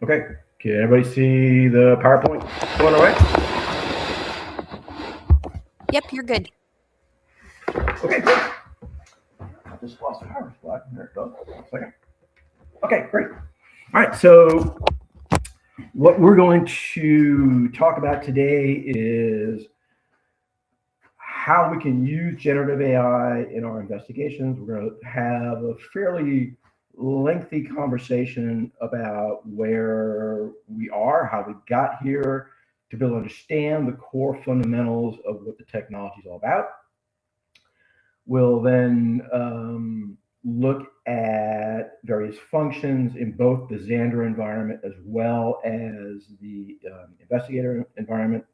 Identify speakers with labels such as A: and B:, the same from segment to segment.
A: Okay, can everybody see the PowerPoint going all right?
B: Yep, you're good.
A: Okay, great. I just lost the power supply. There it goes. 1 second. Okay, great. All right, so what we're going to talk about today is how we can use generative AI in our investigations. We're going to have a fairly lengthy conversation about where we are, how we got here, to be able to understand the core fundamentals of what the technology is all about. We'll then look at various functions in both the Zandra environment as well as the investigator environment.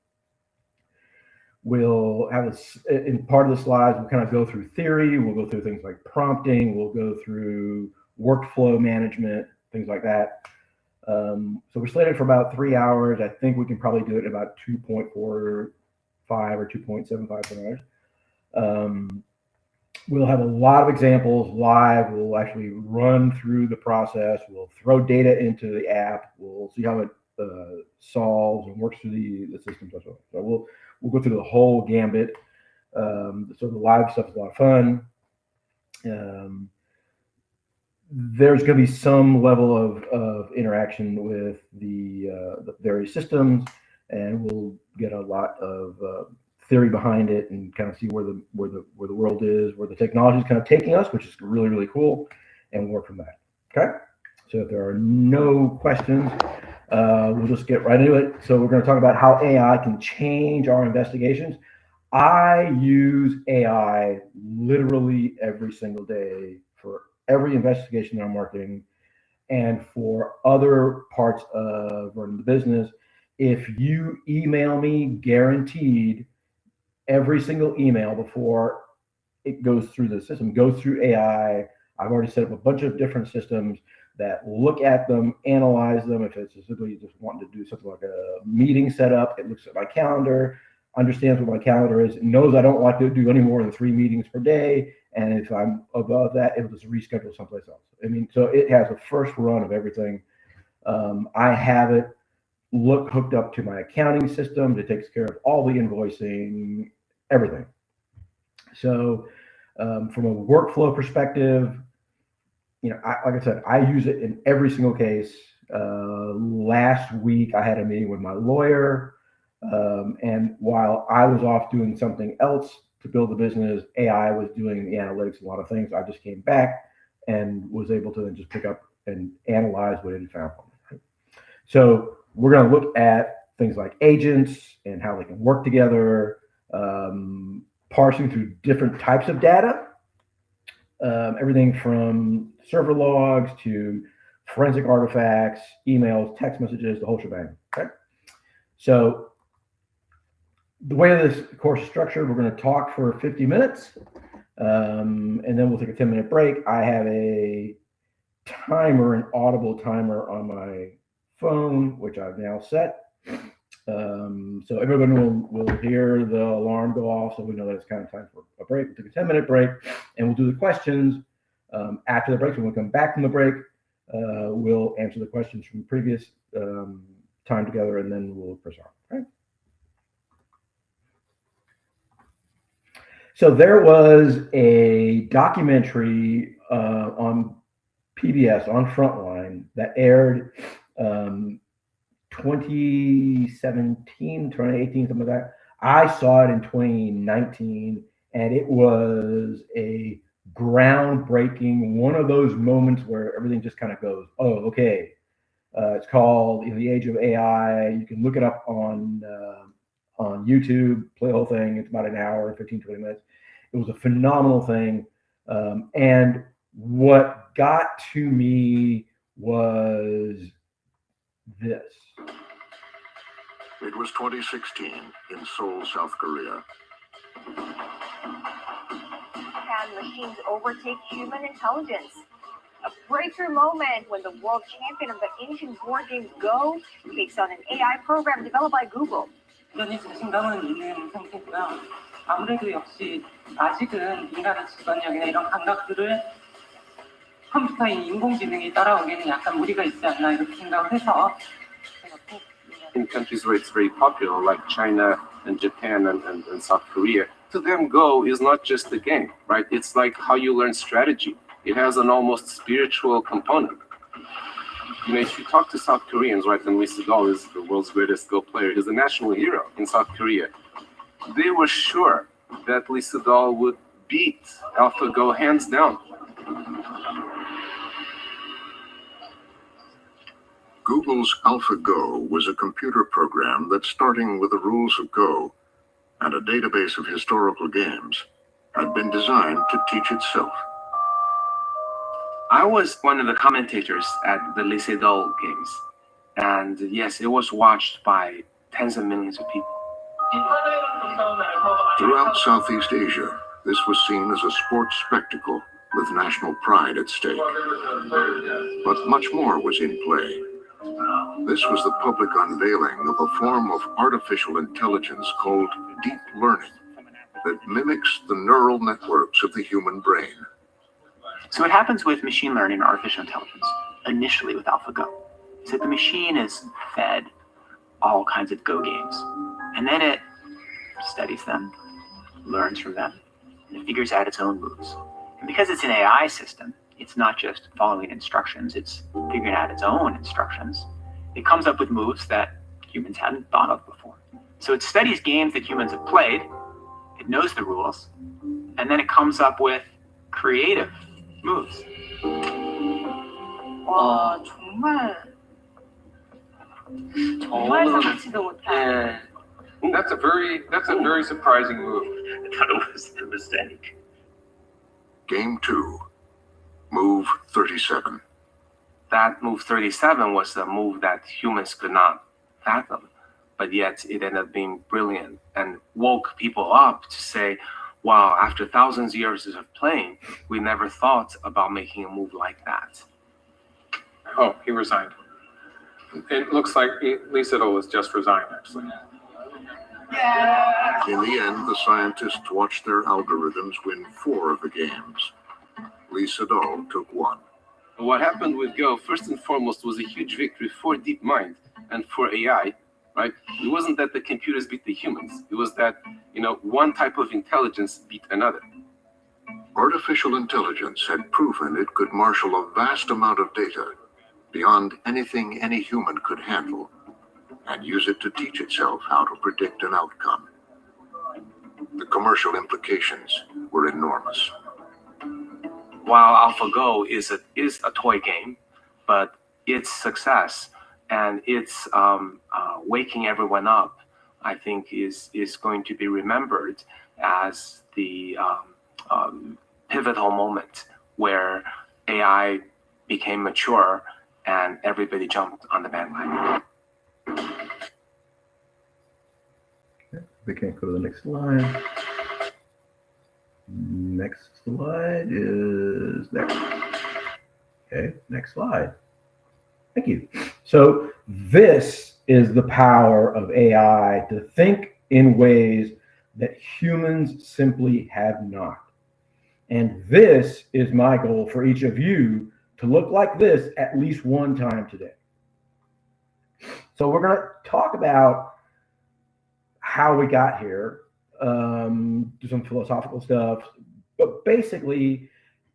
A: We'll have in part of the slides, we'll kind of go through theory, we'll go through things like prompting, we'll go through workflow management, things like that. So we're slated for about 3 hours. I think we can probably do it in about 2.45 or 2.75 hours. We'll have a lot of examples live. We'll actually run through the process. We'll throw data into the app. We'll see how it solves and works through the system. So we'll go through the whole gambit. So the live stuff is a lot of fun. There's going to be some level of interaction with the various systems, and we'll get a lot of theory behind it and kind of see where the world is, where the technology is kind of taking us, which is really, really cool, and work from that. Okay, so if there are no questions, we'll just get right into it. So we're going to talk about how AI can change our investigations. I use AI literally every single day for every investigation that I'm working and for other parts of running the business. If you email me, guaranteed, every single email before it goes through the system goes through AI. I've already set up a bunch of different systems that look at them, analyze them. If it's simply just wanting to do something like a meeting setup, it looks at my calendar, understands what my calendar is, knows I don't like to do any more than 3 meetings per day. And if I'm above that, it'll just reschedule someplace else. I mean, so it has a first run of everything. I have it hooked up to my accounting system that takes care of all the invoicing, everything. So from a workflow perspective, like I said, I use it in every single case. Last week, I had a meeting with my lawyer, and while I was off doing something else to build the business, AI was doing the analytics, a lot of things. I just came back and was able to then just pick up and analyze what it had found. So we're going to look at things like agents and how they can work together, parsing through different types of data, everything from server logs to forensic artifacts, emails, text messages, the whole shebang. Okay? So the way this course is structured, we're going to talk for 50 minutes, and then we'll take a 10-minute break. I have a timer, an audible timer on my phone, which I've now set. So everybody will hear the alarm go off, so we know that it's kind of time for a break. We'll take a 10-minute break, and we'll do the questions after the break. So when we come back from the break, we'll answer the questions from the previous time together, and then we'll press on. Okay? So there was a documentary on PBS, on Frontline, that aired 2017, 2018, something like that. I saw it in 2019, and it was a groundbreaking, one of those moments where everything just kind of goes, oh, okay. It's called The Age of AI. You can look it up on YouTube, play the whole thing. It's about an hour, 15, 20 minutes. It was a phenomenal thing. And what got to me was this.
C: It was 2016 in Seoul, South Korea.
D: Can machines overtake human intelligence? A breakthrough moment when the world champion of the ancient board game Go takes on an AI program developed by Google.
E: 여전히 자신감은 있는 상태고요. 아무래도 역시 아직은 인간의 직관력이나 이런 감각들을 컴퓨터인 인공지능이 따라오기에는 약간 무리가 있지 않나 이렇게 생각을 해서 제가 꼭
B: in countries where it's very popular, like China and Japan and South Korea, to them Go is not just a game, right? It's like how you learn strategy. It has an almost spiritual component. You know, if you talk to South Koreans, right, and Lee Sedol is the world's greatest Go player, he's a national hero in South Korea. They were sure that Lee Sedol would beat AlphaGo hands down.
C: Google's AlphaGo was a computer program that, starting with the rules of Go and a database of historical games, had been designed to teach itself.
F: I was one of the commentators at the Lee Sedol games, and yes, it was watched by tens of millions of people.
C: Throughout Southeast Asia, this was seen as a sports spectacle with national pride at stake. But much more was in play. This was the public unveiling of a form of artificial intelligence called deep learning that mimics the neural networks of the human brain.
F: So what happens with machine learning and artificial intelligence, initially with AlphaGo, is that the machine is fed all kinds of Go games, and then it studies them, learns from them, and it figures out its own moves. And because it's an AI system, it's not just following instructions, it's figuring out its own instructions. It comes up with moves that humans hadn't thought of before. So it studies games that humans have played, it knows the rules, and then it comes up with creative moves.
D: 와, 정말 생각지도 못한.
B: That's a very surprising move.
F: I thought it was a mistake.
C: Game 2, Move 37.
F: That move 37 was a move that humans could not fathom, but yet it ended up being brilliant and woke people up to say, wow, after thousands of years of playing, we never thought about making a move like that.
B: Oh, he resigned. It looks like Lee Sedol was just resigned, actually.
C: In the end, the scientists watched their algorithms win 4 of the games. Lee Sedol took 1.
B: What happened with Go, first and foremost, was a huge victory for DeepMind and for AI, right? It wasn't that the computers beat the humans. It was that, one type of intelligence beat another.
C: Artificial intelligence had proven it could marshal a vast amount of data beyond anything any human could handle and use it to teach itself how to predict an outcome. The commercial implications were enormous.
F: While AlphaGo is a toy game, but its success and its waking everyone up, I think, is going to be remembered as the pivotal moment where AI became mature and everybody jumped on the bandwagon.
A: We can't go to the next slide. Next slide is there. Okay, next slide. Thank you. So this is the power of AI to think in ways that humans simply have not. And this is my goal for each of you, to look like this at least one time today. So we're going to talk about how we got here, do some philosophical stuff, but basically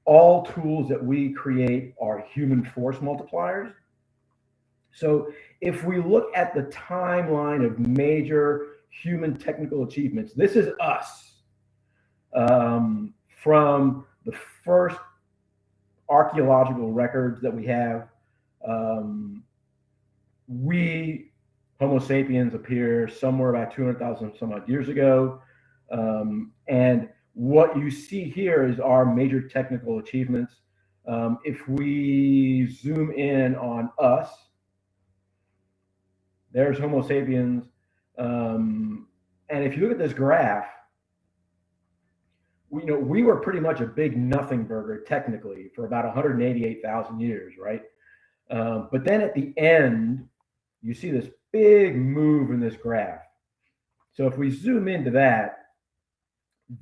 A: all tools that we create are human force multipliers. So if we look at the timeline of major human technical achievements, this is us. From the first archaeological records that we have, Homo sapiens, appear somewhere about 200,000 some odd years ago. And what you see here is our major technical achievements. If we zoom in on us, there's Homo sapiens. And if you look at this graph, we were pretty much a big nothing burger technically for about 188,000 years, right? But then at the end, you see this big move in this graph. So if we zoom into that,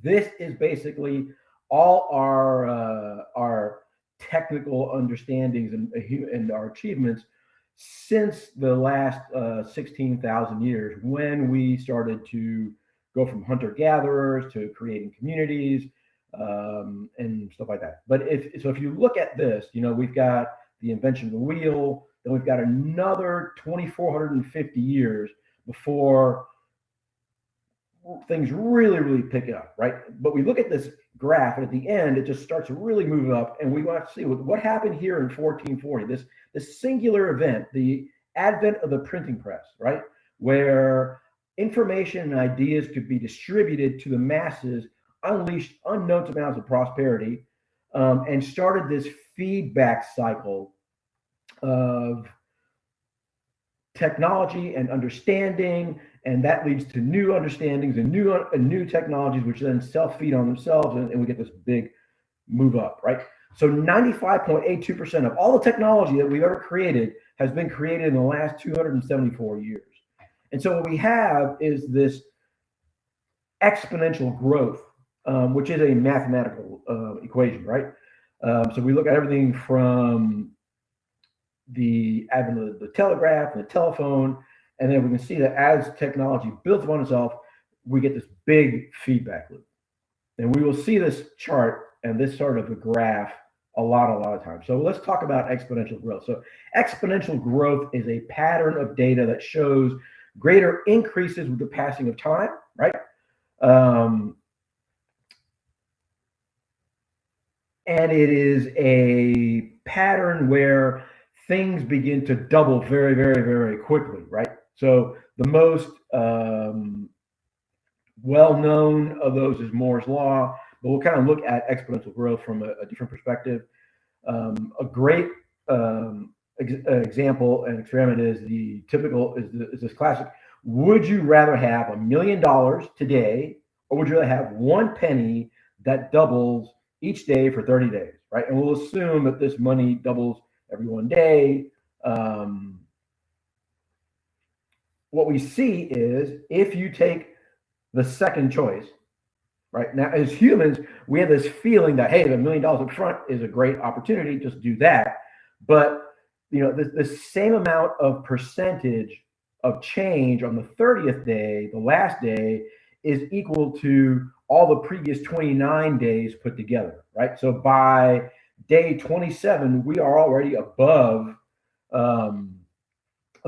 A: this is basically all our technical understandings and our achievements since the last 16,000 years, when we started to go from hunter-gatherers to creating communities and stuff like that. But if you look at this, we've got the invention of the wheel, then we've got another 2,450 years before things really pick up, right? But we look at this graph, and at the end, it just starts to really move up, and we want to see what happened here in 1440, this singular event, the advent of the printing press, right? Where information and ideas could be distributed to the masses, unleashed unknown amounts of prosperity, and started this feedback cycle of technology and understanding, and that leads to new understandings and new technologies, which then self-feed on themselves, and we get this big move up, right? So 95.82% of all the technology that we've ever created has been created in the last 274 years. And so what we have is this exponential growth, which is a mathematical equation, right? So we look at everything from the advent of the telegraph and the telephone, and then we can see that as technology builds upon itself, we get this big feedback loop. And we will see this chart and this sort of a graph a lot of times. So let's talk about exponential growth. So exponential growth is a pattern of data that shows greater increases with the passing of time, right? And it is a pattern where things begin to double very quickly, right? So the most well-known of those is Moore's Law, but we'll kind of look at exponential growth from a different perspective. A great example and experiment is this classic. Would you rather have $1 million today, or would you rather have 1 penny that doubles each day for 30 days, right? And we'll assume that this money doubles every 1 day. What we see is if you take the second choice, right? Now, as humans, we have this feeling that, hey, the $1 million up front is a great opportunity, just do that. But, the same amount of percentage of change on the 30th day, the last day, is equal to all the previous 29 days put together, right? So by day 27, we are already above $1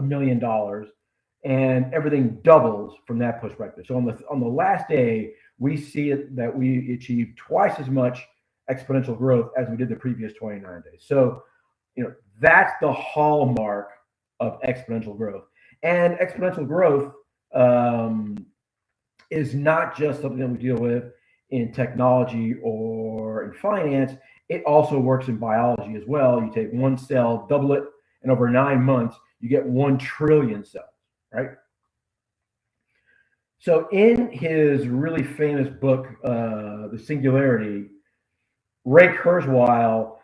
A: million, and everything doubles from that perspective. So on the last day, we see it that we achieved twice as much exponential growth as we did the previous 29 days. So, that's the hallmark of exponential growth. And exponential growth is not just something that we deal with in technology or in finance. It also works in biology as well. You take one cell, double it, and over 9 months, you get 1 trillion cells, right? So in his really famous book, The Singularity, Ray Kurzweil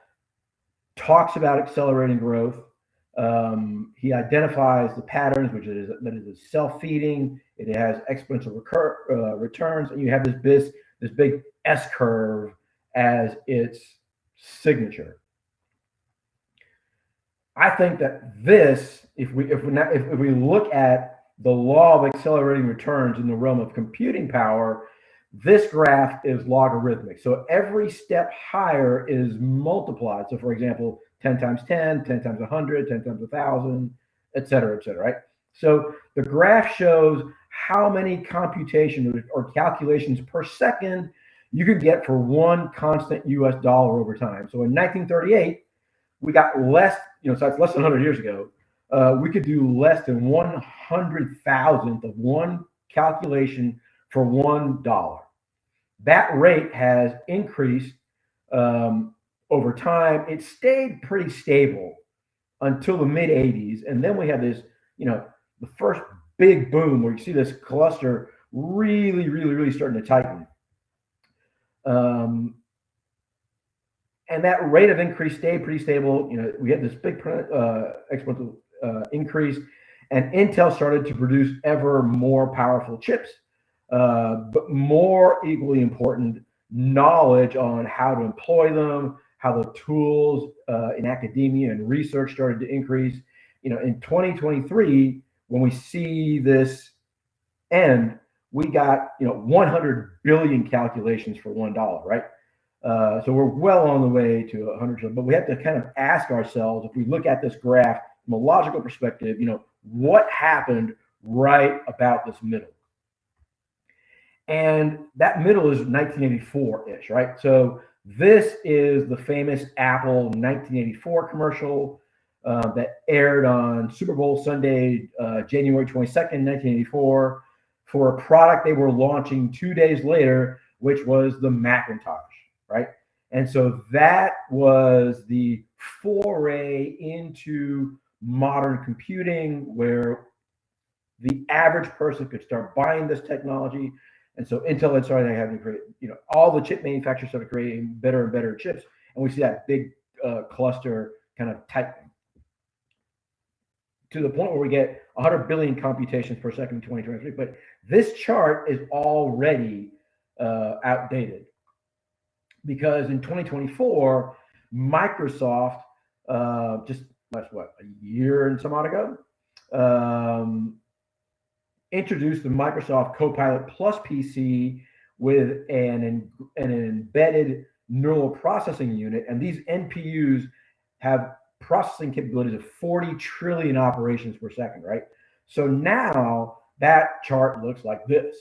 A: talks about accelerating growth. He identifies the patterns, which is self-feeding. It has exponential returns, and you have this big S curve as its signature. I think that this, if we look at the law of accelerating returns in the realm of computing power, this graph is logarithmic. So every step higher is multiplied. So for example, 10 times 10, 10 times 100, 10 times 1,000, et cetera, right? So the graph shows how many computations or calculations per second you could get for 1 constant US dollar over time. So in 1938, we got less, so that's less than 100 years ago. We could do less than 100,000th of 1 calculation for $1. That rate has increased over time. It stayed pretty stable until the mid 80s. And then we had this, the first big boom where you see this cluster really starting to tighten. And that rate of increase stayed pretty stable. We had this big exponential increase, and Intel started to produce ever more powerful chips, but more equally important, knowledge on how to employ them, how the tools in academia and research started to increase. In 2023, when we see this end, we got 100 billion calculations for $1, right? So we're well on the way to 100, but we have to kind of ask ourselves, if we look at this graph from a logical perspective, what happened right about this middle? And that middle is 1984-ish, right? So this is the famous Apple 1984 commercial that aired on Super Bowl Sunday, January 22nd, 1984, for a product they were launching 2 days later, which was the Macintosh, right? And so that was the foray into modern computing, where the average person could start buying this technology. And so Intel had started having to create, all the chip manufacturers started creating better and better chips. And we see that big cluster kind of tightening to the point where we get 100 billion computations per second in 2023. But this chart is already outdated, because in 2024, Microsoft, just last, a year and some odd ago, introduced the Microsoft Copilot Plus PC with an embedded neural processing unit. And these NPUs have processing capabilities of 40 trillion operations per second, right? So now that chart looks like this.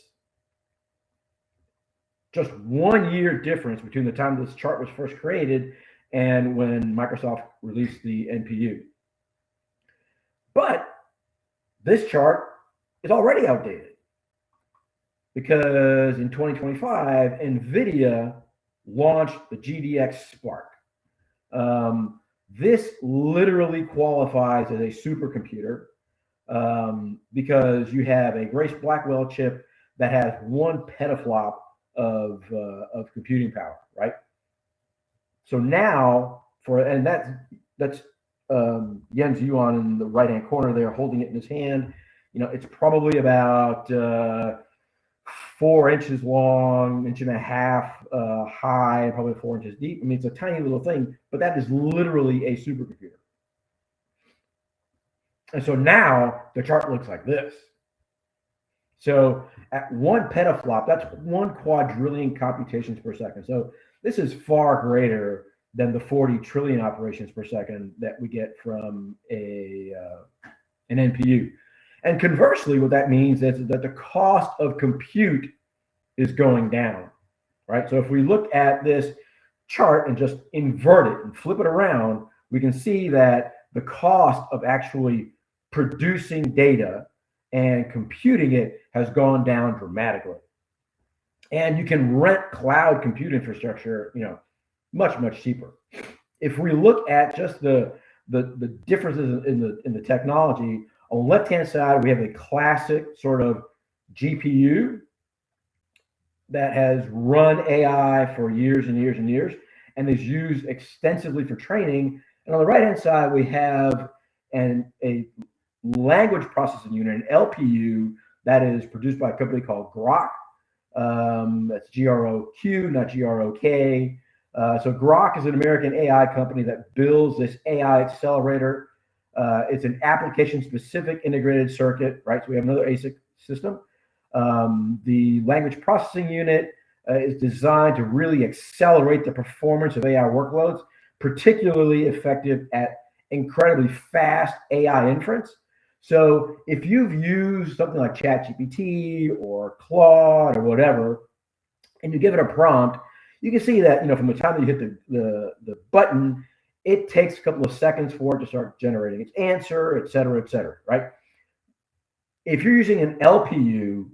A: Just 1 year difference between the time this chart was first created and when Microsoft released the NPU. But this chart is already outdated, because in 2025, NVIDIA launched the GDX Spark. This literally qualifies as a supercomputer because you have a Grace Blackwell chip that has 1 petaflop of computing power, right? So now that's Jens Yuan in the right-hand corner there, holding it in his hand. It's probably about 4 inches long, 1.5 inches high, and probably 4 inches deep. I mean, it's a tiny little thing, but that is literally a supercomputer. And so now the chart looks like this. So at 1 petaflop, that's 1 quadrillion computations per second. So this is far greater than the 40 trillion operations per second that we get from an NPU. And conversely, what that means is that the cost of compute is going down, right? So if we look at this chart and just invert it and flip it around, we can see that the cost of actually producing data and computing it has gone down dramatically. And you can rent cloud compute infrastructure, much, much cheaper. If we look at just the differences in the technology, on the left-hand side, we have a classic sort of GPU that has run AI for years and years and years and is used extensively for training. And on the right-hand side, we have a language processing unit, an LPU, that is produced by a company called Grok. That's GROQ, not GROK. So Grok is an American AI company that builds this AI accelerator. It's an application-specific integrated circuit, right? So we have another ASIC system. The language processing unit is designed to really accelerate the performance of AI workloads, particularly effective at incredibly fast AI inference. So if you've used something like ChatGPT or Claude or whatever, and you give it a prompt, you can see that, from the time that you hit the button, it takes a couple of seconds for it to start generating its answer, et cetera, right? If you're using an LPU,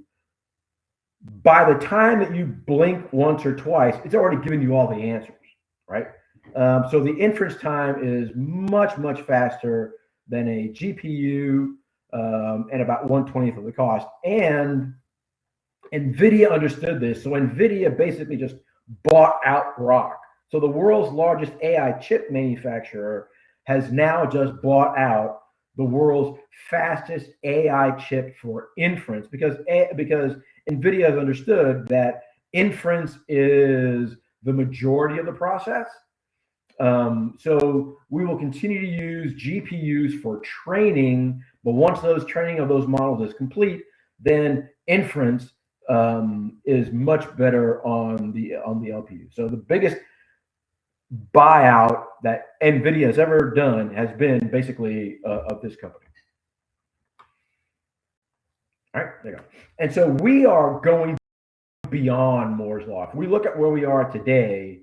A: by the time that you blink once or twice, it's already given you all the answers, right? So the inference time is much, much faster than a GPU, and about 1/20th of the cost. And NVIDIA understood this. So NVIDIA basically just bought out Grok. So the world's largest AI chip manufacturer has now just bought out the world's fastest AI chip for inference, because NVIDIA has understood that inference is the majority of the process, So we will continue to use GPUs for training, but once those training of those models is complete, then inference is much better on the LPU. So the biggest buyout that NVIDIA has ever done has been basically of this company. All right, there you go. And so we are going beyond Moore's law. If we look at where we are today,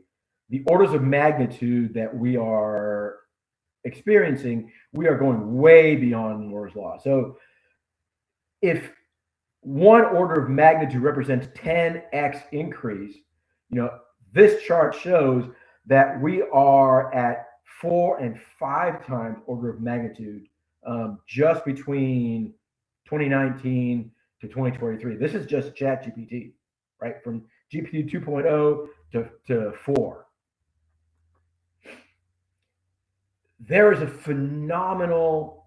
A: the orders of magnitude that we are experiencing, we are going way beyond Moore's law. So if one order of magnitude represents 10x increase, this chart shows that we are at 4 and 5 times order of magnitude just between 2019 to 2023. This is just ChatGPT, right? From GPT 2.0 to 4. There is a phenomenal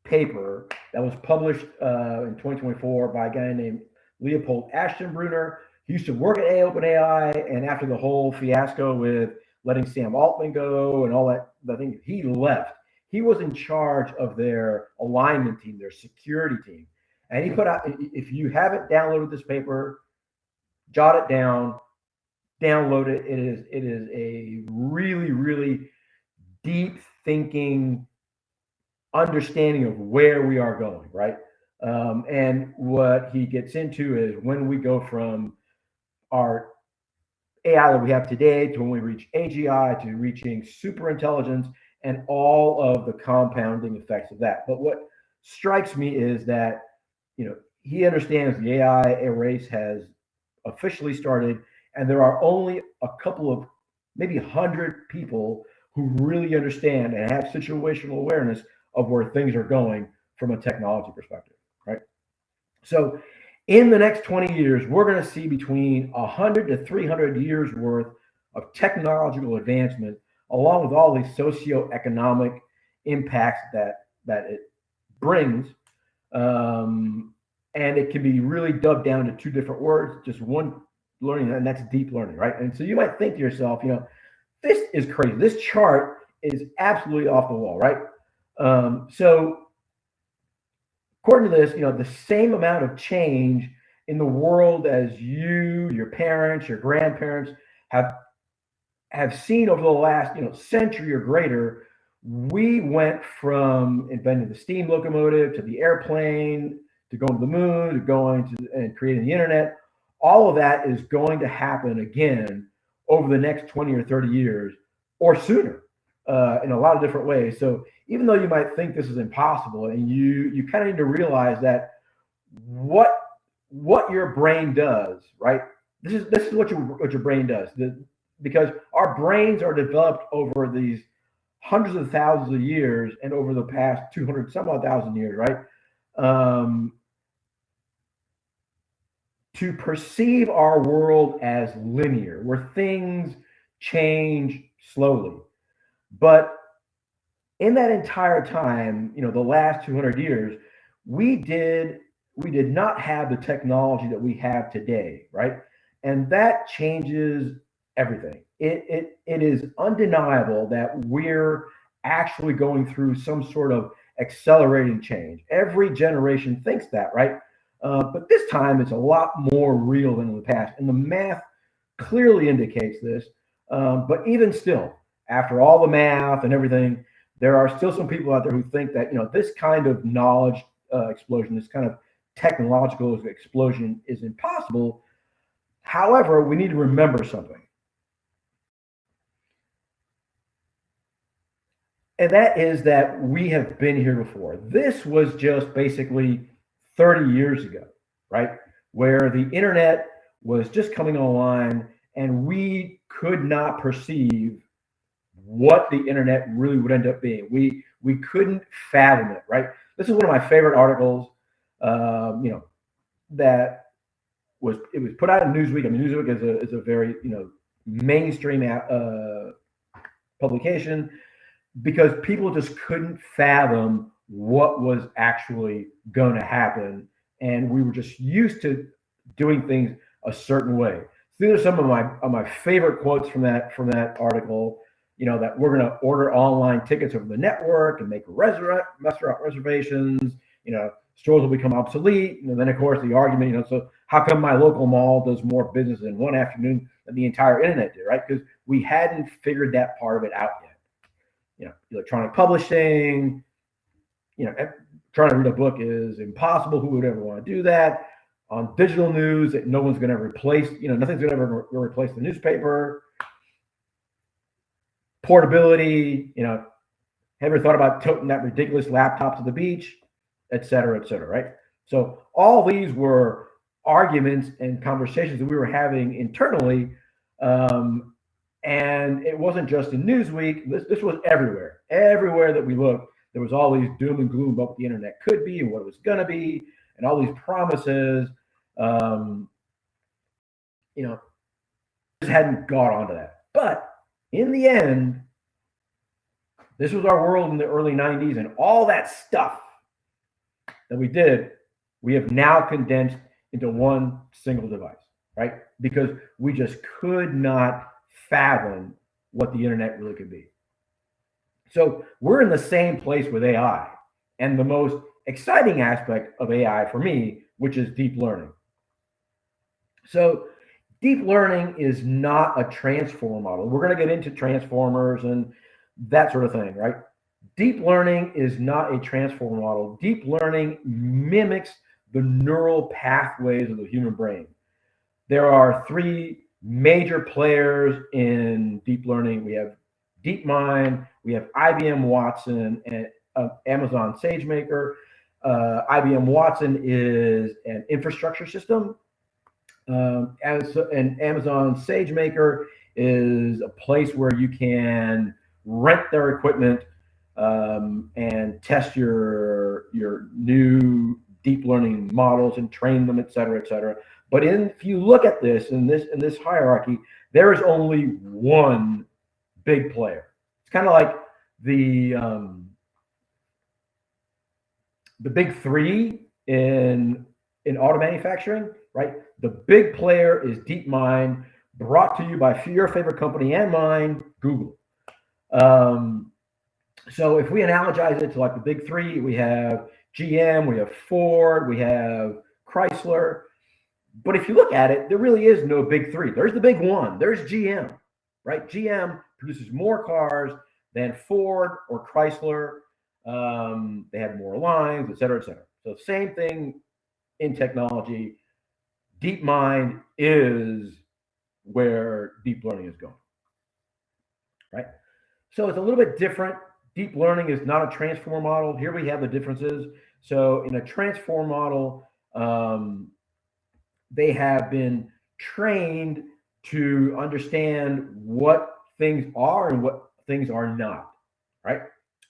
A: paper that was published in 2024 by a guy named Leopold Aschenbrunner. He used to work at OpenAI, and after the whole fiasco with letting Sam Altman go and all that, I think he left. He was in charge of their alignment team, their security team. And he put out, if you haven't downloaded this paper, jot it down, download it. It is a really, really deep thinking understanding of where we are going, right? And what he gets into is when we go from our AI that we have today to when we reach AGI to reaching super intelligence and all of the compounding effects of that. But what strikes me is that, he understands the AI race has officially started, and there are only a couple of, maybe 100 people who really understand and have situational awareness of where things are going from a technology perspective, right? So in the next 20 years, we're going to see between 100 to 300 years worth of technological advancement, along with all these socioeconomic impacts that it brings. And it can be really dubbed down to 2 different words, just one learning, and that's deep learning, right? And so you might think to yourself, this is crazy. This chart is absolutely off the wall, right? So according to this, the same amount of change in the world as you, your parents, your grandparents have seen over the last, century or greater. We went from inventing the steam locomotive to the airplane, to going to the moon, to going to and creating the internet. All of that is going to happen again over the next 20 or 30 years or sooner in a lot of different ways. So even though you might think this is impossible, and you kind of need to realize that what your brain does, right? This is what your brain does. Because our brains are developed over these hundreds of thousands of years and over the past 200 some odd thousand years, right? To perceive our world as linear, where things change slowly. But in that entire time, the last 200 years, we did not have the technology that we have today, right? And that changes everything. It is undeniable that we're actually going through some sort of accelerating change. Every generation thinks that, right? But this time it's a lot more real than in the past. And the math clearly indicates this. But even still, after all the math and everything, there are still some people out there who think that, this kind of knowledge explosion, this kind of technological explosion is impossible. However, we need to remember something. And that is that we have been here before. This was just basically 30 years ago, right? Where the internet was just coming online and we could not perceive what the internet really would end up being. We couldn't fathom it, right? This is one of my favorite articles, that was put out in Newsweek. I mean, Newsweek is a very, mainstream publication, because people just couldn't fathom what was actually going to happen, and we were just used to doing things a certain way. So these are some of my favorite quotes from that article. that we're going to order online tickets over the network and make restaurant reservations. Stores will become obsolete. Then of course the argument, so how come my local mall does more business in one afternoon than the entire internet did, right? Because we hadn't figured that part of it out yet. Electronic publishing, trying to read a book is impossible. Who would ever want to do that? On digital news, that no one's going to replace, nothing's going to ever replace the newspaper. Portability, have you ever thought about toting that ridiculous laptop to the beach, et cetera, right? So all these were arguments and conversations that we were having internally. And it wasn't just in Newsweek. This was everywhere. Everywhere that we looked, there was all these doom and gloom about what the internet could be and what it was going to be, and all these promises. Just hadn't got onto that. But in the end, this was our world in the early 90s, and all that stuff that we did, we have now condensed into one single device, right? Because we just could not fathom what the internet really could be. So we're in the same place with AI, and the most exciting aspect of AI for me, which is deep learning. So deep learning is not a transformer model. We're going to get into transformers and that sort of thing, right? Deep learning is not a transformer model. Deep learning mimics the neural pathways of the human brain. There are three major players in deep learning. We have DeepMind, we have IBM Watson, and Amazon SageMaker. IBM Watson is an infrastructure system. And Amazon SageMaker is a place where you can rent their equipment and test your new deep learning models and train them, et cetera, et cetera. But if you look at this in this hierarchy, there is only one big player. It's kind of like the big three in auto manufacturing, right? The big player is DeepMind, brought to you by your favorite company and mine, Google. So if we analogize it to like the big three, we have GM, we have Ford, we have Chrysler. But if you look at it, there really is no big three. There's the big one. There's GM, right? GM produces more cars than Ford or Chrysler. They have more lines, et cetera, et cetera. So same thing in technology. DeepMind is where deep learning is going, right? So it's a little bit different. Deep learning is not a transformer model. Here we have the differences. So in a transformer model, they have been trained to understand what things are and what things are not, right?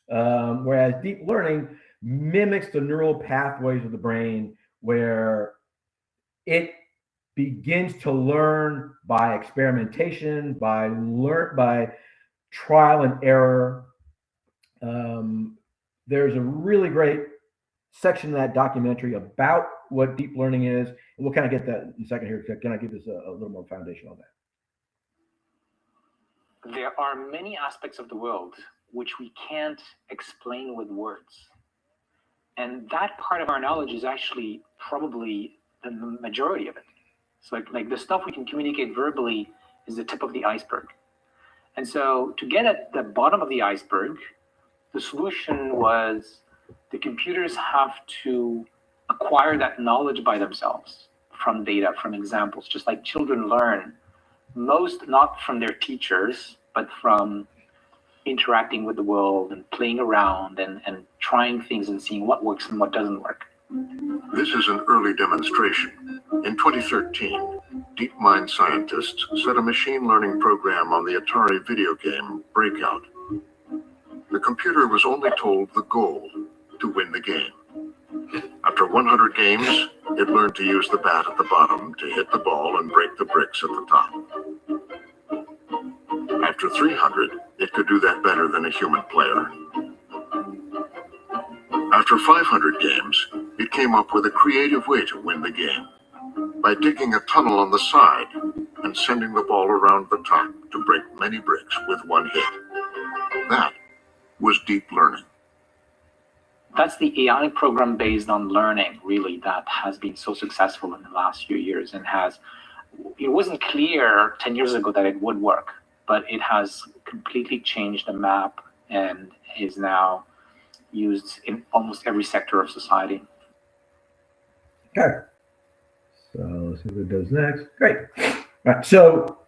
A: Whereas deep learning mimics the neural pathways of the brain, where it begins to learn by experimentation, by trial and error. There's a really great section of that documentary about what deep learning is, and we'll kind of get that in a second here. Can I give this a little more foundation on that?
F: There are many aspects of the world which we can't explain with words. And that part of our knowledge is actually probably the majority of it. So like the stuff we can communicate verbally is the tip of the iceberg. And so to get at the bottom of the iceberg, the solution was the computers have to acquire that knowledge by themselves from data, from examples, just like children learn, most not from their teachers, but from interacting with the world and playing around and trying things and seeing what works and what doesn't work.
C: This is an early demonstration. In 2013, DeepMind scientists set a machine learning program on the Atari video game Breakout. The computer was only told the goal, to win the game. After 100 games, it learned to use the bat at the bottom to hit the ball and break the bricks at the top. After 300, it could do that better than a human player. After 500 games, it came up with a creative way to win the game by digging a tunnel on the side and sending the ball around the top to break many bricks with one hit. was deep learning.
F: That's the AI program based on learning, really, that has been so successful in the last few years and it wasn't clear 10 years ago that it would work, but it has completely changed the map and is now used in almost every sector of society.
A: Okay. So let's see what it does next. Great. All right. So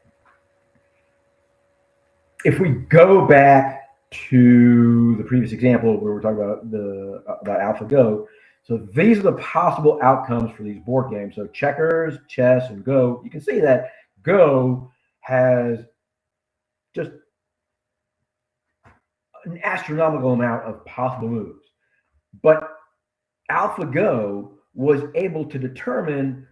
A: if we go back to the previous example where we're talking about about AlphaGo, so these are the possible outcomes for these board games. So checkers, chess, and Go. You can see that Go has just an astronomical amount of possible moves, but AlphaGo was able to determine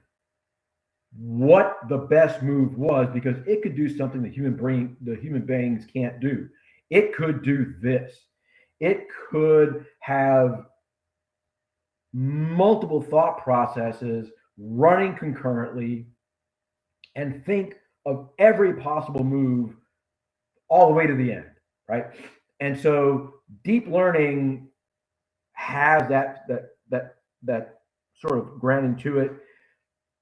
A: what the best move was because it could do something the human beings can't do. It could do this. It could have multiple thought processes running concurrently and think of every possible move all the way to the end, right? And so deep learning has that sort of grounding to it.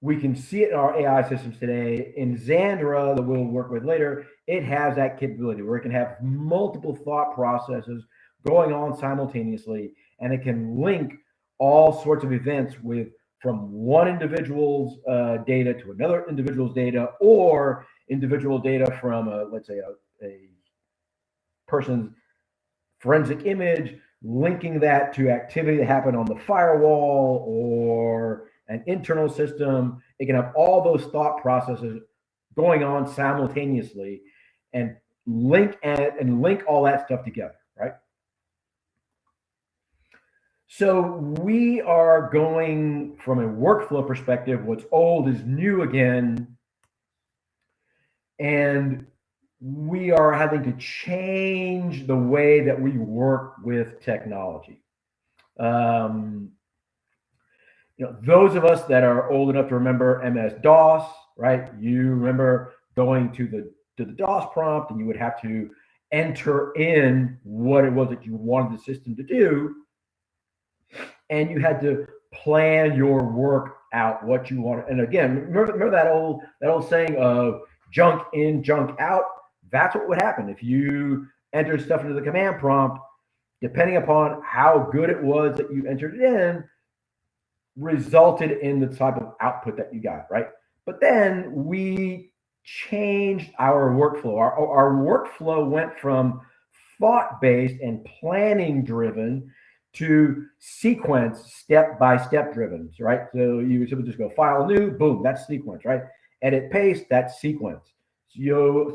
A: We can see it in our AI systems today. In Zandra, that we'll work with later, it has that capability where it can have multiple thought processes going on simultaneously, and it can link all sorts of events from one individual's data to another individual's data, or individual data from let's say a person's forensic image, linking that to activity that happened on the firewall or an internal system. It can have all those thought processes going on simultaneously and link all that stuff together, right? So we are going from a workflow perspective, what's old is new again, and we are having to change the way that we work with technology. Those of us that are old enough to remember MS-DOS, right? You remember going to the DOS prompt, and you would have to enter in what it was that you wanted the system to do, and you had to plan your work out, what you wanted. And again, remember that old saying of junk in, junk out. That's what would happen if you entered stuff into the command prompt. Depending upon how good it was that you entered it in, resulted in the type of output that you got, right? But then we changed our workflow. Our workflow went from thought-based and planning-driven to sequence, step-by-step driven, right? So you would simply just go file new, boom, that's sequence, right? Edit, paste, that's sequence. So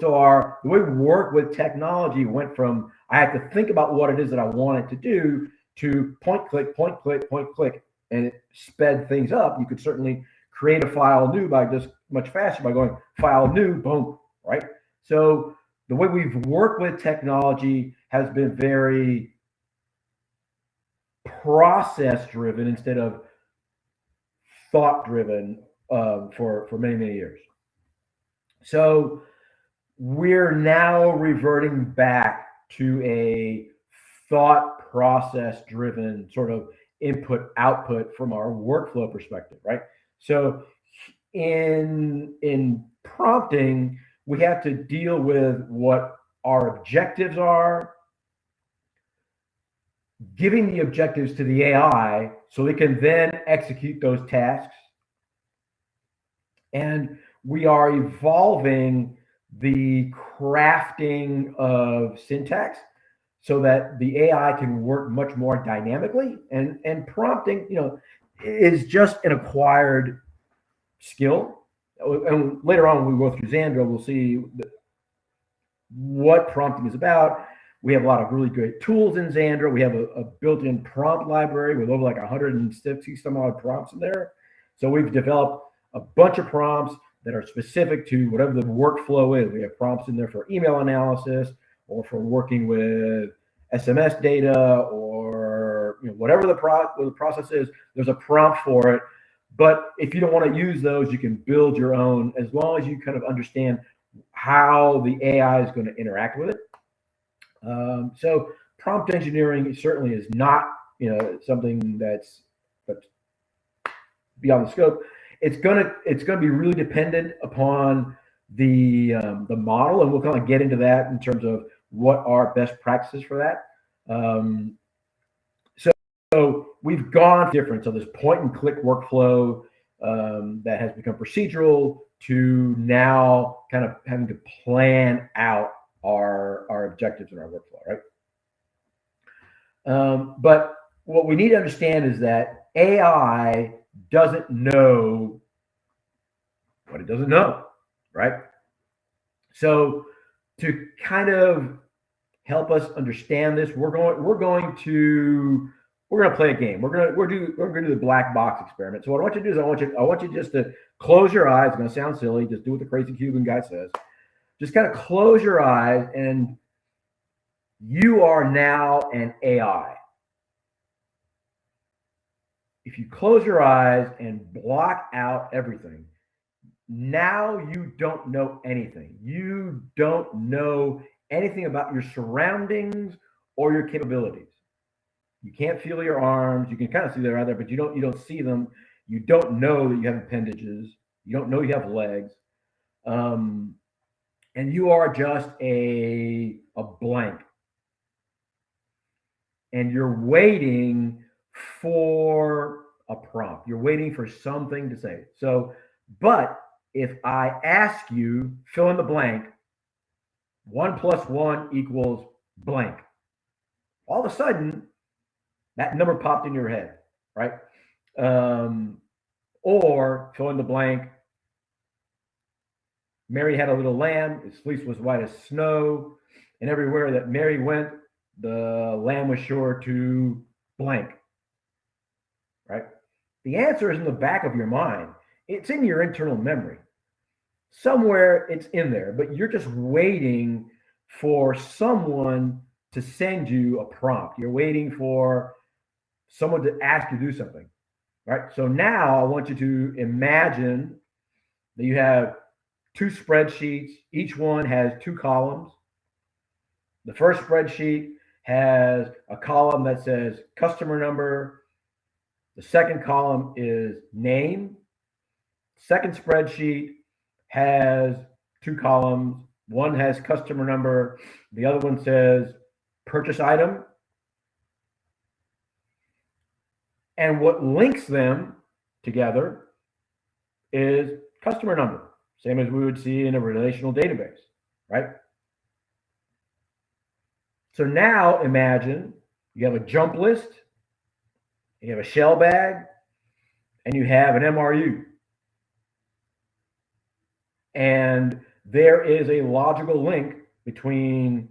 A: the way we work with technology went from I have to think about what it is that I want it to do to point, click, point, click, point, click, and it sped things up. You could certainly create a file new by just much faster by going file new, boom, right? So the way we've worked with technology has been very process driven instead of thought driven for many, many years. So we're now reverting back to a thought process driven sort of input output from our workflow perspective, right? So in prompting, we have to deal with what our objectives are, giving the objectives to the AI so it can then execute those tasks. And we are evolving the crafting of syntax so that the AI can work much more dynamically. And prompting, is just an acquired skill. And later on, when we go through Zandra, we'll see what prompting is about. We have a lot of really great tools in Zandra. We have a built-in prompt library with over like 160 some odd prompts in there. So we've developed a bunch of prompts that are specific to whatever the workflow is. We have prompts in there for email analysis or for working with SMS data or whatever the process is. There's a prompt for it. But if you don't want to use those, you can build your own as long as you kind of understand how the AI is going to interact with it. So prompt engineering certainly is not, something that's beyond the scope. It's gonna be really dependent upon the model, and we'll kind of get into that in terms of what are best practices for that. So we've gone different. So this point and click workflow that has become procedural to now kind of having to plan out our objectives in our workflow, right? But what we need to understand is that AI doesn't know what it doesn't know, right? So to kind of help us understand this, we're going to play a game. We're gonna do the black box experiment. So what I want you to do is I want you just to close your eyes. It's gonna sound silly. Just do what the crazy Cuban guy says. Just kind of close your eyes, and you are now an AI. If you close your eyes and block out everything, now you don't know anything. You don't know anything about your surroundings or your capabilities. You can't feel your arms. You can kind of see they're out there, but you don't see them. You don't know that you have appendages. You don't know you have legs. And you are just a blank. And you're waiting for a prompt. You're waiting for something to say. So, but if I ask you, fill in the blank, 1 + 1 = blank, all of a sudden, that number popped in your head, right? Or fill in the blank, Mary had a little lamb, its fleece was white as snow, and everywhere that Mary went, the lamb was sure to blank, right? The answer is in the back of your mind. It's in your internal memory. Somewhere it's in there, but you're just waiting for someone to send you a prompt. You're waiting for someone to ask you to do something, right? So now I want you to imagine that you have 2 spreadsheets. Each one has 2 columns. The first spreadsheet has a column that says customer number. The second column is name. Second spreadsheet has 2 columns. One has customer number. The other one says purchase item. And what links them together is customer number, same as we would see in a relational database, right? So now imagine you have a jump list, you have a shell bag, and you have an MRU. And there is a logical link between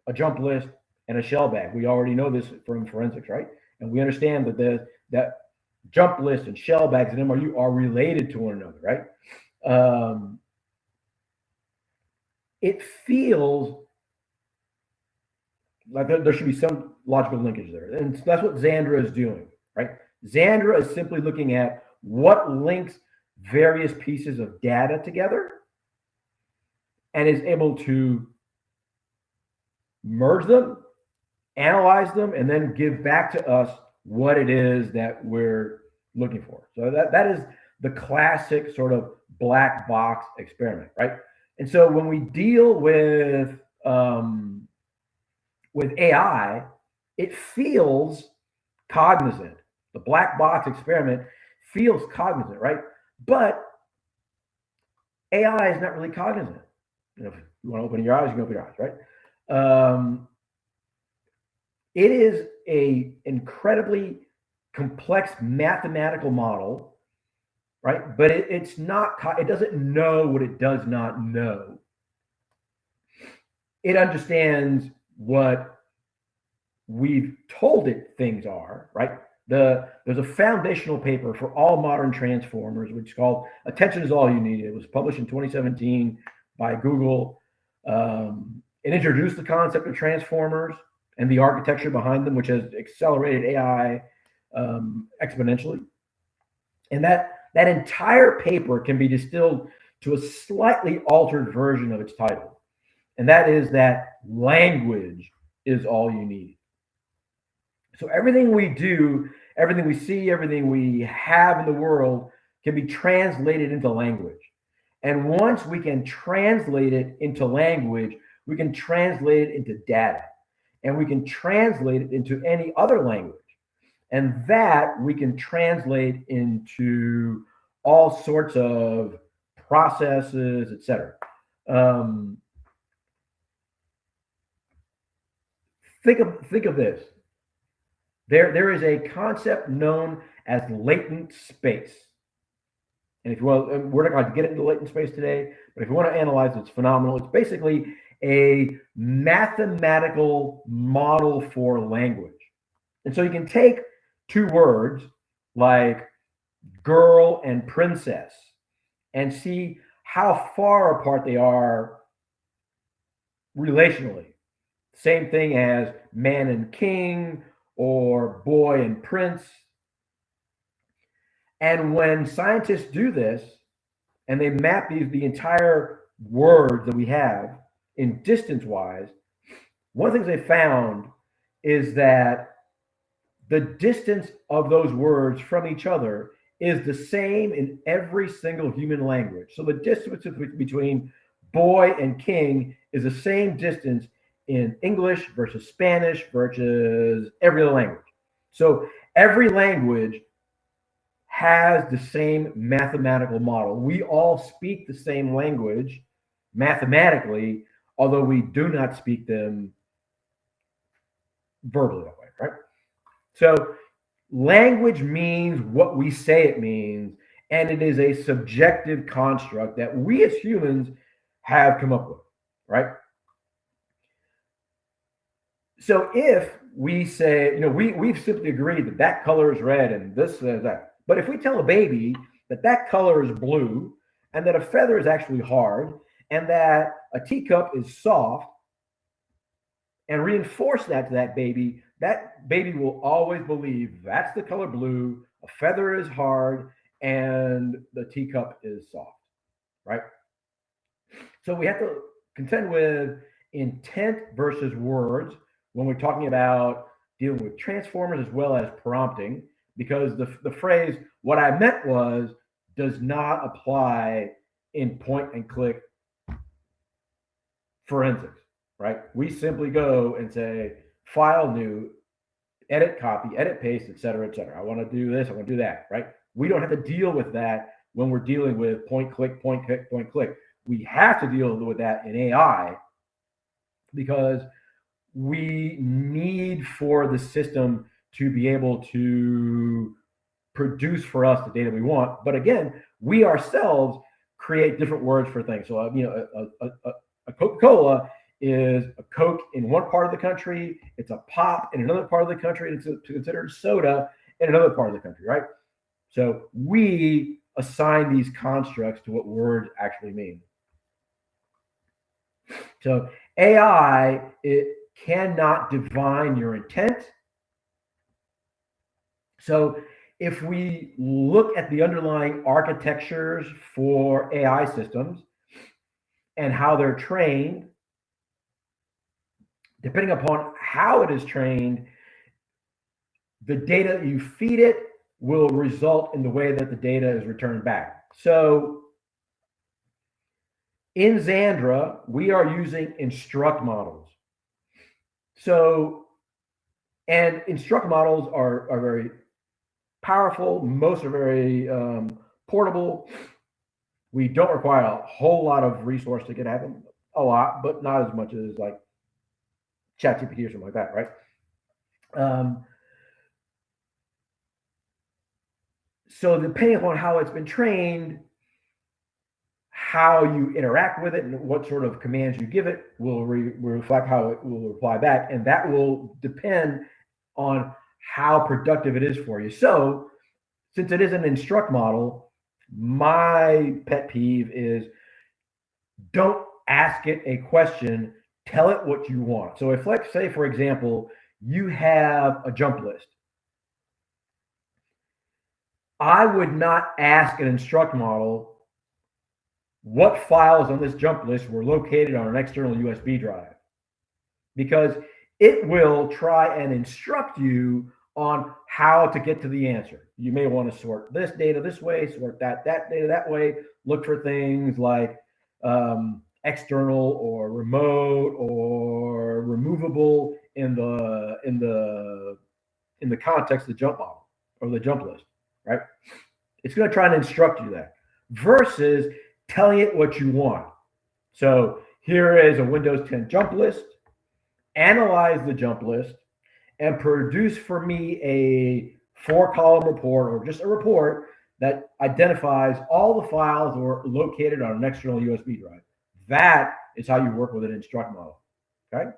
A: a jump list and a shell bag. We already know this from forensics, right? And we understand that that jump list and shell bags and MRU are related to one another, right? It feels like there should be some logical linkage there. And that's what Zandra is doing, right? Zandra is simply looking at what links various pieces of data together and is able to merge them, analyze them, and then give back to us what it is that we're looking for. So that is the classic sort of black box experiment, right? And so when we deal with AI, it feels cognizant. The black box experiment feels cognizant, right? But AI is not really cognizant. If you want to open your eyes, you can open your eyes, right? It is a incredibly complex mathematical model, right? But it's not, it doesn't know what it does not know. It understands what we've told it things are, right? There's a foundational paper for all modern transformers, which is called Attention is All You Need. It was published in 2017 by Google. It introduced the concept of transformers and the architecture behind them, which has accelerated AI exponentially. And that entire paper can be distilled to a slightly altered version of its title. And that is that language is all you need. So everything we do, everything we see, everything we have in the world can be translated into language. And once we can translate it into language, we can translate it into data, and we can translate it into any other language. And that we can translate into all sorts of processes, etc. Think of this. There is a concept known as latent space. And if you want, we're not going to get into latent space today, but if you want to analyze it, it's phenomenal. It's basically a mathematical model for language. And so you can take two words like girl and princess and see how far apart they are relationally. Same thing as man and king or boy and prince. And when scientists do this and they map the entire words that we have in distance wise, one of the things they found is that the distance of those words from each other is the same in every single human language. So the distance between boy and king is the same distance in English versus Spanish versus every other language. So every language has the same mathematical model. We all speak the same language mathematically, although we do not speak them verbally that way, right? So language means what we say it means, and it is a subjective construct that we as humans have come up with, right? So if we say, we've simply agreed that that color is red and this is that. But if we tell a baby that that color is blue and that a feather is actually hard and that a teacup is soft and reinforce that to that baby will always believe that's the color blue, a feather is hard, and the teacup is soft, right? So we have to contend with intent versus words when we're talking about dealing with transformers as well as prompting, because the phrase "what I meant was" does not apply in point and click forensics, right? We simply go and say file new, edit copy, edit paste, etc., etc. I want to do this, I want to do that, right? We don't have to deal with that when we're dealing with point click, point click, point click. We have to deal with that in AI because we need for the system to be able to produce for us the data we want. But again, we ourselves create different words for things. So, a Coca-Cola is a Coke in one part of the country, it's a pop in another part of the country, and it's considered soda in another part of the country, right? So we assign these constructs to what words actually mean. So AI, it cannot divine your intent. So if we look at the underlying architectures for AI systems and how they're trained, depending upon how it is trained, the data you feed it will result in the way that the data is returned back. So in Zandra, we are using instruct models. So, and instruct models are very powerful. Most are very portable. We don't require a whole lot of resource to get at them. A lot, but not as much as like ChatGPT or something like that, right? So depending upon how it's been trained, how you interact with it and what sort of commands you give it will reflect how it will reply back. And that will depend on how productive it is for you. So since it is an instruct model, my pet peeve is don't ask it a question, tell it what you want. So if, let's say, for example, you have a jump list, I would not ask an instruct model what files on this jump list were located on an external USB drive. Because it will try and instruct you on how to get to the answer. You may want to sort this data this way, sort that data that way, look for things like external or remote or removable in the context of the jump model or the jump list, right? It's going to try and instruct you that versus telling it what you want. So here is a Windows 10 jump list, analyze the jump list, and produce for me a 4-column report or just a report that identifies all the files that are located on an external USB drive. That is how you work with an instruct model, okay?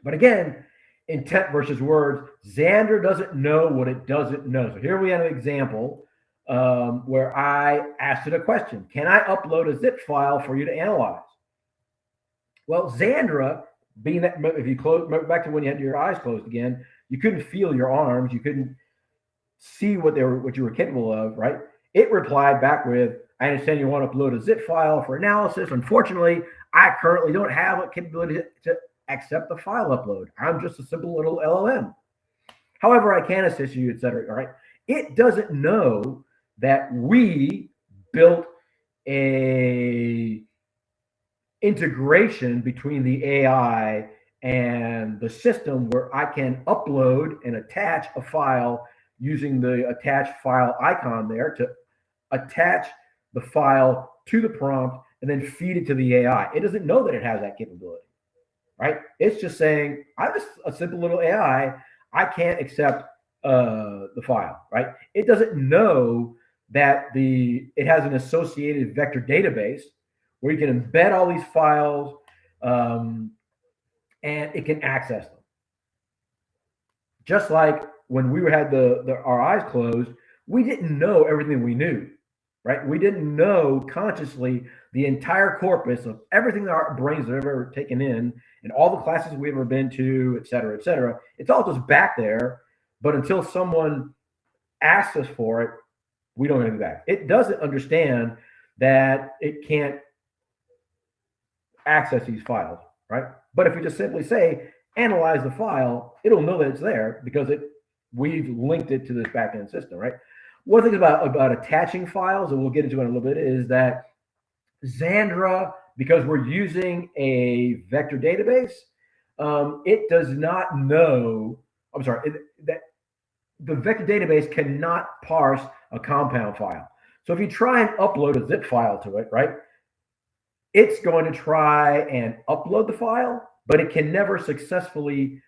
A: But again, intent versus words, Zandra doesn't know what it doesn't know. So here we have an example where I asked it a question. Can I upload a zip file for you to analyze? Well, Zandra, being that, if you close, remember back to when you had your eyes closed again, you couldn't feel your arms, you couldn't see what you were capable of, right? It replied back with, I understand you want to upload a zip file for analysis. Unfortunately, I currently don't have a capability to accept the file upload. I'm just a simple little LLM. However, I can assist you, etc. All right. It doesn't know that we built a integration between the AI and the system where I can upload and attach a file using the attach file icon there to attach the file to the prompt and then feed it to the AI. It doesn't know that it has that capability, right? It's just saying, I'm just a simple little AI. I can't accept the file, right? It doesn't know that it has an associated vector database where you can embed all these files and it can access them. Just like when we had our eyes closed, we didn't know everything we knew, right? We didn't know consciously the entire corpus of everything that our brains have ever taken in and all the classes we've ever been to, et cetera, et cetera. It's all just back there. But until someone asks us for it, we don't have it back. It doesn't understand that it can't access these files, right? But if we just simply say, analyze the file, it'll know that it's there because we've linked it to this backend system, right? One thing about attaching files, and we'll get into it in a little bit, is that Zandra, because we're using a vector database, it does not know, that the vector database cannot parse a compound file. So if you try and upload a zip file to it, right, it's going to try and upload the file, but it can never successfully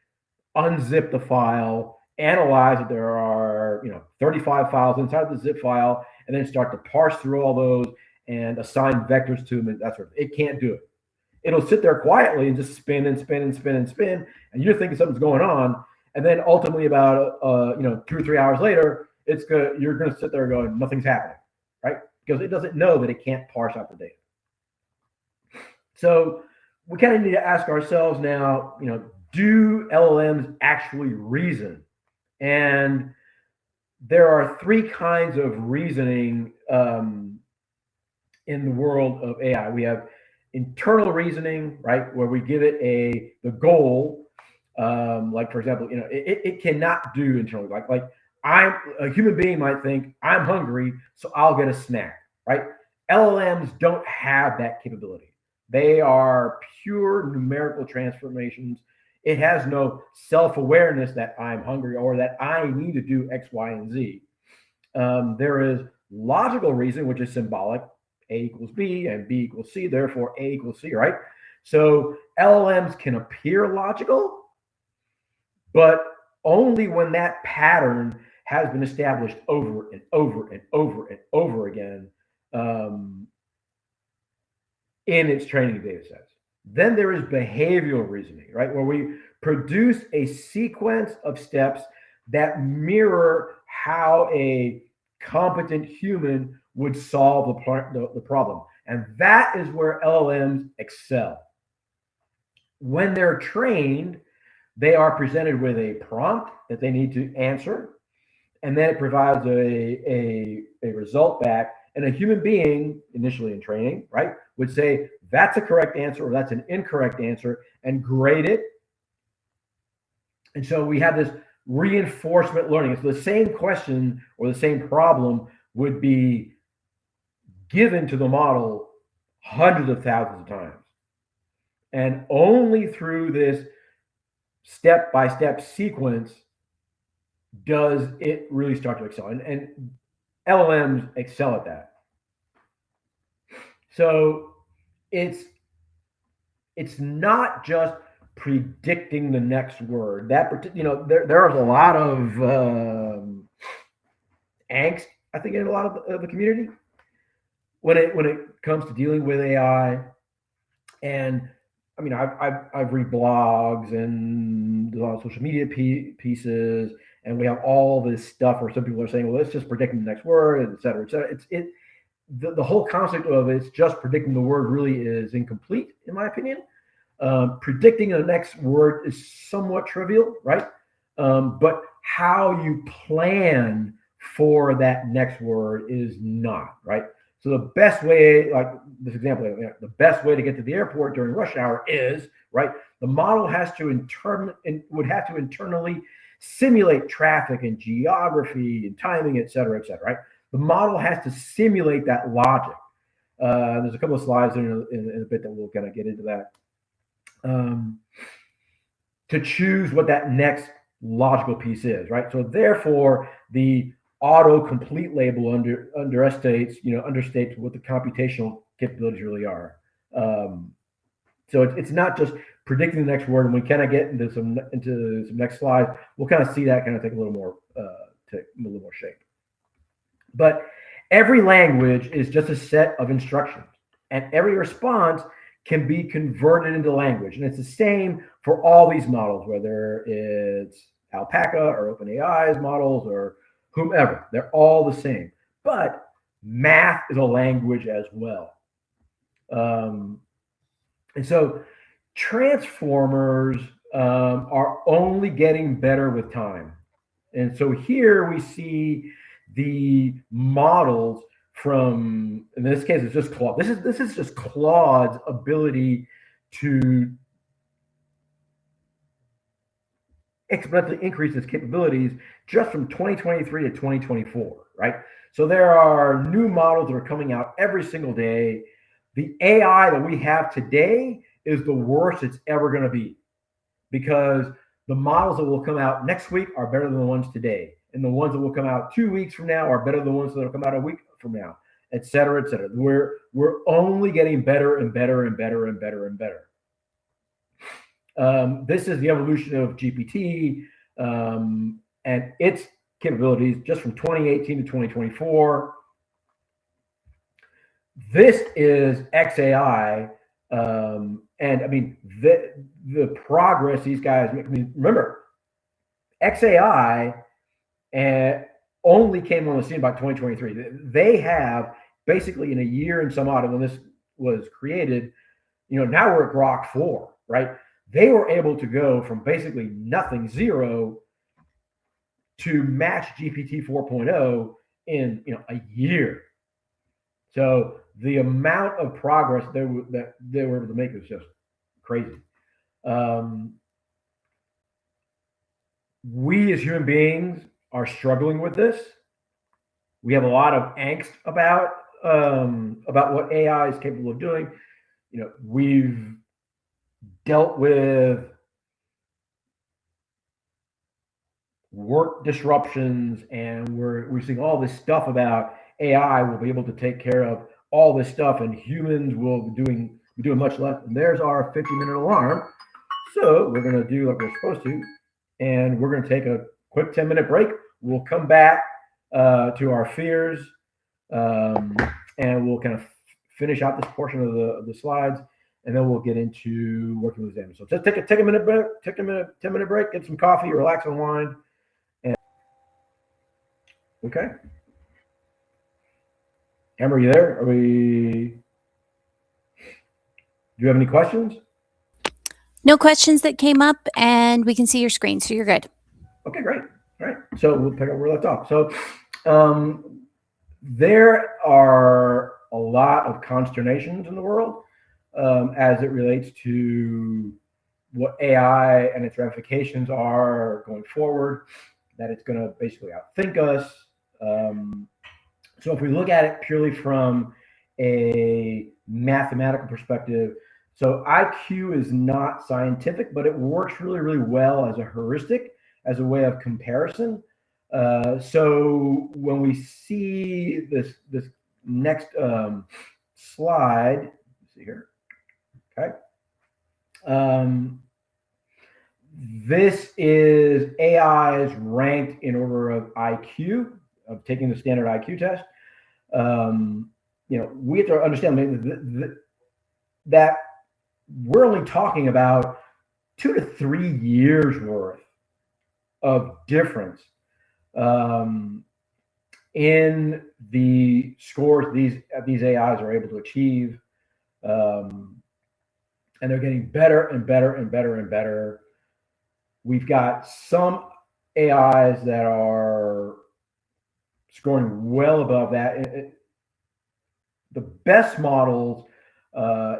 A: unzip the file, analyze that there are 35 files inside the zip file, and then start to parse through all those and assign vectors to them and that sort of thing. It can't do it. It'll sit there quietly and just spin and spin and spin and spin, and you're thinking something's going on, and then ultimately about 2 or 3 hours later, you're going to sit there going, nothing's happening, right? Because it doesn't know that it can't parse out the data. So we kind of need to ask ourselves now, do LLMs actually reason? And there are 3 kinds of reasoning in the world of AI. We have internal reasoning, right, where we give it the goal. Like for example, it cannot do internally. Like a human being might think, I'm hungry, so I'll get a snack, right? LLMs don't have that capability. They are pure numerical transformations. It has no self-awareness that I'm hungry or that I need to do X, Y, and Z. There is logical reasoning, which is symbolic. A equals B and B equals C, therefore A equals C, right? So LLMs can appear logical, but only when that pattern has been established over and over and over and over again in its training data sets. Then there is behavioral reasoning, right? Where we produce a sequence of steps that mirror how a competent human would solve the problem. And that is where LLMs excel. When they're trained, they are presented with a prompt that they need to answer, and then it provides a result back. And a human being, initially in training, right, would say, that's a correct answer or that's an incorrect answer, and grade it And so we have this reinforcement learning. It's the same question or the same problem would be given to the model hundreds of thousands of times. And only through this step-by-step sequence does it really start to excel. And LLMs excel at that. So it's not just predicting the next word. That, you know, there's a lot of angst, I think, in a lot of the community when it comes to dealing with AI. And I mean, I've read blogs and a lot of social media pieces, and we have all this stuff where some people are saying, well, it's just predicting the next word, et cetera, et cetera. The whole concept of it's just predicting the word really is incomplete, in my opinion. Predicting the next word is somewhat trivial, right? But how you plan for that next word is not, right? So the best way, like this example, the best way to get to the airport during rush hour is, right? The model has to would have to internally simulate traffic and geography and timing, et cetera, right? The model has to simulate that logic. There's a couple of slides in a bit that we'll kind of get into that. To choose what that next logical piece is, right? So therefore, the autocomplete label understates what the computational capabilities really are. So it's not just predicting the next word, and we kind of get into some next slides. We'll kind of see that kind of take a little more shape. But every language is just a set of instructions, and every response can be converted into language. And it's the same for all these models, whether it's Alpaca or OpenAI's models or whomever. They're all the same. But math is a language as well. And so transformers are only getting better with time. And so here we see the models from, in this case, it's just Claude. This is just Claude's ability to exponentially increase its capabilities just from 2023 to 2024, right? So there are new models that are coming out every single day. The AI that we have today is the worst it's ever going to be, because the models that will come out next week are better than the ones today. And the ones that will come out 2 weeks from now are better than the ones that will come out a week from now, et cetera, et cetera. We're only getting better and better and better and better and better. This is the evolution of GPT and its capabilities just from 2018 to 2024. This is XAI, and I mean the progress these guys make. I mean, remember, XAI only came on the scene by 2023. They have basically in a year and some odd when this was created, now we're at Grok 4, right? They were able to go from basically nothing, zero, to match GPT 4.0 in a year. So the amount of progress that they were able to make is just crazy. We as human beings are struggling with this. We have a lot of angst about what AI is capable of doing. We've dealt with work disruptions, and we're seeing all this stuff about AI will be able to take care of all this stuff, and humans will be doing much less. And there's our 50-minute alarm. So we're going to do what we're supposed to, and we're going to take a quick 10-minute break. We'll come back to our fears, and we'll kind of finish out this portion of the slides, and then we'll get into working with Zandra. So just take a 10-minute break, 10-minute break, get some coffee, relax, unwind. Okay. Amber, are you there? Do you have any questions?
G: No questions that came up, and we can see your screen, so you're good.
A: Okay, great. All right. So we'll pick up where we left off. So there are a lot of consternations in the world as it relates to what AI and its ramifications are going forward, that it's going to basically outthink us. So if we look at it purely from a mathematical perspective, so IQ is not scientific, but it works really, really well as a heuristic, as a way of comparison. So when we see this next slide, let's see here, okay. This is AI's ranked in order of IQ, of taking the standard IQ test. We have to understand that we're only talking about 2 to 3 years worth of difference in the scores these AIs are able to achieve, and they're getting better and better and better and better. We've got some AIs that are scoring well above that. The best models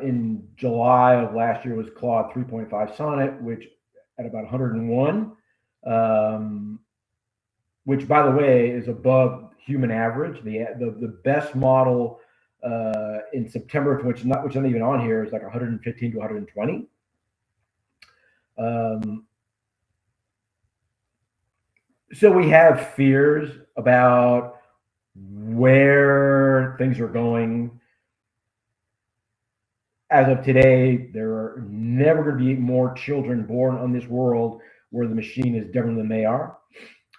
A: in July of last year was Claude 3.5 Sonnet, which at about 101, which, by the way, is above human average. The best model in September, which is not even on here, is like 115 to 120. So we have fears about where things are going. As of today, there are never going to be more children born on this world where the machine is different than they are.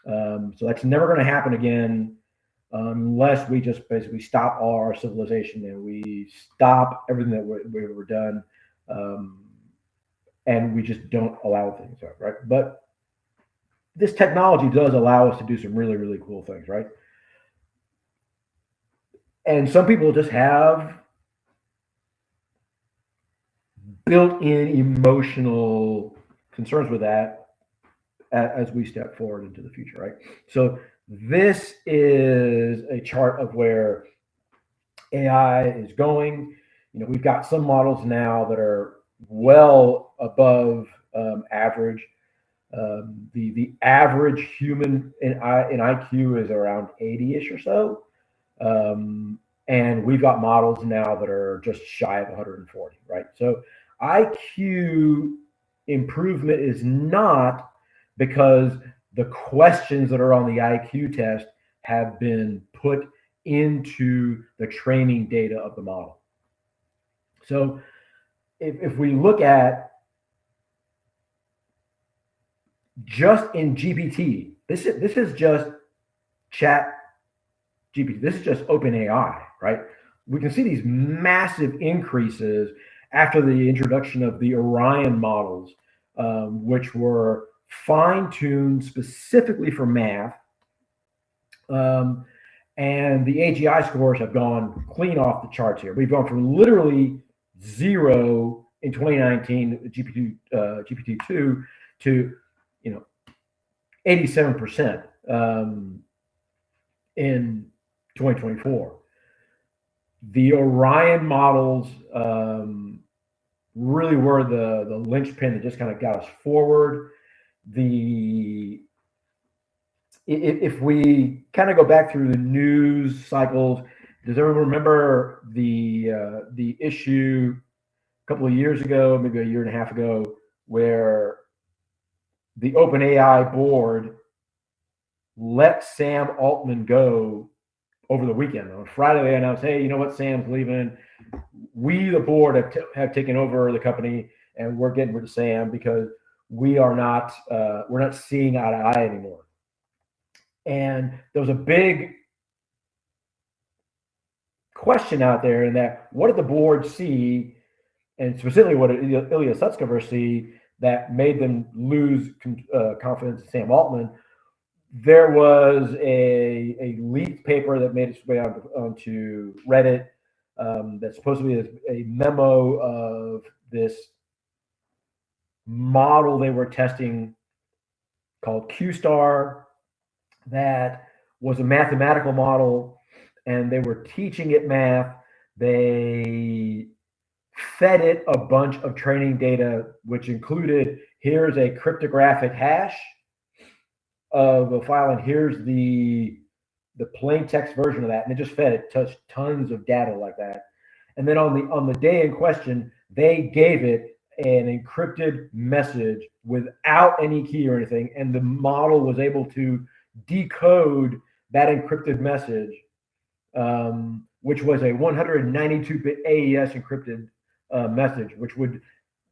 A: So that's never going to happen again unless we just basically stop all our civilization and we stop everything that we're done, and we just don't allow things out, right? But this technology does allow us to do some really, really cool things, right? And some people just have built-in emotional concerns with that as we step forward into the future, right? So this is a chart of where AI is going. We've got some models now that are well above average. The average human in IQ is around 80-ish or so. And we've got models now that are just shy of 140, right? So IQ improvement is not because the questions that are on the IQ test have been put into the training data of the model. So if we look at just in GPT, this is just chat GPT. This is just OpenAI, right? We can see these massive increases after the introduction of the Orion models, which were fine-tuned specifically for math. And the AGI scores have gone clean off the charts here. We've gone from literally 0 in 2019 GPT-2 to 87% in 2024. The Orion models really were the linchpin that just kind of got us forward. If we kind of go back through the news cycles, does everyone remember the issue a couple of years ago, maybe a year and a half ago, where the OpenAI board let Sam Altman go over the weekend? On Friday, they announced, hey, you know what, Sam's leaving. We, the board, have taken over the company, and we're getting rid of Sam because we're not seeing eye to eye anymore. And there was a big question out there in that, what did the board see, and specifically what did Ilya Sutskever see that made them lose confidence in Sam Altman? There was a leaked paper that made its way onto Reddit that supposedly is a memo of this model they were testing called Q-Star, that was a mathematical model, and they were teaching it math. They fed it a bunch of training data, which included, here's a cryptographic hash of a file, and here's the plain text version of that, and it just fed it tons of data like that. And then on the day in question, they gave it an encrypted message without any key or anything, and the model was able to decode that encrypted message, which was a 192-bit AES encrypted message, which would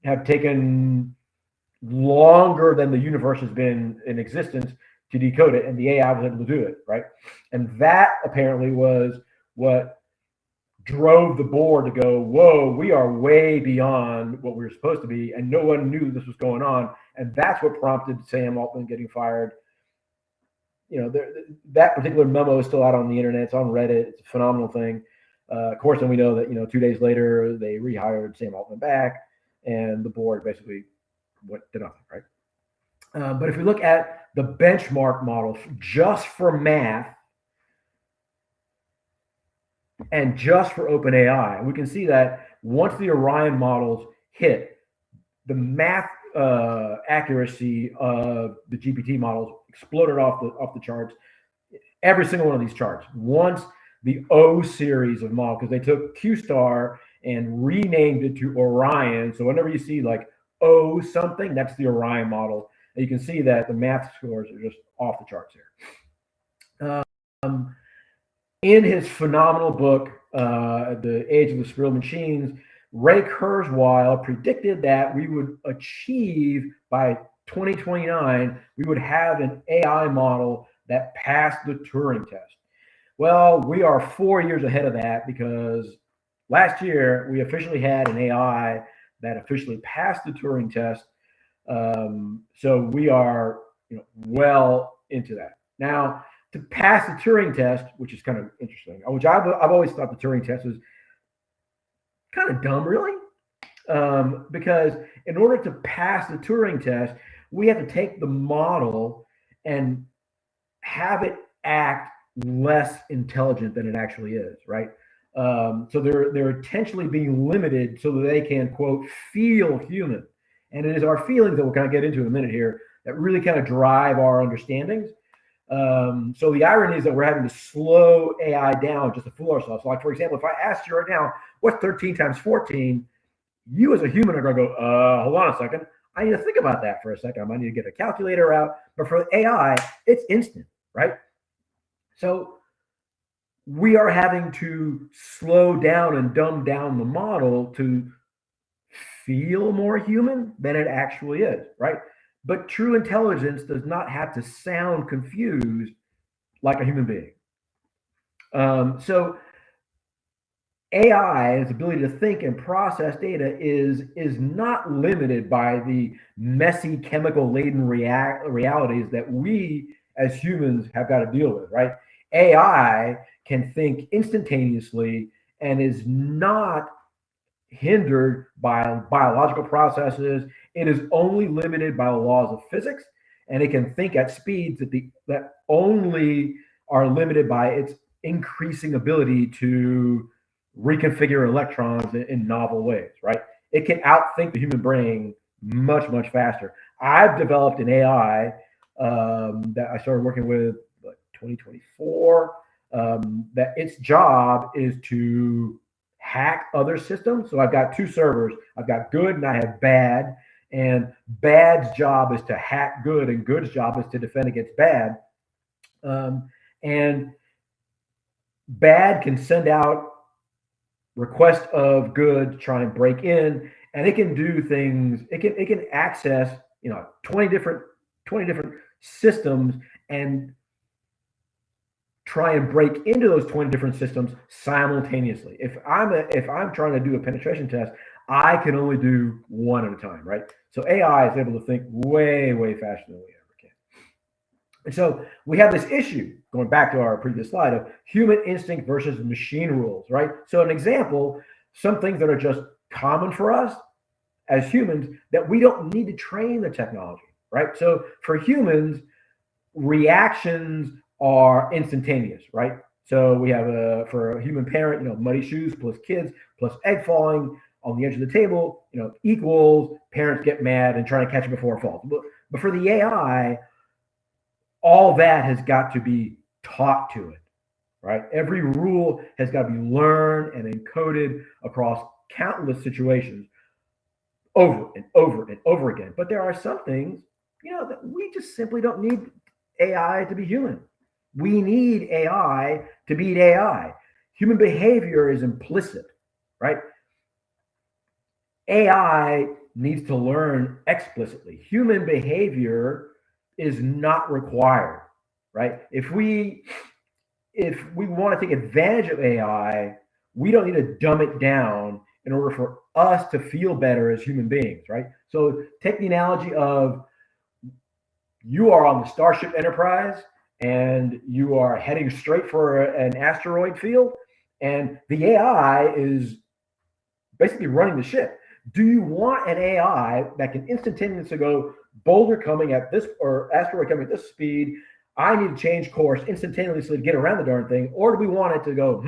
A: have taken longer than the universe has been in existence to decode it, and the AI was able to do it, right? And that apparently was what drove the board to go, whoa, we are way beyond what we were supposed to be, and no one knew this was going on. And that's what prompted Sam Altman getting fired. You know, that particular memo is still out on the internet. It's on Reddit. It's a phenomenal thing. Of course, and we know that, 2 days later, they rehired Sam Altman back, and the board basically went to nothing, right? But if we look at the benchmark model just for math and just for OpenAI, we can see that once the Orion models hit, the math accuracy of the GPT models exploded off the charts. Every single one of these charts. Once the O series of model, because they took Q-star and renamed it to Orion. So whenever you see like O something, that's the Orion model. And you can see that the math scores are just off the charts here. In his phenomenal book, The Age of the Surreal Machines, Ray Kurzweil predicted that we would achieve by 2029, we would have an AI model that passed the Turing test. Well, we are 4 years ahead of that, because last year we officially had an AI that officially passed the Turing test. So we are, well into that. Now, to pass the Turing test, which is kind of interesting, which I've always thought the Turing test was kind of dumb, really, because in order to pass the Turing test, we have to take the model and have it act less intelligent than it actually is, right? So they're intentionally being limited so that they can, quote, feel human. And it is our feelings that we'll kind of get into in a minute here that really kind of drive our understandings. So the irony is that we're having to slow AI down just to fool ourselves. Like, for example, if I asked you right now, what's 13 times 14? You as a human are going to go, hold on a second. I need to think about that for a second. I might need to get a calculator out. But for AI, it's instant, right? So we are having to slow down and dumb down the model to feel more human than it actually is, right? But true intelligence does not have to sound confused like a human being. So AI, its ability to think and process data, is not limited by the messy chemical-laden realities that we as humans have got to deal with, right? AI can think instantaneously and is not hindered by biological processes. It is only limited by the laws of physics, and it can think at speeds that only are limited by its increasing ability to reconfigure electrons in novel ways, right? It can outthink the human brain much, much faster. I've developed an AI that I started working with 2024, that its job is to hack other systems. So I've got two servers. I've got good and I have bad. And bad's job is to hack good, and good's job is to defend against bad. And bad can send out requests of good to try and break in, and it can do things. It can access 20 different systems and try and break into those 20 different systems simultaneously. If I'm trying to do a penetration test, I can only do one at a time, right? So AI is able to think way, way faster than we ever can. And so we have this issue, going back to our previous slide, of human instinct versus machine rules, right? So an example, some things that are just common for us as humans that we don't need to train the technology, right? So for humans, reactions are instantaneous, right? So we have for a human parent, muddy shoes plus kids plus egg falling on the edge of the table, equals parents get mad and trying to catch it before it falls. But for the AI, all that has got to be taught to it, right? Every rule has got to be learned and encoded across countless situations over and over and over again. But there are some things, that we just simply don't need AI to be human. We need AI to beat AI. Human behavior is implicit, right? AI needs to learn explicitly. Human behavior is not required, right? If we want to take advantage of AI, we don't need to dumb it down in order for us to feel better as human beings, right? So take the analogy of you are on the Starship Enterprise and you are heading straight for an asteroid field, and the AI is basically running the ship. Do you want an AI that can instantaneously go, boulder coming at this or asteroid coming at this speed, I need to change course instantaneously to get around the darn thing? Or do we want it to go,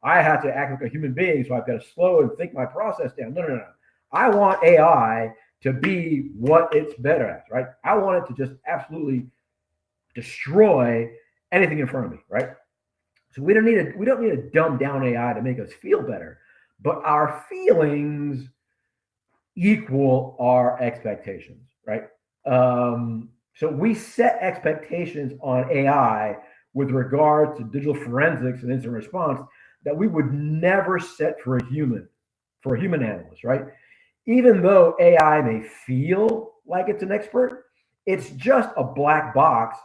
A: I have to act like a human being, so I've got to slow and think my process down? No. I want AI to be what it's better at, right? I want it to just absolutely destroy anything in front of me, right? So we don't need to dumb down AI to make us feel better, but our feelings equal our expectations, right? So we set expectations on AI with regards to digital forensics and incident response that we would never set for a human analyst, right? Even though AI may feel like it's an expert, it's just a black box,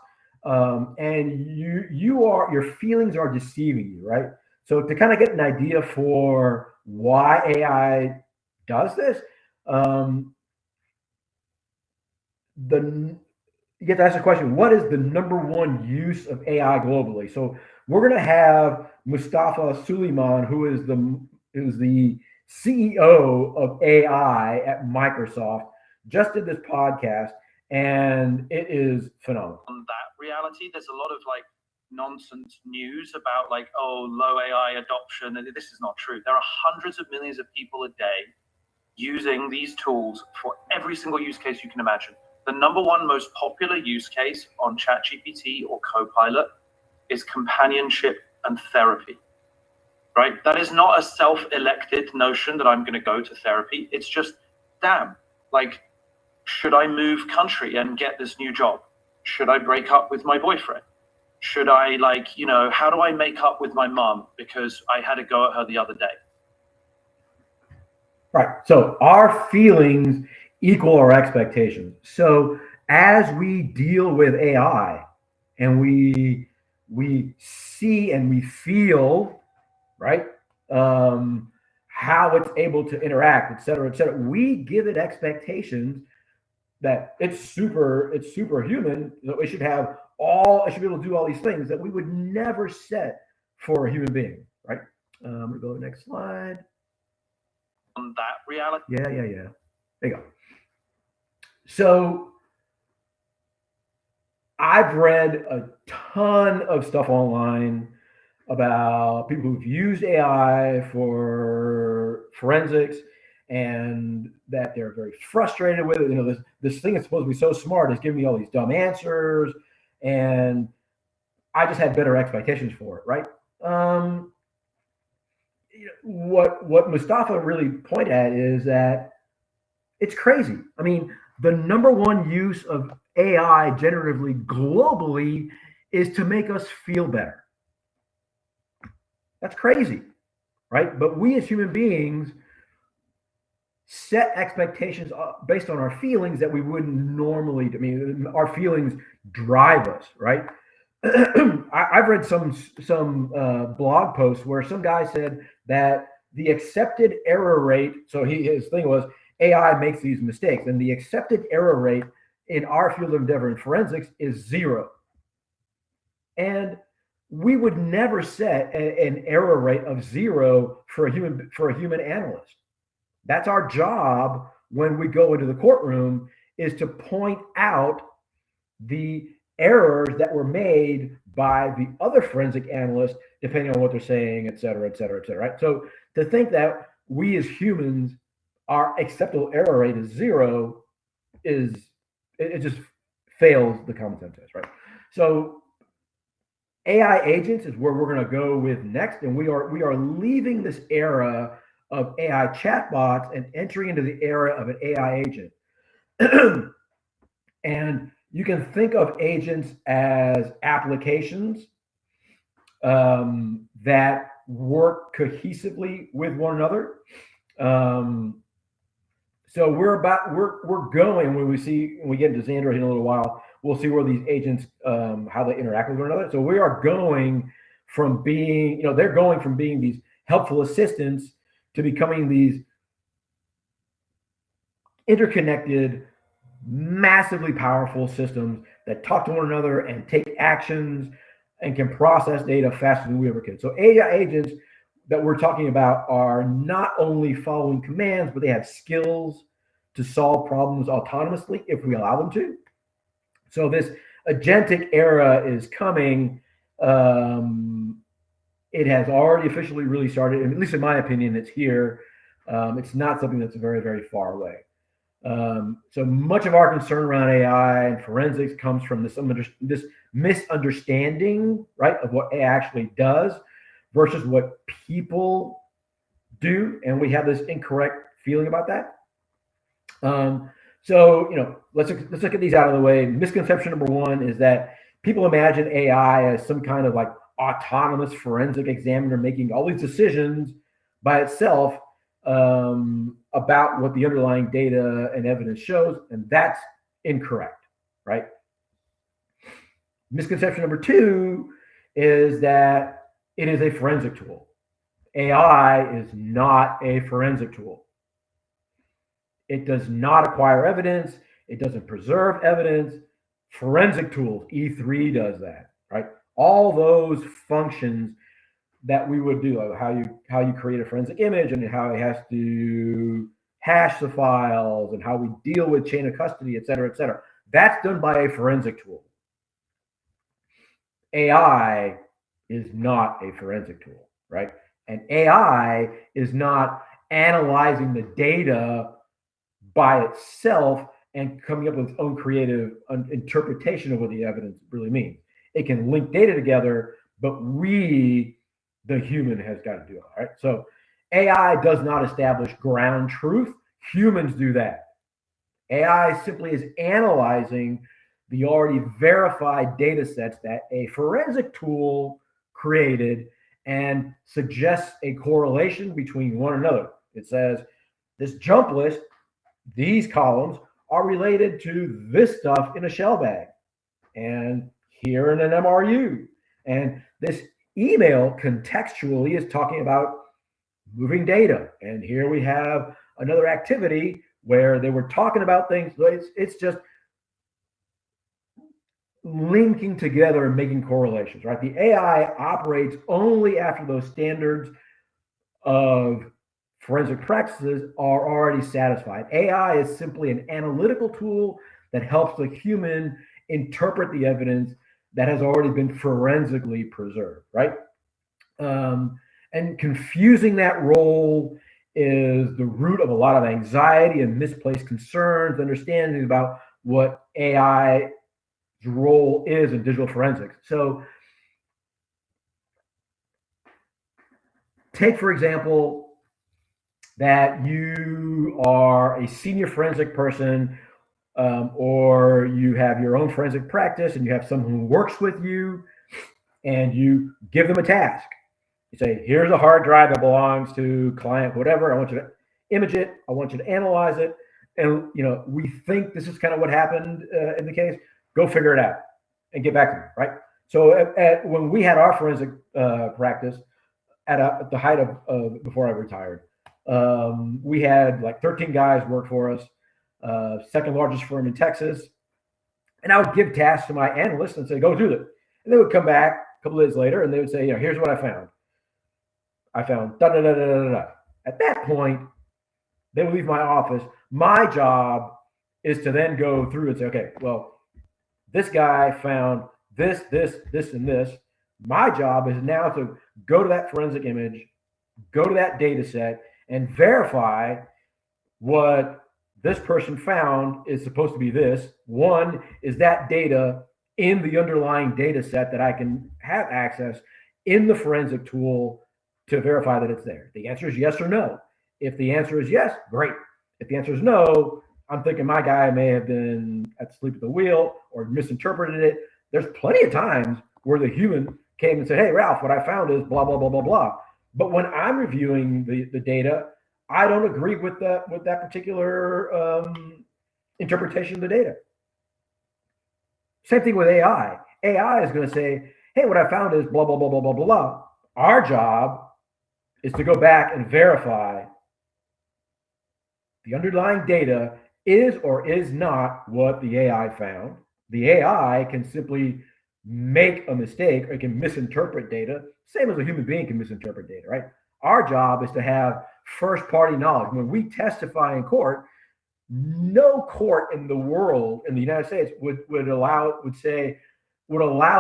A: and your feelings are deceiving you, right? So to kind of get an idea for why AI does this, you get to ask the question, what is the number one use of AI globally? So we're going to have Mustafa Suleiman, who is the CEO of AI at Microsoft, just did this podcast, and it is phenomenal.
H: On that reality, there's a lot of nonsense news about low AI adoption, and this is not true. There are hundreds of millions of people a day using these tools for every single use case you can imagine. The number one most popular use case on ChatGPT or Copilot is companionship and therapy, right? That is not a self-elected notion that I'm going to go to therapy. It's just, should I move country and get this new job? Should I break up with my boyfriend? Should I how do I make up with my mom because I had a go at her the other day?
A: Right. So our feelings equal our expectations. So as we deal with AI and we see and we feel, right, how it's able to interact, et cetera, we give it expectations that it's superhuman. So it should be able to do all these things that we would never set for a human being, right? I'm gonna go to the next slide.
H: On that reality.
A: Yeah. There you go. So I've read a ton of stuff online about people who've used AI for forensics and that they're very frustrated with it. This thing is supposed to be so smart, it's giving me all these dumb answers, and I just had better expectations for it, right? What Mustafa really pointed at is that it's crazy. I mean, the number one use of AI generatively globally is to make us feel better. That's crazy, right? But we as human beings set expectations based on our feelings that we wouldn't normally. I mean, our feelings drive us, right? I've read some blog posts where some guy said that the accepted error rate. So his thing was AI makes these mistakes, and the accepted error rate in our field of endeavor in forensics is 0. And we would never set an error rate of 0 for a human analyst. That's our job when we go into the courtroom, is to point out the errors that were made by the other forensic analysts, depending on what they're saying, et cetera, right? So to think that we as humans, our acceptable error rate is 0, it just fails the common sense test, right? So AI agents is where we're going to go with next, and we are leaving this era of AI chatbots and entering into the era of an AI agent. And you can think of agents as applications that work cohesively with one another. So we're going, when we get into Zandra in a little while, we'll see where these agents, how they interact with one another. So we are going from being, they're going from being these helpful assistants to becoming these interconnected, massively powerful systems that talk to one another and take actions and can process data faster than we ever could. So AI agents that we're talking about are not only following commands, but they have skills to solve problems autonomously if we allow them to. So this agentic era is coming. It has already officially really started, and at least in my opinion, it's here. It's not something that's very, very far away. So much of our concern around AI and forensics comes from this misunderstanding, right, of what AI actually does versus what people do, and we have this incorrect feeling about that. So let's look at these out of the way. Misconception number one is that people imagine AI as some kind of like autonomous forensic examiner making all these decisions by itself about what the underlying data and evidence shows, and that's incorrect, right? Misconception number two is that it is a forensic tool. AI is not a forensic tool. It does not acquire evidence. It doesn't preserve evidence. Forensic tools, E3 does that, right? All those functions that we would do, like how you create a forensic image and how it has to hash the files and how we deal with chain of custody, et cetera, et cetera. That's done by a forensic tool. AI is not a forensic tool, right? And AI is not analyzing the data by itself and coming up with its own creative interpretation of what the evidence really means. It can link data together, but we, the human, has got to do it, right? So AI does not establish ground truth. Humans do that. AI simply is analyzing the already verified data sets that a forensic tool created and suggests a correlation between one another. It says this jump list, these columns are related to this stuff in a shell bag and here in an MRU. And this email contextually is talking about moving data. And here we have another activity where they were talking about things. It's just linking together and making correlations, right? The AI operates only after those standards of forensic practices are already satisfied. AI is simply an analytical tool that helps the human interpret the evidence that has already been forensically preserved, right? And confusing that role is the root of a lot of anxiety and misplaced concerns, understanding about what AI's role is in digital forensics. So take, for example, that you are a senior forensic person, or you have your own forensic practice and you have someone who works with you and you give them a task. You say, here's a hard drive that belongs to client, whatever. I want you to image it. I want you to analyze it. And, we think this is kind of what happened in the case. Go figure it out and get back to me, right? So when we had our forensic practice at the height of before I retired, we had like 13 guys work for us, second largest firm in Texas. And I would give tasks to my analysts and say, go do it. And they would come back a couple of days later and they would say, here's what I found. I found da da da da da da. At that point, they would leave my office. My job is to then go through and say, okay, well, this guy found this, and this. My job is now to go to that forensic image, go to that data set, and verify what this person found is supposed to be this. One, is that data in the underlying data set that I can have access in the forensic tool to verify that it's there? The answer is yes or no. If the answer is yes, great. If the answer is no, I'm thinking my guy may have been asleep at the wheel or misinterpreted it. There's plenty of times where the human came and said, hey, Ralph, what I found is blah, blah, blah, blah, blah. But when I'm reviewing the data, I don't agree with that particular interpretation of the data. Same thing with AI. AI is going to say, hey, what I found is blah, blah, blah, blah, blah, blah. Our job is to go back and verify the underlying data is or is not what the AI found. The AI can simply make a mistake or it can misinterpret data, same as a human being can misinterpret data, right? Our job is to have first-party knowledge. When we testify in court, no court in the world, in the United States, would allow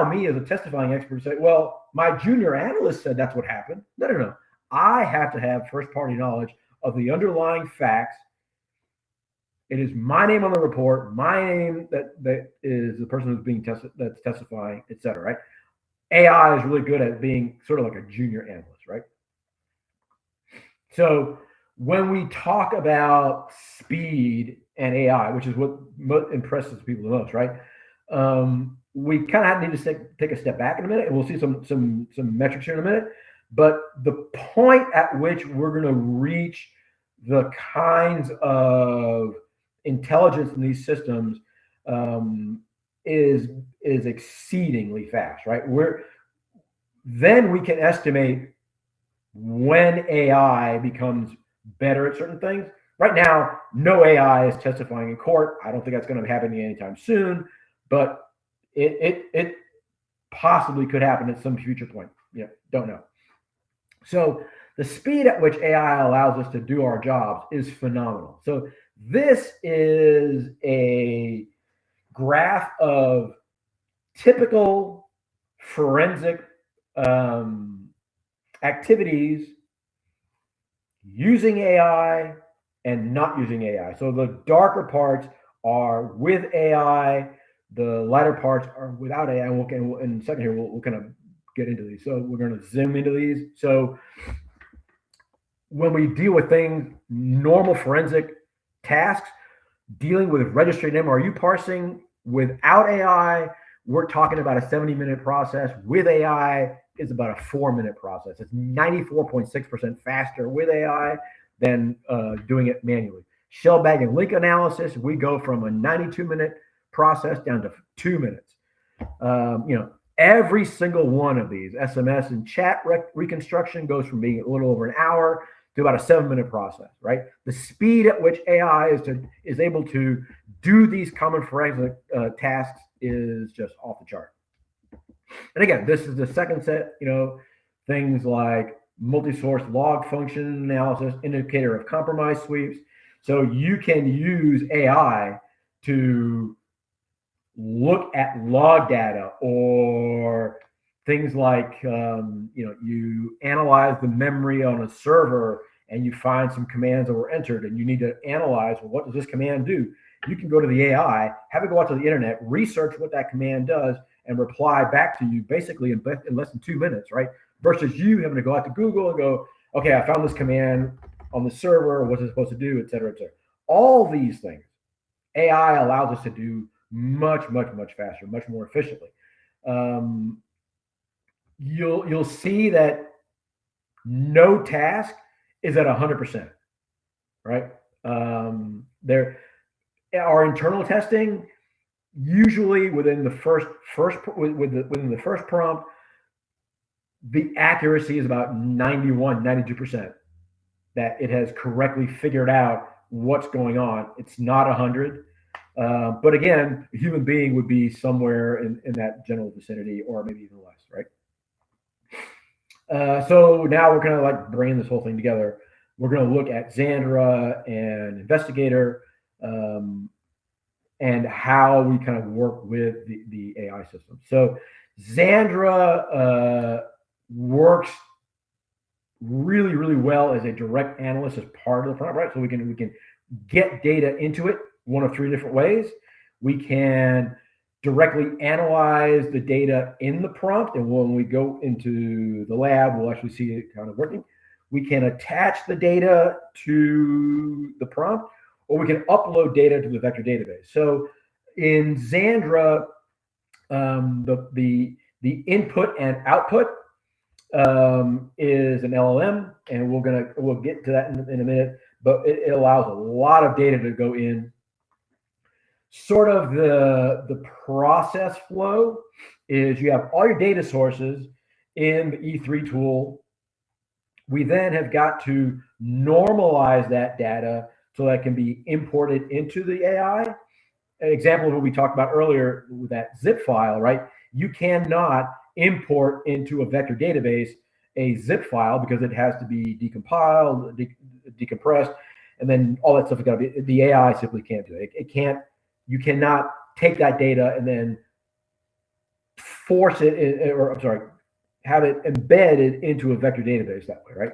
A: me as a testifying expert to say, well, my junior analyst said that's what happened. No. I have to have first-party knowledge of the underlying facts. It is my name on the report, my name that is the person who's being tested, that's testifying, et cetera, right? AI is really good at being sort of like a junior analyst, right? So when we talk about speed and AI, which is what impresses people the most, right? We kind of need to take a step back in a minute, and we'll see some metrics here in a minute. But the point at which we're going to reach the kinds of intelligence in these systems is exceedingly fast, right? Then we can estimate when AI becomes better at certain things. Right now, no AI is testifying in court. I don't think that's going to be happening anytime soon, but it possibly could happen at some future point. Don't know. So the speed at which AI allows us to do our jobs is phenomenal. So this is a graph of typical forensic activities using AI and not using AI. So the darker parts are with AI, the lighter parts are without AI. And in a second here, we'll kind of get into these. So we're going to zoom into these. So when we deal with things, normal forensic tasks, dealing with registry and MRU parsing without AI, we're talking about a 70-minute process. With AI, it's about a 4-minute process. It's 94.6% faster with AI than doing it manually. Shell bag and link analysis, we go from a 92-minute process down to 2 minutes. Every single one of these, SMS and chat reconstruction, goes from being a little over an hour to about a 7-minute process, right? The speed at which AI is able to do these common forensic tasks is just off the chart. And again, this is the second set, things like multi-source log function analysis, indicator of compromise sweeps. So you can use AI to look at log data, or things like, you analyze the memory on a server and you find some commands that were entered and you need to analyze, well, what does this command do? You can go to the AI, have it go out to the internet, research what that command does, and reply back to you basically in less than 2 minutes, right? Versus you having to go out to Google and go, okay, I found this command on the server, what's it supposed to do, et cetera, et cetera. All these things, AI allows us to do much, much, much faster, much more efficiently. You'll see that no task is at 100%, right? Our internal testing, usually within the first prompt, the accuracy is about 91, 92%, that it has correctly figured out what's going on. It's not 100. But again, a human being would be somewhere in that general vicinity, or maybe even less, right? So now we're kind of like bringing this whole thing together. We're going to look at Zandra and Investigator, and how we kind of work with the AI system. So Zandra works really, really well as a direct analyst as part of the prompt, right? So we can get data into it one of three different ways. We can directly analyze the data in the prompt, and when we go into the lab, we'll actually see it kind of working. We can attach the data to the prompt, or we can upload data to the vector database. So in Zandra, the input and output is an LLM, and we'll get to that in a minute. But it allows a lot of data to go in. Sort of the process flow is you have all your data sources in the E3 tool. We then have got to normalize that data so that can be imported into the AI. An example of what we talked about earlier with that zip file, right? You cannot import into a vector database a zip file because it has to be decompiled, decompressed, and then all that stuff has got to be. The AI simply can't do it. It can't. You cannot take that data and then force it, or I'm sorry, have it embedded into a vector database that way, right?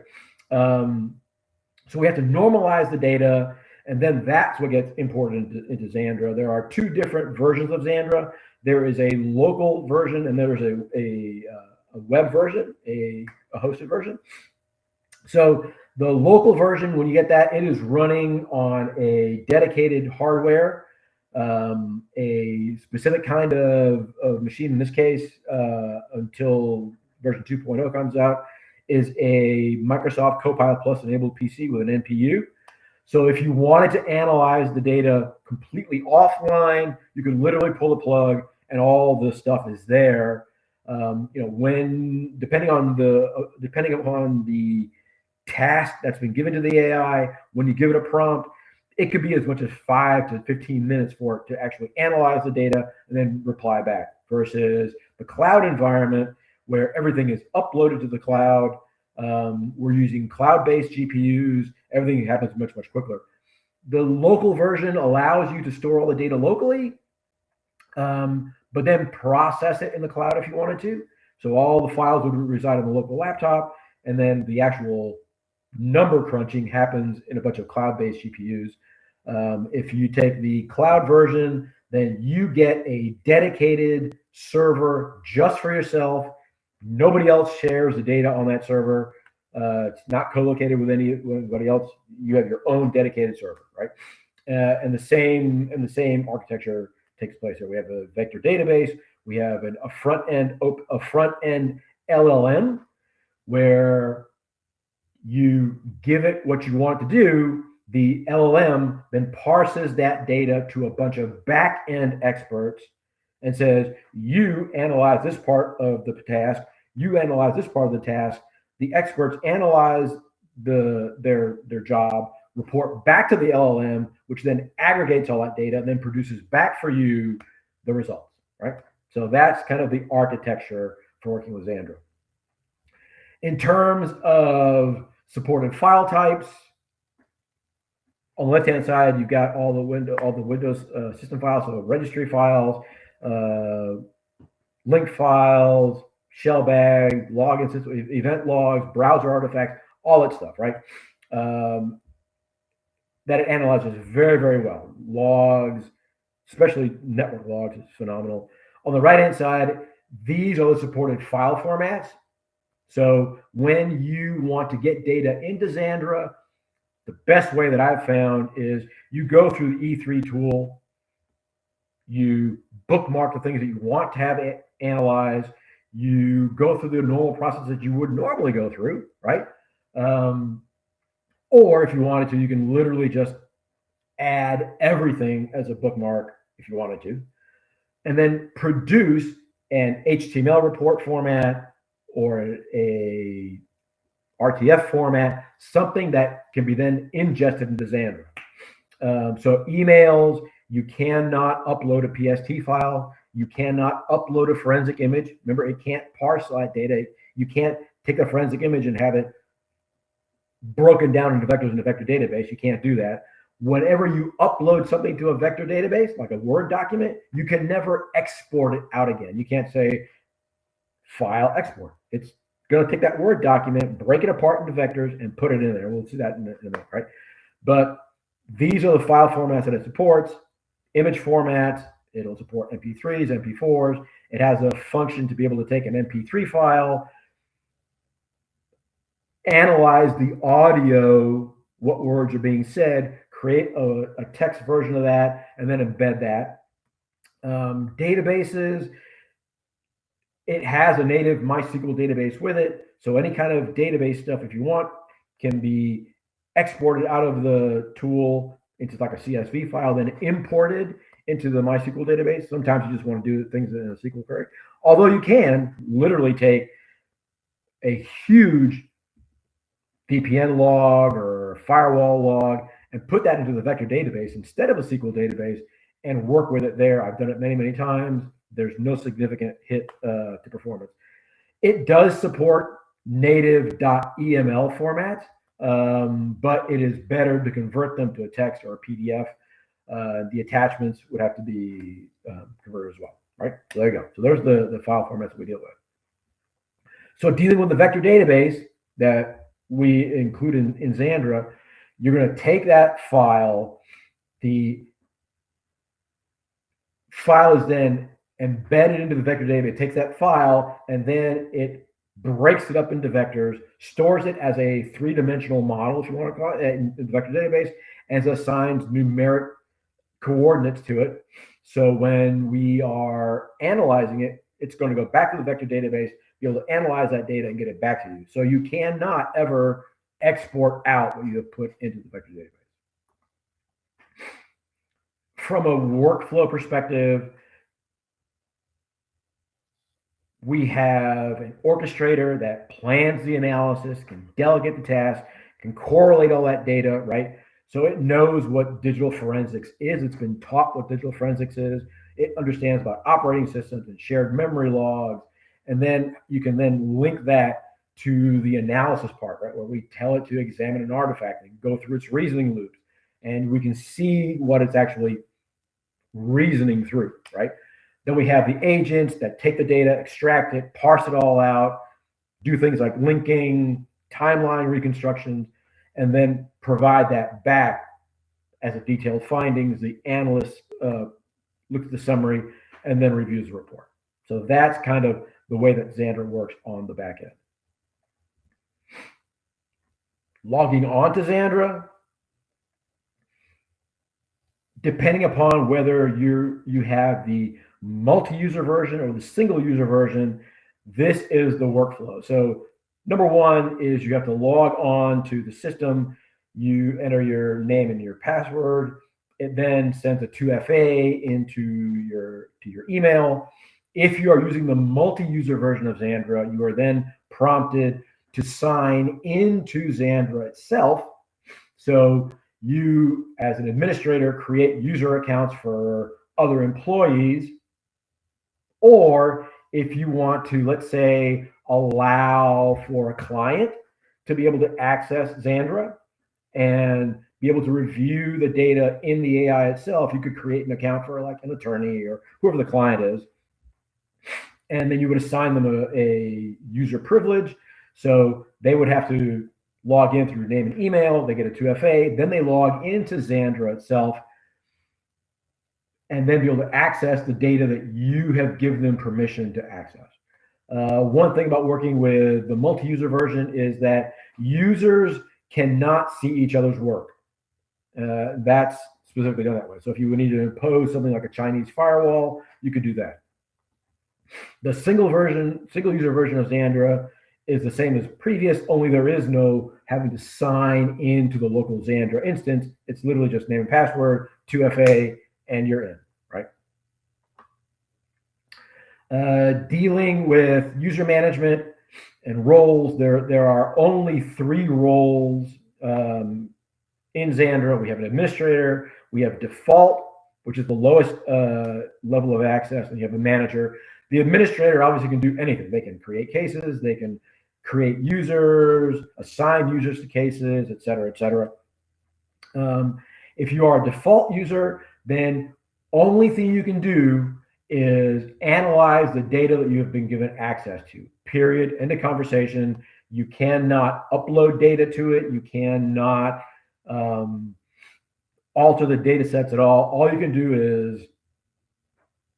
A: So we have to normalize the data, and then that's what gets imported into Zandra. There are two different versions of Zandra. There is a local version, and there is a web version, a hosted version. So the local version, when you get that, it is running on a dedicated hardware, a specific kind of machine. In this case, until version 2.0 comes out, is a Microsoft Copilot Plus enabled PC with an NPU. So if you wanted to analyze the data completely offline, you can literally pull the plug and all the stuff is there. When depending upon the task that's been given to the AI, when you give it a prompt, it could be as much as 5 to 15 minutes for it to actually analyze the data and then reply back, versus the cloud environment where everything is uploaded to the cloud. We're using cloud-based GPUs. Everything happens much, much quicker. The local version allows you to store all the data locally, but then process it in the cloud if you wanted to. So all the files would reside on the local laptop, and then the actual number crunching happens in a bunch of cloud-based GPUs. If you take the cloud version, then you get a dedicated server just for yourself. Nobody else shares the data on that server. It's not co-located with anybody else. You have your own dedicated server, right? And the same architecture takes place here. We have a vector database. We have a front end LLM where you give it what you want to do. The LLM then parses that data to a bunch of back end experts and says, you analyze this part of the task, you analyze this part of the task. The experts analyze their job, report back to the LLM, which then aggregates all that data and then produces back for you the results, right? So that's kind of the architecture for working with Zandra. In terms of supported file types, on the left-hand side, you've got all the Windows system files, so registry files, link files, shellbag, login system, event logs, browser artifacts, all that stuff, right? That it analyzes very, very well. Logs, especially network logs, is phenomenal. On the right-hand side, these are the supported file formats. So when you want to get data into Zandra, the best way that I've found is you go through the E3 tool, you bookmark the things that you want to have analyzed, you go through the normal process that you would normally go through, right? Or if you wanted to, you can literally just add everything as a bookmark if you wanted to, and then produce an HTML report format or a RTF format, something that can be then ingested into Zandra. So emails, you cannot upload a PST file. You cannot upload a forensic image. Remember, it can't parse that data. You can't take a forensic image and have it broken down into vectors in a vector database. You can't do that. Whenever you upload something to a vector database, like a Word document, you can never export it out again. You can't say file export. It's going to take that Word document, break it apart into vectors, and put it in there. We'll see that in a minute, right? But these are the file formats that it supports. Image formats, it'll support MP3s, MP4s. It has a function to be able to take an MP3 file, analyze the audio, what words are being said, create a text version of that, and then embed that. Databases, it has a native MySQL database with it. So any kind of database stuff, if you want, can be exported out of the tool into like a CSV file, then imported into the MySQL database. Sometimes you just want to do things in a SQL query. Although you can literally take a huge VPN log or firewall log and put that into the vector database instead of a SQL database and work with it there. I've done it many, many times. There's no significant hit to performance. It does support native .eml formats, but it is better to convert them to a text or a PDF. The attachments would have to be converted as well, right? So there you go. So there's the file formats that we deal with. So dealing with the vector database that we include in Zandra, you're going to take that file. The file is then embedded into the vector database. It takes that file and then it breaks it up into vectors, stores it as a three-dimensional model, if you want to call it, in the vector database, and assigns numeric coordinates to it. So when we are analyzing it, it's going to go back to the vector database, be able to analyze that data and get it back to you. So you cannot ever export out what you have put into the vector database. From a workflow perspective, we have an orchestrator that plans the analysis, can delegate the task, can correlate all that data, right? So it knows what digital forensics is. It's been taught what digital forensics is. It understands about operating systems and shared memory logs. And then you can then link that to the analysis part, right? Where we tell it to examine an artifact and go through its reasoning loops. And we can see what it's actually reasoning through, right? Then we have the agents that take the data, extract it, parse it all out, do things like linking, timeline reconstructions, and then provide that back as a detailed findings. The analyst looks at the summary and then reviews the report. So that's kind of the way that Zandra works on the back end. Logging on to Zandra, depending upon whether you have the multi-user version or the single user version, this is the workflow. So number one is you have to log on to the system. You enter your name and your password. It then sends a 2FA into your email. If you are using the multi-user version of Zandra, you are then prompted to sign into Zandra itself. So you, as an administrator, create user accounts for other employees. Or if you want to, let's say, allow for a client to be able to access Zandra and be able to review the data in the AI itself, you could create an account for like an attorney or whoever the client is. And then you would assign them a user privilege. So they would have to log in through name and email. They get a 2FA. Then they log into Zandra itself and then be able to access the data that you have given them permission to access. One thing about working with the multi-user version is that users cannot see each other's work. That's specifically done that way. So if you would need to impose something like a Chinese firewall, you could do that. The single user version of Zandra is the same as previous, only there is no having to sign into the local Zandra instance. It's literally just name and password, 2FA, and you're in, right? Dealing with user management and roles, there are only 3 roles in Zandra. We have an administrator, we have default, which is the lowest level of access, and you have a manager. The administrator obviously can do anything. They can create cases, they can create users, assign users to cases, et cetera, et cetera. If you are a default user, then only thing you can do is analyze the data that you have been given access to, period, end of conversation. You cannot upload data to it. You cannot alter the data sets at all. All you can do is,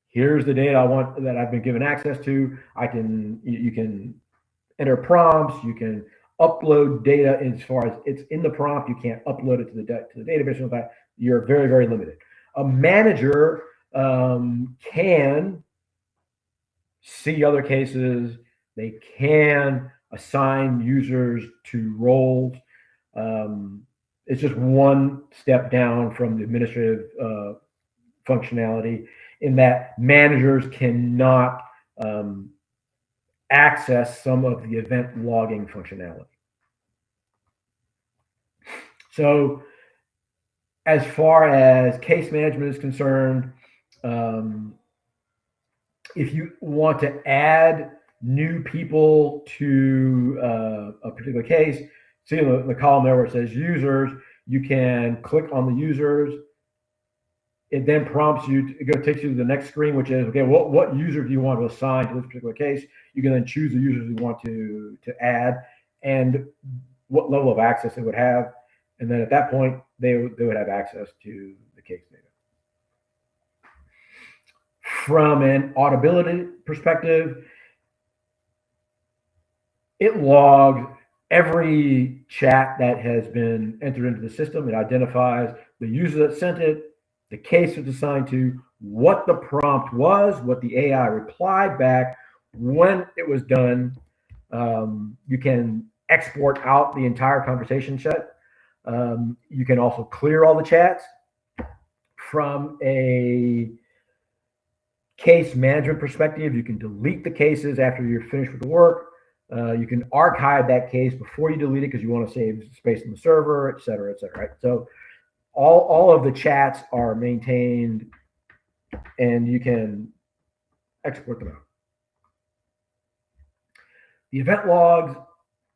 A: here's the data I want that I've been given access to. You can enter prompts. You can upload data as far as it's in the prompt. You can't upload it to the database. Or that. You're very, very limited. A manager can see other cases. They can assign users to roles. It's just one step down from the administrative functionality, in that managers cannot access some of the event logging functionality. So as far as case management is concerned, if you want to add new people to a particular case, see the column there where it says users, you can click on the users. It then prompts you, it takes you to the next screen, which is, okay, what user do you want to assign to this particular case? You can then choose the users you want to add and what level of access they would have. And then at that point, they would have access to the case data. From an auditability perspective, it logs every chat that has been entered into the system. It identifies the user that sent it, the case it's assigned to, what the prompt was, what the AI replied back, when it was done. You can export out the entire conversation chat. You can also clear all the chats. From a case management perspective, you can delete the cases after you're finished with the work. You can archive that case before you delete it because you want to save space on the server, et cetera, right? So all of the chats are maintained and you can export them out. The event logs,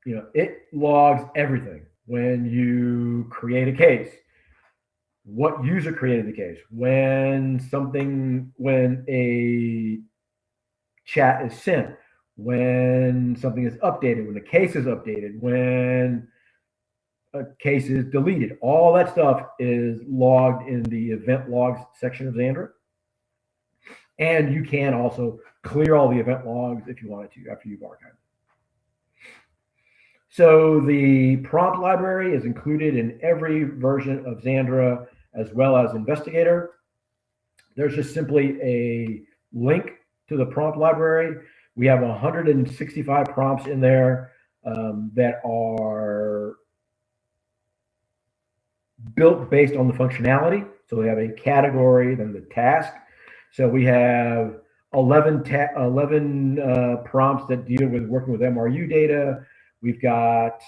A: it logs everything. When you create a case, what user created the case, when a chat is sent, when something is updated, when the case is updated, when a case is deleted, all that stuff is logged in the event logs section of Zandra. And you can also clear all the event logs if you wanted to after you've archived. So the prompt library is included in every version of Zandra as well as Investigator. There's just simply a link to the prompt library. We have 165 prompts in there that are built based on the functionality. So we have a category, then the task. So we have 11 prompts that deal with working with MRU data. We've got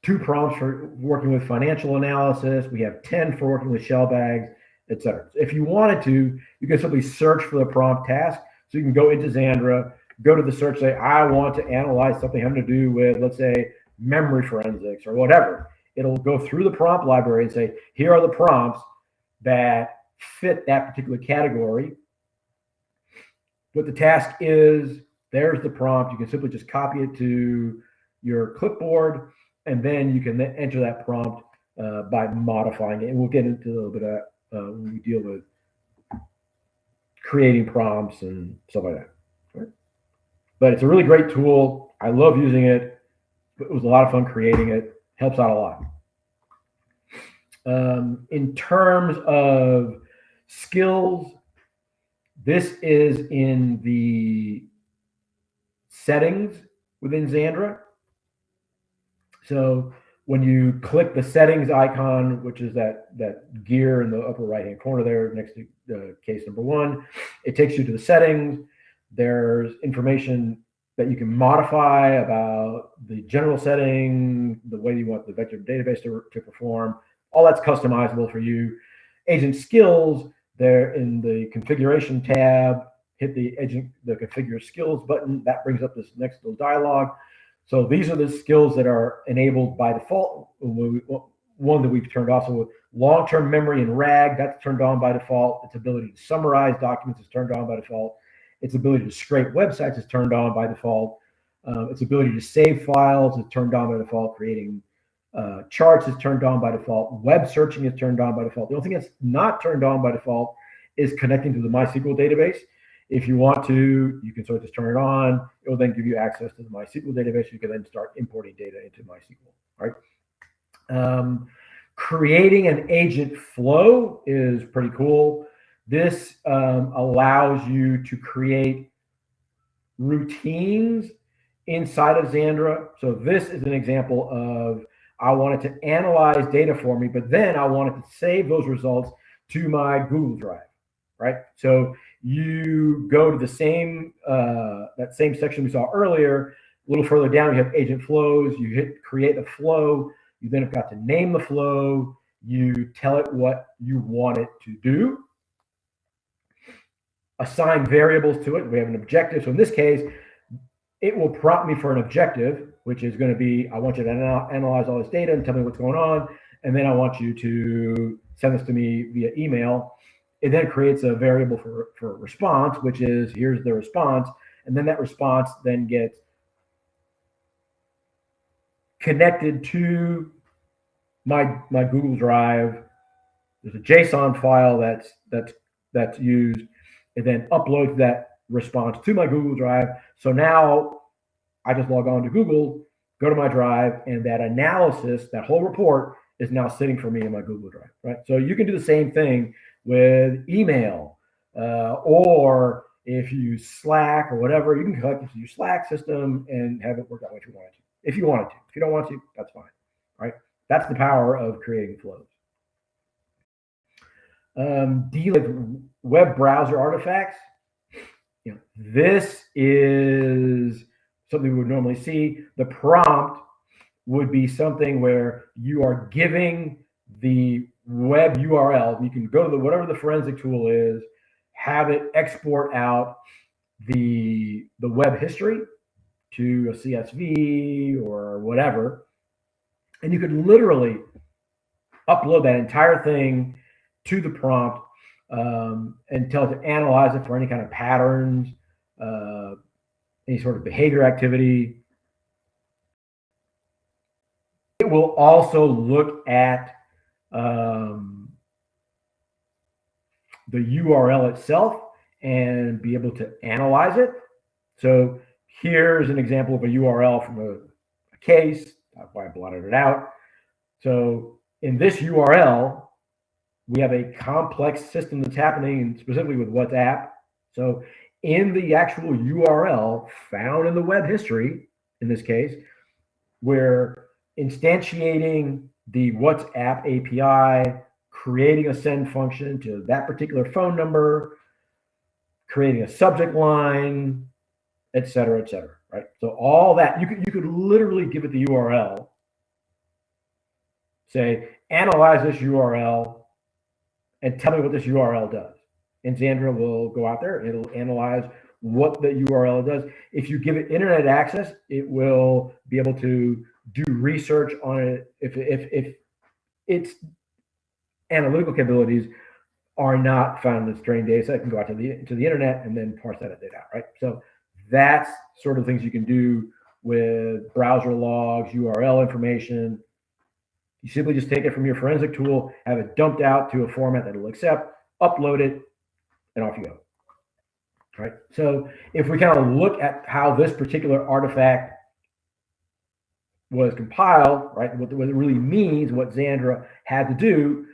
A: 2 prompts for working with financial analysis. We have 10 for working with shell bags, et cetera. If you wanted to, you can simply search for the prompt task. So you can go into Zandra, go to the search, say, I want to analyze something having to do with, let's say, memory forensics or whatever. It'll go through the prompt library and say, here are the prompts that fit that particular category. What the task is, there's the prompt. You can simply just copy it to your clipboard, and then you can enter that prompt by modifying it. And we'll get into a little bit of that when we deal with creating prompts and stuff like that. Right? But it's a really great tool. I love using it. It was a lot of fun creating it. Helps out a lot. In terms of skills, this is in the settings within Zandra. So when you click the settings icon, which is that gear in the upper right-hand corner there next to case number 1, it takes you to the settings. There's information that you can modify about the general setting, the way you want the vector database to perform. All that's customizable for you. Agent skills, there in the configuration tab, hit the configure skills button. That brings up this next little dialog. So these are the skills that are enabled by default. One that we've turned off. So Long-term memory and RAG, that's turned on by default. Its ability to summarize documents is turned on by default. Its ability to scrape websites is turned on by default. Its ability to save files is turned on by default. Creating charts is turned on by default. Web searching is turned on by default. The only thing that's not turned on by default is connecting to the MySQL database. If you want to, you can sort of just turn it on. It will then give you access to the MySQL database. You can then start importing data into MySQL, right? Creating an agent flow is pretty cool. This allows you to create routines inside of Zandra. So this is an example of, I wanted to analyze data for me, but then I wanted to save those results to my Google Drive, right? So you go to the same, that same section we saw earlier. A little further down, you have agent flows. You hit create a flow. You then have got to name the flow. You tell it what you want it to do. Assign variables to it. We have an objective. So in this case, it will prompt me for an objective, which is going to be, I want you to analyze all this data and tell me what's going on. And then I want you to send this to me via email. It then creates a variable for response, which is, here's the response. And then that response then gets connected to my Google Drive. There's a JSON file that's used. It then uploads that response to my Google Drive. So now I just log on to Google, go to my drive, and that analysis, that whole report is now sitting for me in my Google Drive, right? So you can do the same thing with email, or if you use Slack or whatever, you can connect it to your Slack system and have it work out what you want it to. If you want it to. If you don't want to, that's fine, right? That's the power of creating flows. Dealing with web browser artifacts. You know, this is something we would normally see. The prompt would be something where you are giving the web URL. You can go to whatever the forensic tool is, have it export out the web history to a CSV or whatever, and you could literally upload that entire thing to the prompt and tell it to analyze it for any kind of patterns, any sort of behavior activity. It will also look at the URL itself and be able to analyze it. So here's an example of a URL from a case. That's why I blotted it out. So in this URL, we have a complex system that's happening, specifically with WhatsApp. So in the actual URL found in the web history, in this case, we're instantiating the WhatsApp API, creating a send function to that particular phone number, creating a subject line, et cetera, right? So all that, you could literally give it the URL, say, analyze this URL, and tell me what this URL does. And Zandra will go out there, it'll analyze what the URL does. If you give it internet access, it will be able to do research on it. If its analytical capabilities are not found in the training data set, it can go out to the internet and then parse that data out, right? So that's sort of things you can do with browser logs, URL information. You simply just take it from your forensic tool, have it dumped out to a format that it'll accept, upload it, and off you go. Right? So if we kind of look at how this particular artifact was compiled, right, what it really means, what Zandra had to do,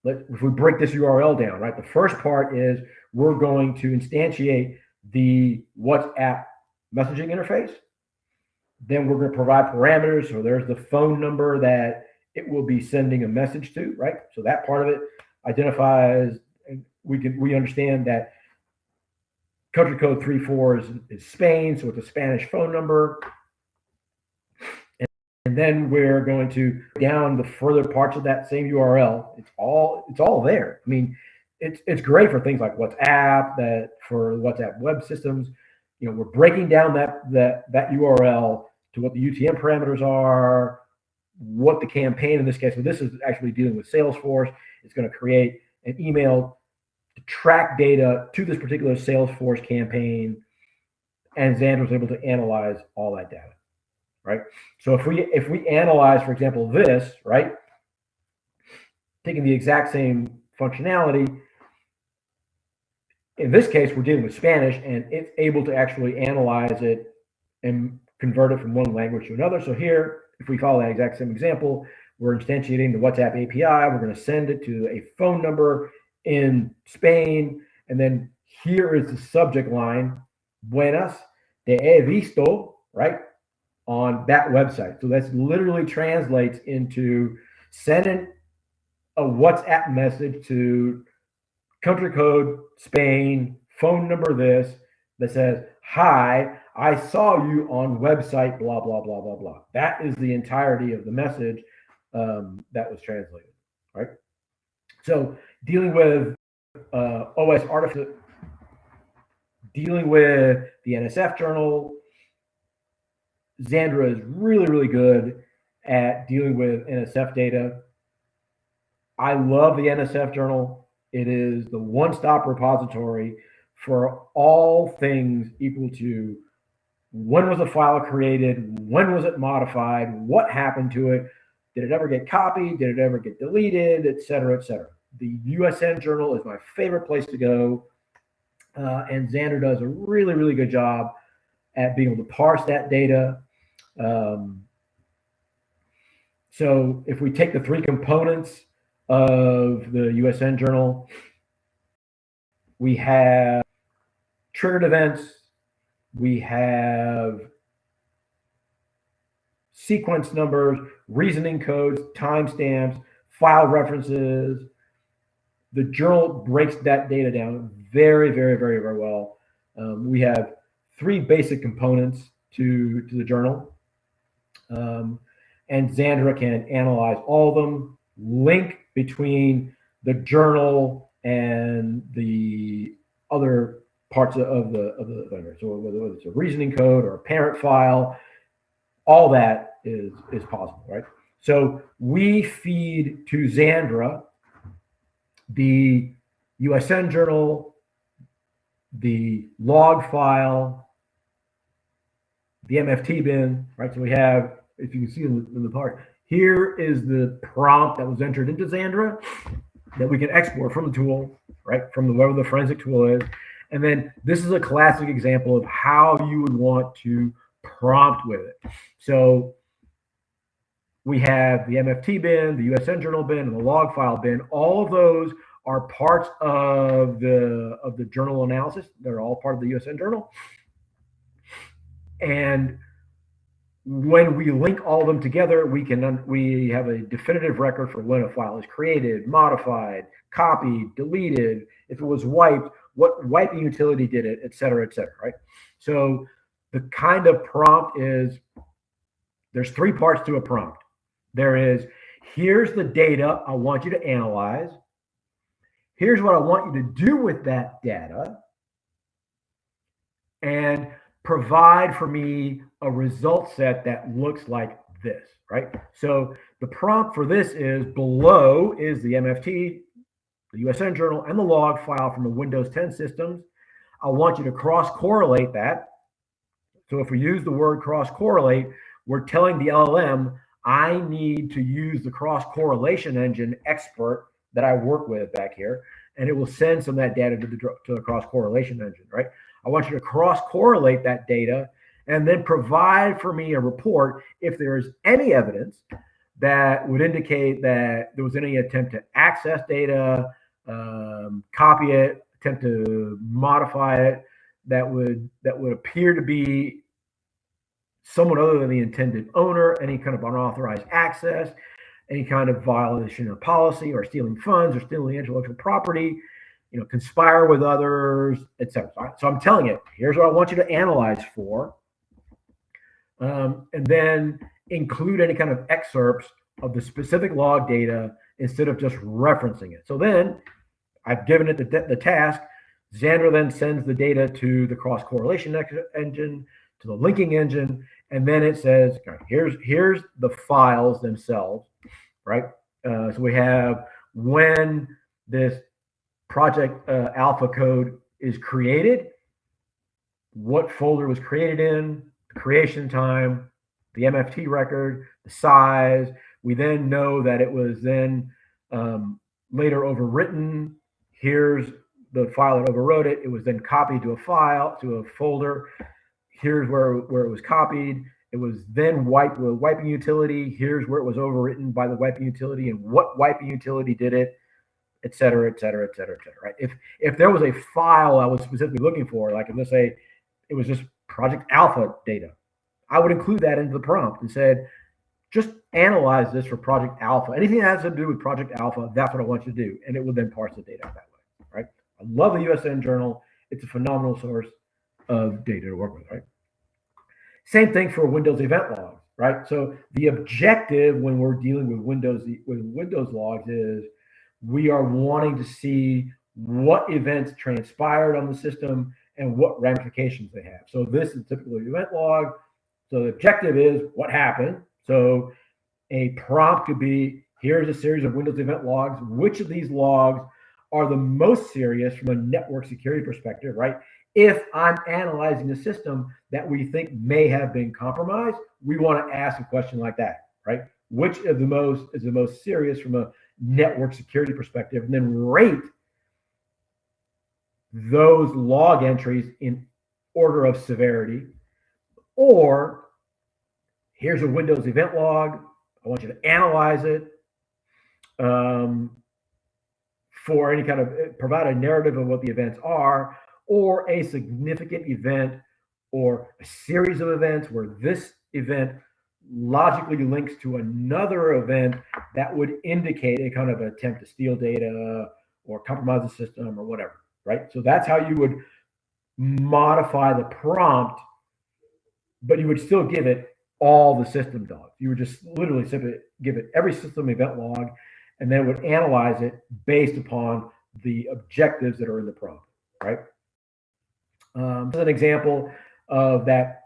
A: if we break this URL down, right, the first part is we're going to instantiate the WhatsApp messaging interface. Then we're going to provide parameters. So there's the phone number that it will be sending a message to, right? So that part of it identifies, and we understand that country code 34 is Spain, so it's a Spanish phone number. And then we're going to down the further parts of that same URL. It's all there. I mean, it's great for things like WhatsApp, that for WhatsApp web systems. You know, we're breaking down that URL to what the UTM parameters are, what the campaign in this case, so this is actually dealing with Salesforce. It's going to create an email to track data to this particular Salesforce campaign, and Zandra was able to analyze all that data, right? So if we analyze, for example, this, right, taking the exact same functionality, in this case, we're dealing with Spanish, and it's able to actually analyze it and convert it from one language to another. So here, if we follow that exact same example, we're instantiating the WhatsApp API. We're going to send it to a phone number in Spain. And then here is the subject line, Buenas, te he visto, right, on that website. So that's literally translates into sending a WhatsApp message to country code Spain, phone number this, that says, hi, I saw you on website, blah, blah, blah, blah, blah. That is the entirety of the message that was translated, right? So dealing with OS artifact, dealing with the NSF journal, Zandra is really, really good at dealing with NSF data. I love the NSF journal. It is the one-stop repository for all things equal to when was a file created, when was it modified, what happened to it, did it ever get copied, did it ever get deleted, et cetera, et cetera. The USN journal is my favorite place to go, and Zandra does a really, really good job at being able to parse that data. So if we take the three components of the USN journal, we have triggered events, we have sequence numbers, reasoning codes, timestamps, file references. The journal breaks that data down very, very, very, very well. We have three basic components to the journal. And Zandra can analyze all of them, link between the journal and the other parts of the vendor. So whether it's a reasoning code or a parent file, all that is possible, right? So we feed to Zandra the USN journal, the log file, the MFT bin, right? So we have, if you can see in the part, here is the prompt that was entered into Zandra that we can export from the tool, right? From whatever the forensic tool is. And then this is a classic example of how you would want to prompt with it. So we have the MFT bin, the USN journal bin, and the log file bin. All of those are parts of the journal analysis. They're all part of the USN journal. And when we link all of them together, we have a definitive record for when a file is created, modified, copied, deleted, if it was wiped, what wiping utility did it, et cetera, right? So the kind of prompt is, there's three parts to a prompt. There is, here's the data I want you to analyze. Here's what I want you to do with that data. And provide for me a result set that looks like this, right? So the prompt for this is, below is the MFT, the USN journal, and the log file from the Windows 10 systems. I want you to cross-correlate that. So if we use the word cross-correlate, we're telling the LLM, I need to use the cross-correlation engine expert that I work with back here, and it will send some of that data to the cross-correlation engine, right? I want you to cross-correlate that data and then provide for me a report if there is any evidence that would indicate that there was any attempt to access data, copy it, attempt to modify it, that would appear to be someone other than the intended owner, any kind of unauthorized access, any kind of violation of policy, or stealing funds, or stealing intellectual property, conspire with others, etc. So I'm telling it, here's what I want you to analyze for, and then include any kind of excerpts of the specific log data instead of just referencing it. So then I've given it the task. Zandra then sends the data to the cross-correlation engine, to the linking engine, And then it says, here's the files themselves, right? So we have when this project alpha code is created, what folder was created in, the creation time, the MFT record, the size. We then know that it was then later overwritten. Here's the file that overwrote it. It was then copied to a file, to a folder. Here's where it was copied. It was then wiped with a wiping utility. Here's where it was overwritten by the wiping utility and what wiping utility did it, et cetera, et cetera, et cetera, et cetera. Right? If there was a file I was specifically looking for, like let's say it was just Project Alpha data, I would include that into the prompt and said, just analyze this for Project Alpha. Anything that has to do with Project Alpha, that's what I want you to do. And it would then parse the data that way, right? I love the USN Journal. It's a phenomenal source of data to work with, right? Same thing for Windows event logs, right? So the objective when we're dealing with Windows logs is we are wanting to see what events transpired on the system and what ramifications they have. So this is typically an event log. So the objective is what happened. So a prompt could be, here's a series of Windows event logs. Which of these logs are the most serious from a network security perspective, right? If I'm analyzing a system that we think may have been compromised, we want to ask a question like that, right? Which of the most is the most serious from a network security perspective, and then rate those log entries in order of severity. Or here's a Windows event log. I want you to analyze it for any kind of, provide a narrative of what the events are, or a significant event or a series of events where this event logically links to another event that would indicate a kind of attempt to steal data or compromise the system or whatever, right? So that's how you would modify the prompt, but you would still give it all the system dogs. You would just literally simply give it every system event log, and then it would analyze it based upon the objectives that are in the prompt, right? This is an example of that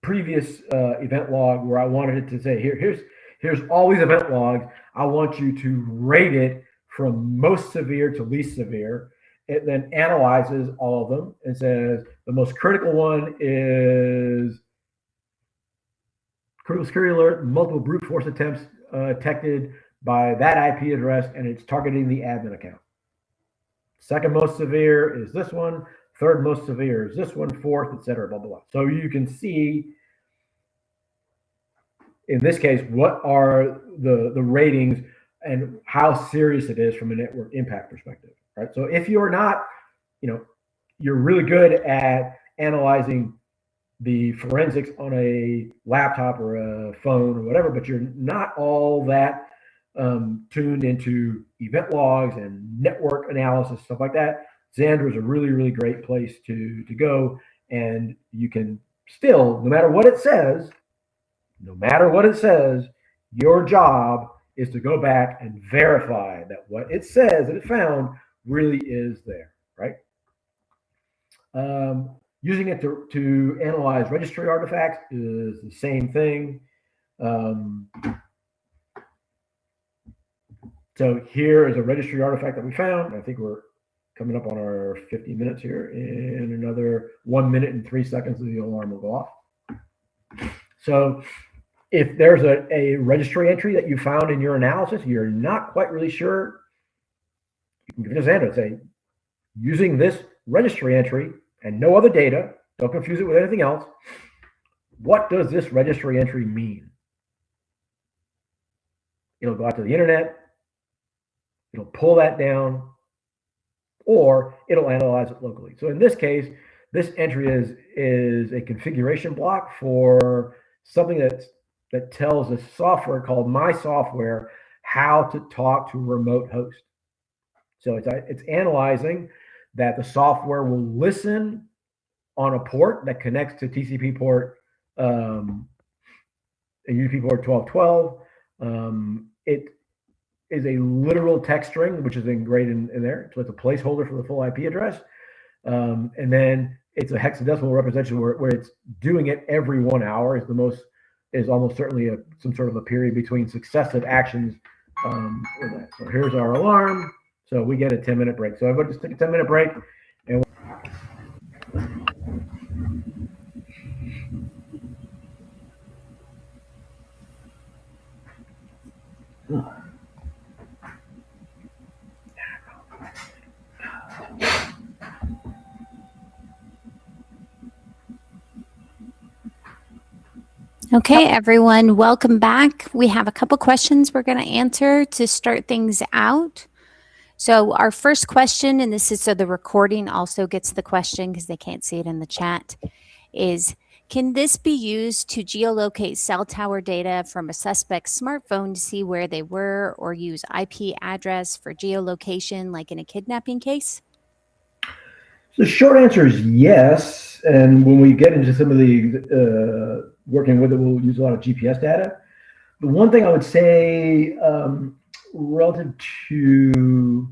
A: previous event log where I wanted it to say, here's all these event logs. I want you to rate it from most severe to least severe. It then analyzes all of them and says the most critical one is critical security alert, multiple brute force attempts detected by that IP address, and it's targeting the admin account. Second most severe is this one. Third most severe is this one. Fourth, et cetera, blah, blah, blah. So you can see, in this case, what are the ratings and how serious it is from a network impact perspective, right? So if you're not, you're really good at analyzing the forensics on a laptop or a phone or whatever, but you're not all that tuned into event logs and network analysis, stuff like that, Zandra is a really, really great place to go. And you can still, no matter what it says, your job is to go back and verify that what it says that it found really is there, right? Using it to analyze registry artifacts is the same thing. So here is a registry artifact that we found. I think we're coming up on our 50 minutes here. In another 1 minute and 3 seconds, the alarm will go off. So if there's a registry entry that you found in your analysis, you're not quite really sure, you can give it to Zandra and say, using this registry entry and no other data, don't confuse it with anything else, what does this registry entry mean? It'll go out to the internet, it'll pull that down, or it'll analyze it locally. So in this case, this entry is a configuration block for something that tells a software called My Software how to talk to a remote host. So it's analyzing that the software will listen on a port that connects to TCP port, a UDP port 1212. It is a literal text string, which is engraved in there. So it's a placeholder for the full IP address. And then it's a hexadecimal representation where it's doing it every 1 hour is almost certainly some sort of a period between successive actions. So here's our alarm. So we get a 10-minute break. So everybody just take a 10-minute break. And
G: Okay, everyone, welcome back. We have a couple questions we're going to answer to start things out. So our first question, and this is so the recording also gets the question because they can't see it in the chat, is can this be used to geolocate cell tower data from a suspect's smartphone to see where they were, or use IP address for geolocation like in a kidnapping case?
A: the short answer is yes. And when we get into some of the working with it, we'll use a lot of GPS data. The one thing I would say relative to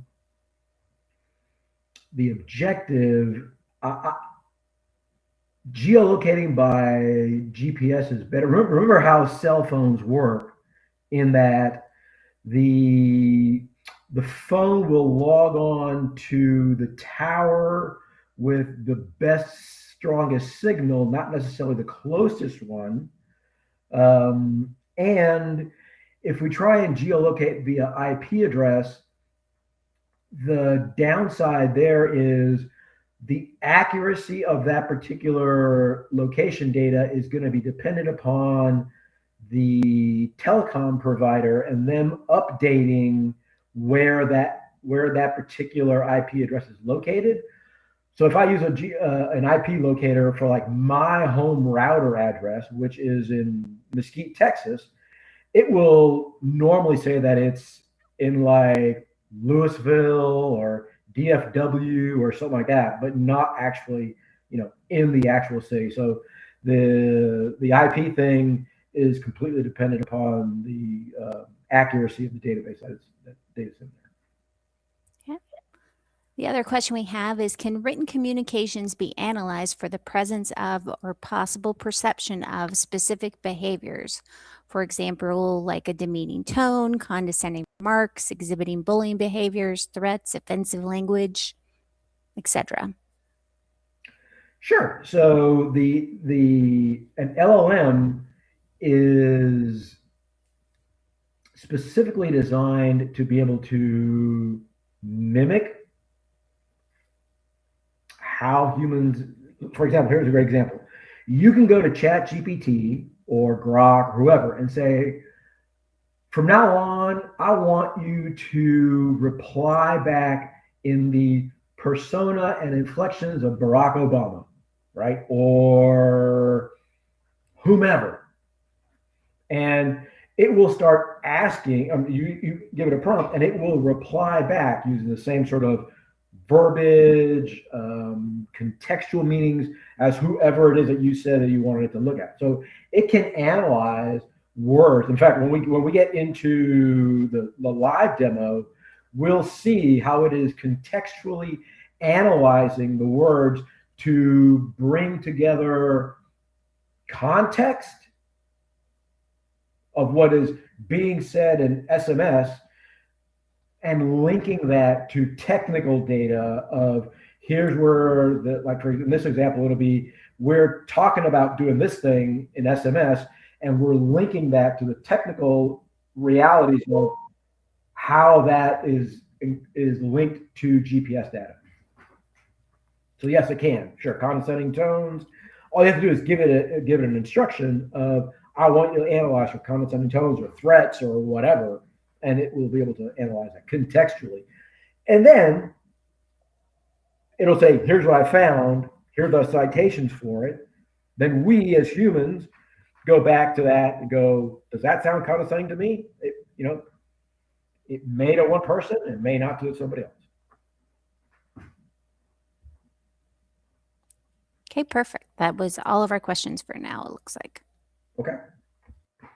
A: the objective, geolocating by GPS is better. Remember how cell phones work in that the phone will log on to the tower with the best, strongest signal, not necessarily the closest one. And if we try and geolocate via IP address, the downside there is the accuracy of that particular location data is going to be dependent upon the telecom provider and them updating where that particular IP address is located. So if I use an IP locator for like my home router address, which is in Mesquite, Texas, it will normally say that it's in like Louisville or DFW or something like that, but not actually, in the actual city. So the IP thing is completely dependent upon the accuracy of the database that data's in there.
G: The other question we have is, can written communications be analyzed for the presence of or possible perception of specific behaviors? For example, like a demeaning tone, condescending remarks, exhibiting bullying behaviors, threats, offensive language, etc.
A: Sure. So an LLM is specifically designed to be able to mimic how humans, for example, here's a great example. You can go to ChatGPT or Grok or whoever and say, from now on, I want you to reply back in the persona and inflections of Barack Obama, right? Or whomever. And it will start asking, you give it a prompt and it will reply back using the same sort of verbiage, contextual meanings as whoever it is that you said that you wanted it to look at. So it can analyze words. In fact, when we get into the live demo, we'll see how it is contextually analyzing the words to bring together context of what is being said in SMS and linking that to technical data of here's where like for in this example, it'll be, we're talking about doing this thing in SMS and we're linking that to the technical realities of how that is linked to GPS data. So yes, it can. Sure, condescending tones. All you have to do is give it an instruction of, I want you to analyze for condescending tones or threats or whatever, and it will be able to analyze that contextually. And then it'll say, here's what I found, here are the citations for it. Then we as humans go back to that and go, does that sound condescending to me? It may to one person, it may not to somebody else.
G: Okay, perfect. That was all of our questions for now, it looks like.
A: Okay.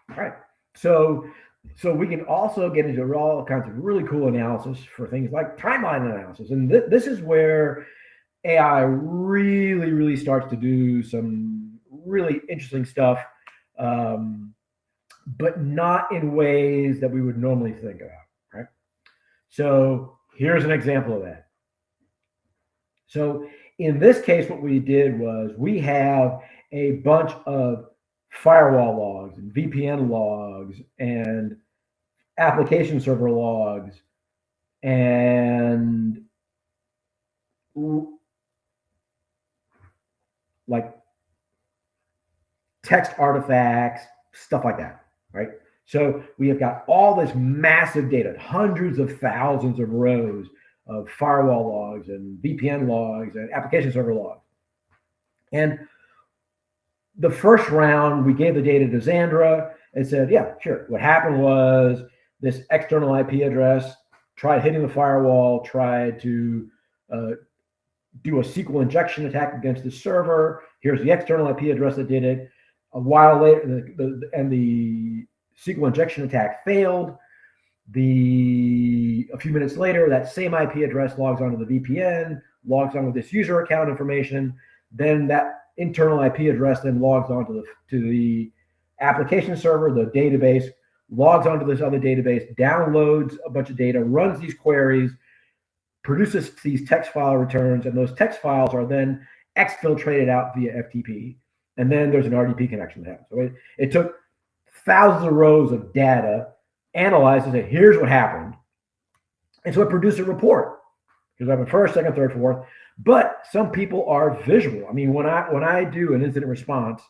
A: All right. So we can also get into all kinds of really cool analysis for things like timeline analysis. And this is where AI really, really starts to do some really interesting stuff, but not in ways that we would normally think about, right? So here's an example of that. So in this case, what we did was we have a bunch of firewall logs and VPN logs and application server logs and like text artifacts, stuff like that, right? So we have got all this massive data, hundreds of thousands of rows of firewall logs and VPN logs and application server logs. And the first round, we gave the data to Zandra and said, yeah, sure. What happened was this external IP address tried hitting the firewall, tried to do a SQL injection attack against the server. Here's the external IP address that did it. A while later, the SQL injection attack failed. A few minutes later, that same IP address logs onto the VPN, logs on with this user account information. Then that internal IP address then logs onto the application server, the database, logs onto this other database, downloads a bunch of data, runs these queries, produces these text file returns, and those text files are then exfiltrated out via FTP. And then there's an RDP connection that happens. So it took thousands of rows of data, analyzed and said, here's what happened. And so it produced a report. Because I have a first, second, third, fourth. But some people are visual. I mean, when I do an incident response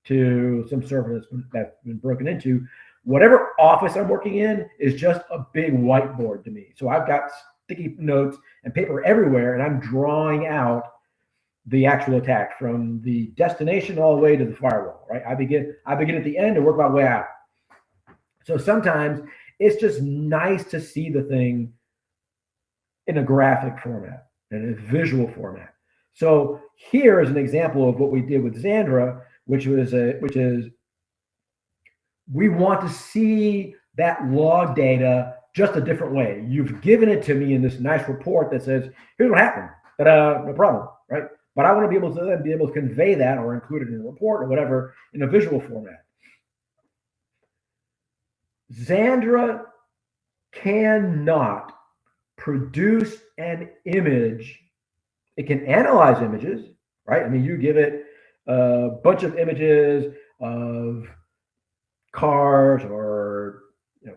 A: to some server that's been broken into, whatever office I'm working in is just a big whiteboard to me. So I've got sticky notes and paper everywhere, and I'm drawing out the actual attack from the destination all the way to the firewall, right? I begin at the end and work my way out. So sometimes it's just nice to see the thing in a graphic format and a visual format. So here is an example of what we did with Zandra, which is we want to see that log data just a different way. You've given it to me in this nice report that says, here's what happened, no problem, right? But I want to be able to convey that or include it in a report or whatever in a visual format. Zandra cannot produce an image. It can analyze images, right? I mean, you give it a bunch of images of cars or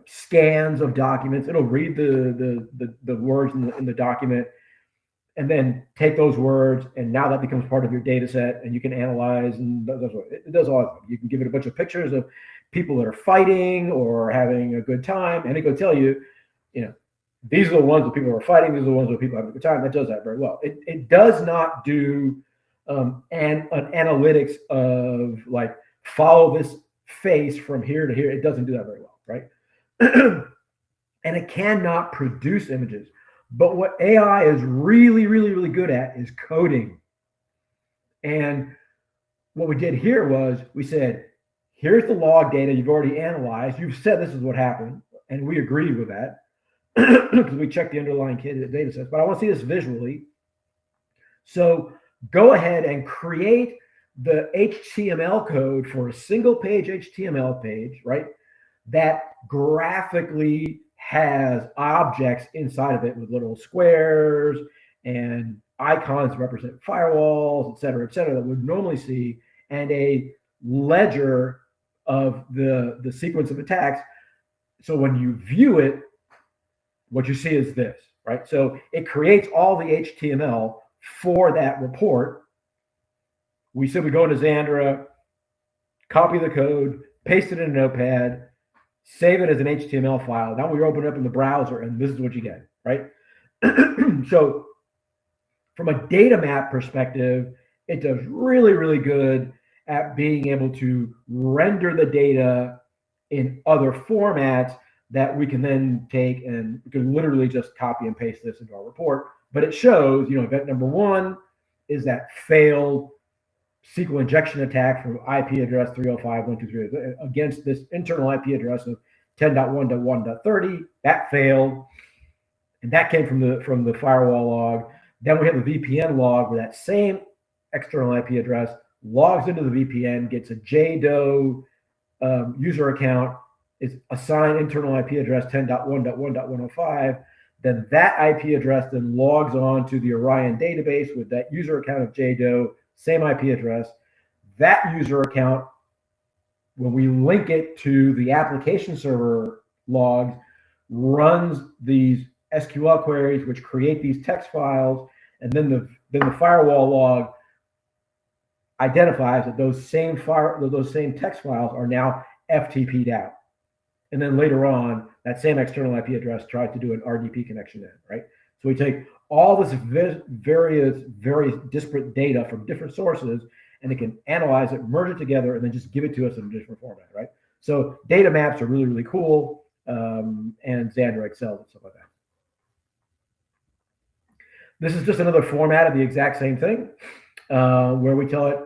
A: scans of documents. It'll read the words in the document, and then take those words, and now that becomes part of your data set, and you can analyze, and it does all. You can give it a bunch of pictures of people that are fighting or having a good time, and it will tell you, these are the ones that people are fighting, these are the ones that people are having a good time. That does that very well. It does not do an analytics of like follow this face from here to here. It doesn't do that very well, right? And it cannot produce images. But what AI is really, really, really good at is coding. And what we did here was we said, here's the log data you've already analyzed. You've said this is what happened. And we agreed with that because we checked the underlying data sets. But I want to see this visually. So go ahead and create the HTML code for a single page HTML page, right? That graphically has objects inside of it with little squares and icons represent firewalls, et cetera, that we'd normally see, and a ledger of the sequence of attacks. So when you view it, what you see is this, right? So it creates all the HTML for that report. We said we go into Zandra, copy the code, paste it in a notepad, save it as an HTML file. Now we open it up in the browser, and this is what you get, right? So from a data map perspective, it does really, really good at being able to render the data in other formats that we can then take, and we can literally just copy and paste this into our report. But it shows, event number one is that failed SQL injection attack from IP address 305.123 against this internal IP address of 10.1.1.30. That failed, and that came from the firewall log. Then we have the VPN log where that same external IP address logs into the VPN, gets a JDO user account, is assigned internal IP address 10.1.1.105. Then that IP address then logs on to the Orion database with that user account of JDO, same IP address. That user account, when we link it to the application server logs, runs these SQL queries, which create these text files, and then the firewall log identifies that those same text files are now FTP'd out. And then later on, that same external IP address tries to do an RDP connection in, right? So we take all this various disparate data from different sources, and it can analyze it, merge it together, and then just give it to us in a different format, right? So data maps are really, really cool, and Zandra excels at stuff like that. This is just another format of the exact same thing, where we tell it,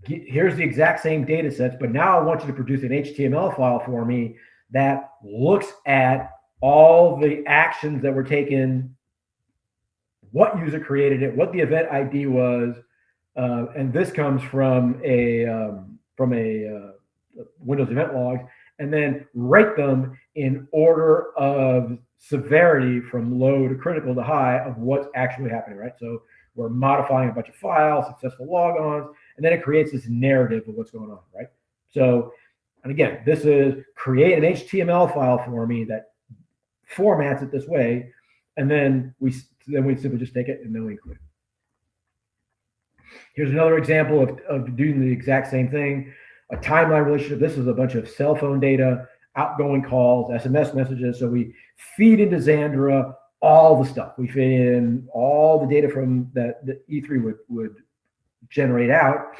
A: here's the exact same data sets, but now I want you to produce an HTML file for me that looks at all the actions that were taken, what user created it, what the event ID was, and this comes from a Windows event log, and then rate them in order of severity from low to critical to high of what's actually happening, right? So we're modifying a bunch of files, successful logons, and then it creates this narrative of what's going on, right? So, and again, this is create an HTML file for me that formats it this way, and then we simply just take it and then we include it. Here's another example of doing the exact same thing. A timeline relationship. This is a bunch of cell phone data, outgoing calls, SMS messages. So we feed into Zandra all the stuff. We feed in all the data from that E3 would generate out,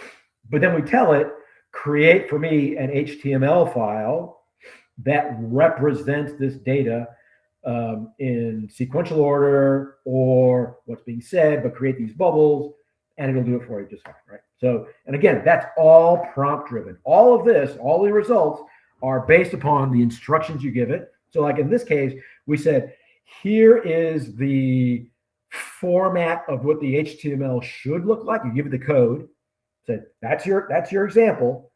A: but then we tell it, create for me an HTML file that represents this data in sequential order or what's being said, but create these bubbles, and it'll do it for you just fine, right? So, and again, that's all prompt driven. All of this, all the results are based upon the instructions you give it. So like in this case, we said, here is the format of what the HTML should look like. You give it the code, said that's your example.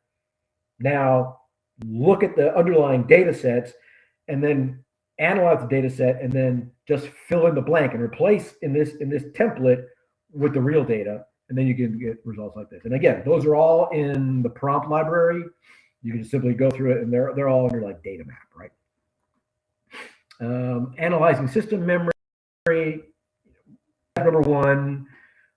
A: Now look at the underlying data sets and then analyze the data set and then just fill in the blank and replace in this template with the real data, and then you can get results like this. And again, those are all in the prompt library. You can just simply go through it, and they're all under like data map, right? Analyzing system memory. Number one,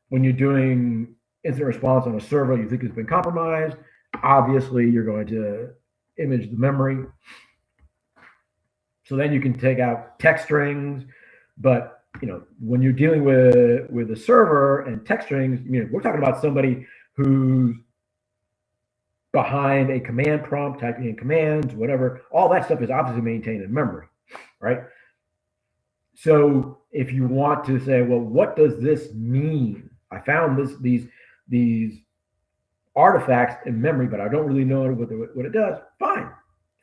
A: when you're doing incident response on a server you think has been compromised, obviously you're going to image the memory. So then you can take out text strings, but when you're dealing with a server and text strings, we're talking about somebody who's behind a command prompt, typing in commands, whatever. All that stuff is obviously maintained in memory, right? So if you want to say, well, what does this mean? I found these artifacts in memory, but I don't really know what it does. Fine,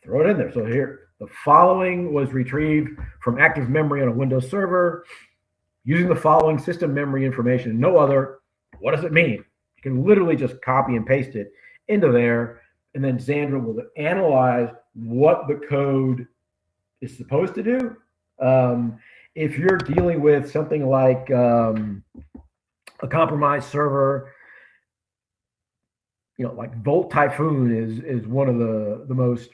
A: throw it in there. So here, the following was retrieved from active memory on a Windows server using the following system memory information, no other. What does it mean? You can literally just copy and paste it into there, and then Zandra will analyze what the code is supposed to do. If you're dealing with something like a compromised server, like Volt Typhoon is one of the most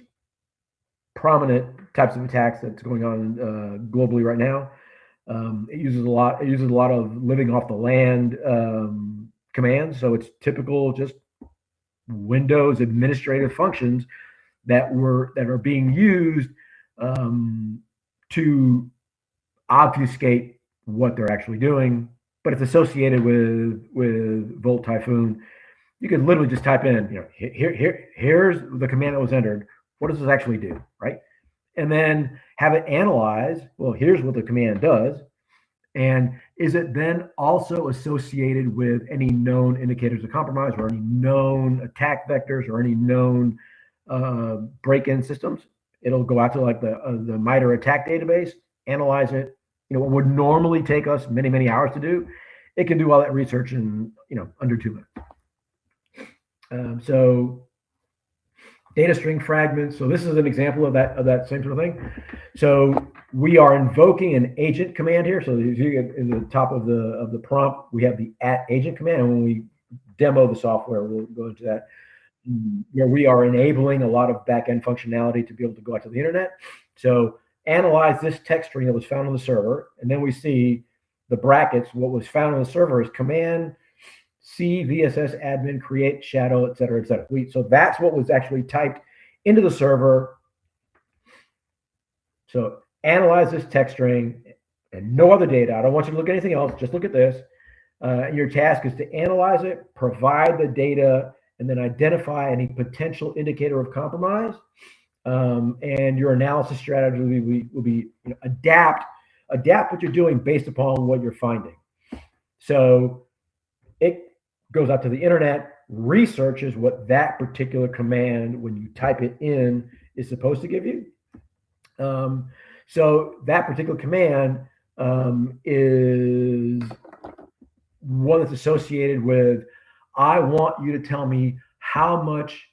A: prominent types of attacks that's going on globally right now. It uses a lot of living off the land commands. So it's typical just Windows administrative functions that are being used to obfuscate what they're actually doing, but it's associated with Volt Typhoon. You could literally just type in, here's the command that was entered. What does this actually do, right? And then have it analyze, well, here's what the command does. And is it then also associated with any known indicators of compromise or any known attack vectors or any known break-in systems? It'll go out to like the MITRE attack database, analyze it, what would normally take us many, many hours to do, it can do all that research in, under 2 minutes. So data string fragments. So this is an example of that same sort of thing. So we are invoking an agent command here. So if you get in the top of the prompt, we have the @agent command, and when we demo the software, we'll go into that. Where we are enabling a lot of back-end functionality to be able to go out to the internet. So analyze this text string that was found on the server, and then we see the brackets. What was found on the server is command C VSS admin create shadow, et cetera, et cetera. So that's what was actually typed into the server. So analyze this text string and no other data. I don't want you to look at anything else. Just look at this. Your task is to analyze it, provide the data, and then identify any potential indicator of compromise. And your analysis strategy will be adapt what you're doing based upon what you're finding. So it goes out to the internet, researches what that particular command, when you type it in, is supposed to give you. So that particular command is one that's associated with, I want you to tell me how much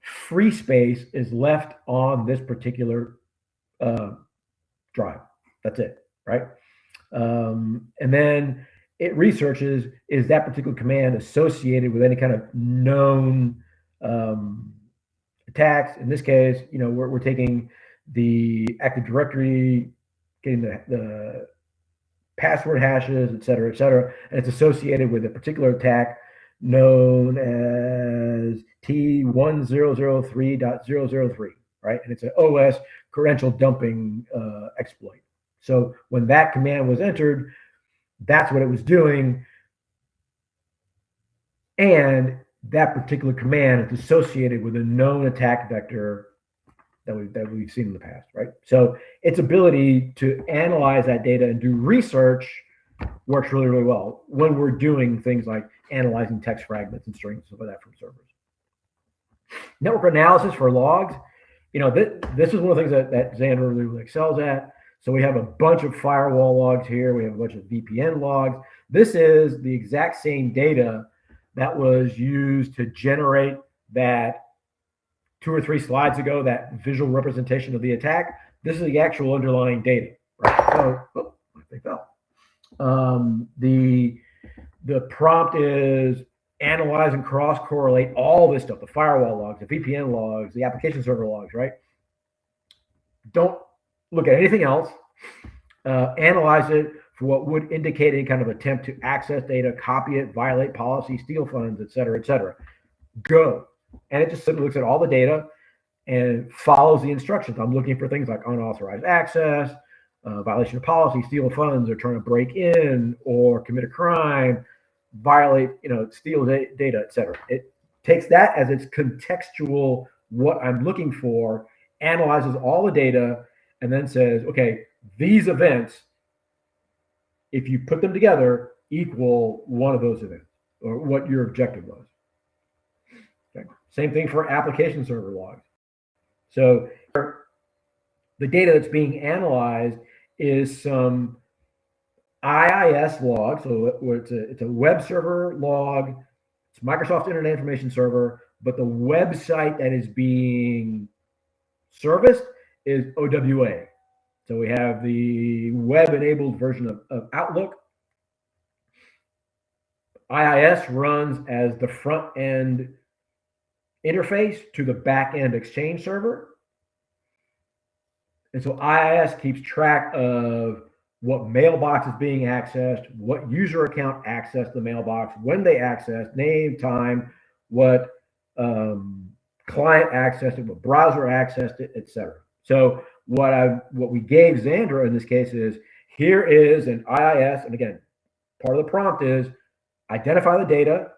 A: free space is left on this particular drive. That's it, right? And then it researches, is that particular command associated with any kind of known attacks? In this case, we're taking the Active Directory, getting the password hashes, et cetera, and it's associated with a particular attack known as T1003.003, right? And it's an OS credential dumping exploit. So when that command was entered, that's what it was doing. And that particular command is associated with a known attack vector that we've seen in the past, right? So its ability to analyze that data and do research works really, really well when we're doing things like analyzing text fragments and strings and stuff like that from servers. Network analysis for logs. This is one of the things that Zandra really excels at. So we have a bunch of firewall logs here. We have a bunch of VPN logs. This is the exact same data that was used to generate that 2 or 3 slides ago, that visual representation of the attack. This is the actual underlying data, right? So, they fell. The prompt is analyze and cross-correlate all this stuff, the firewall logs, the VPN logs, the application server logs, right? Don't look at anything else. Analyze it for what would indicate any kind of attempt to access data, copy it, violate policy, steal funds, et cetera, et cetera. Go. And it just simply looks at all the data and follows the instructions. I'm looking for things like unauthorized access, violation of policy, steal funds, or trying to break in, or commit a crime, violate, steal data, et cetera. It takes that as its contextual, what I'm looking for, analyzes all the data, and then says, okay, these events, if you put them together, equal one of those events, or what your objective was. Okay. Same thing for application server logs. So the data that's being analyzed is some IIS log. So it's a web server log. It's Microsoft Internet Information Server, but the website that is being serviced is OWA. So we have the web-enabled version of Outlook. IIS runs as the front-end interface to the back-end Exchange server. And so IIS keeps track of what mailbox is being accessed, what user account accessed the mailbox, when they accessed, name, time, what client accessed it, what browser accessed it, etc. So what we gave Zandra in this case is, here is an IIS, and again, part of the prompt is identify the data,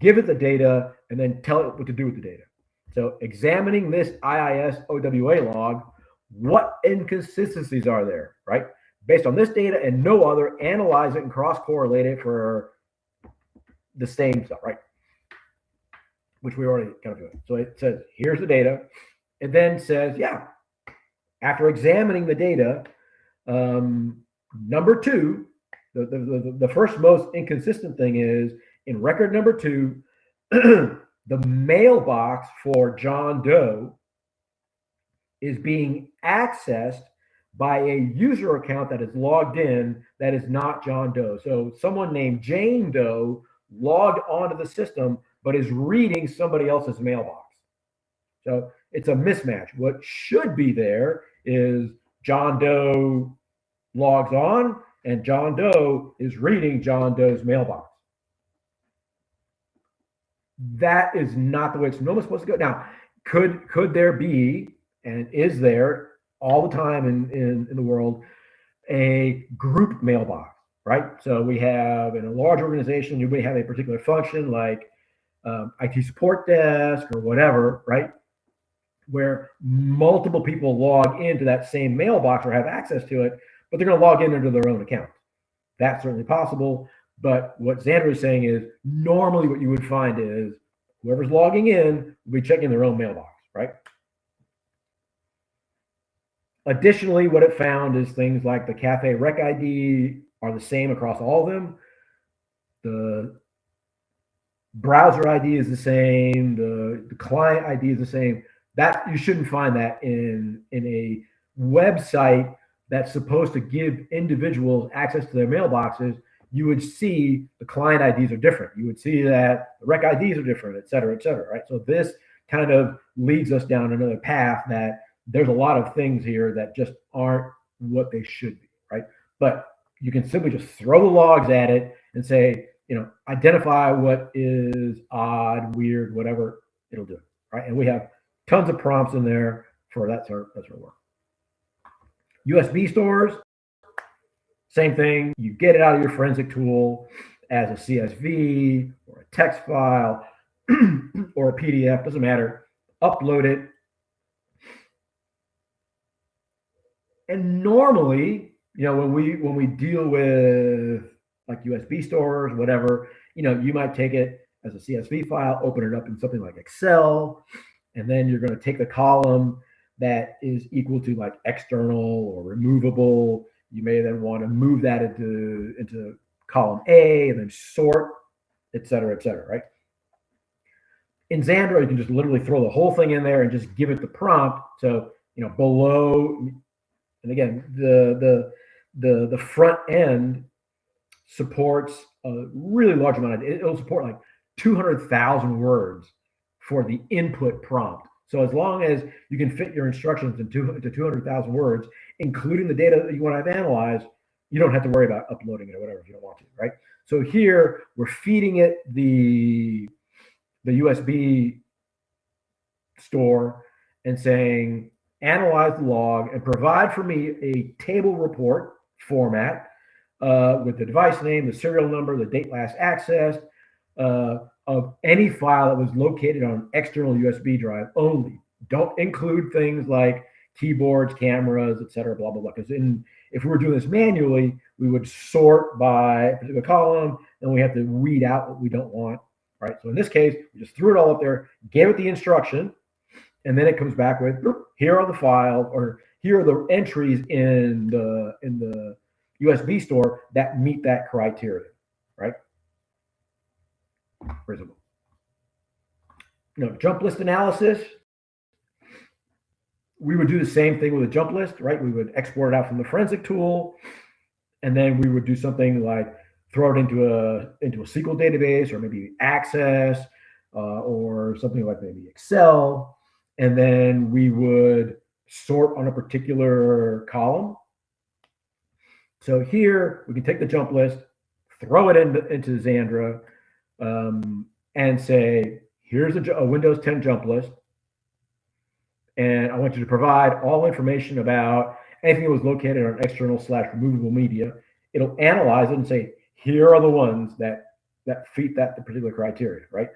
A: give it the data, and then tell it what to do with the data. So examining this IIS OWA log, what inconsistencies are there, right? Based on this data and no other, analyze it and cross-correlate it for the same stuff, right? Which we already kind of doing. So it says, here's the data. It then says, yeah, after examining the data, Number two, the first most inconsistent thing is in record number two, the mailbox for John Doe is being accessed by a user account that is logged in that is not John Doe. So someone named Jane Doe logged onto the system, but is reading somebody else's mailbox. So it's a mismatch. What should be there is John Doe logs on and John Doe is reading John Doe's mailbox. That is not the way it's normally supposed to go. Now, could there be, and is there all the time in the world, a group mailbox, right? So we have in a large organization, you may have a particular function like IT support desk or whatever, right? Where multiple people log into that same mailbox or have access to it, but they're going to log in under their own account. That's certainly possible. But what Zandra is saying is normally what you would find is whoever's logging in will be checking their own mailbox, right? Additionally, what it found is things like the cafe rec ID are the same across all of them. The browser ID is the same. The client ID is the same. That you shouldn't find that in a website that's supposed to give individuals access to their mailboxes. You would see the client IDs are different. You would see that the rec IDs are different, et cetera, right? So this kind of leads us down another path that there's a lot of things here that just aren't what they should be, right? But you can simply just throw the logs at it and say, identify what is odd, weird, whatever, it'll do, right? And we have tons of prompts in there for that sort of work. USB stores, same thing. You get it out of your forensic tool as a CSV or a text file or a PDF, doesn't matter. Upload it. And normally, when we deal with like USB stores, whatever, you might take it as a CSV file, open it up in something like Excel, and then you're going to take the column that is equal to like external or removable. You may then want to move that into column A and then sort, et cetera, right? In Zandra, you can just literally throw the whole thing in there and just give it the prompt. So, below, and again, the front end supports a really large amount of, it'll support like 200,000 words for the input prompt. So as long as you can fit your instructions into 200,000 words, including the data that you want to have analyzed, you don't have to worry about uploading it or whatever if you don't want to, right? So here we're feeding it the USB store and saying, analyze the log and provide for me a table report format with the device name, the serial number, the date last accessed, of any file that was located on an external USB drive only. Don't include things like keyboards, cameras, et cetera, blah, blah, blah. Because if we were doing this manually, we would sort by a particular column, and we have to weed out what we don't want, right? So in this case, we just threw it all up there, gave it the instruction, and then it comes back with, here are the files, or here are the entries in the USB store that meet that criteria, right? Reasonable. Jump list analysis. We would do the same thing with a jump list, right? We would export it out from the forensic tool, and then we would do something like throw it into a SQL database, or maybe Access, or something like maybe Excel, and then we would sort on a particular column. So here we can take the jump list, throw it into Zandra, and say, here's a Windows 10 jump list, and I want you to provide all information about anything that was located on external/removable media. It'll analyze it and say, here are the ones that fit the particular criteria, right?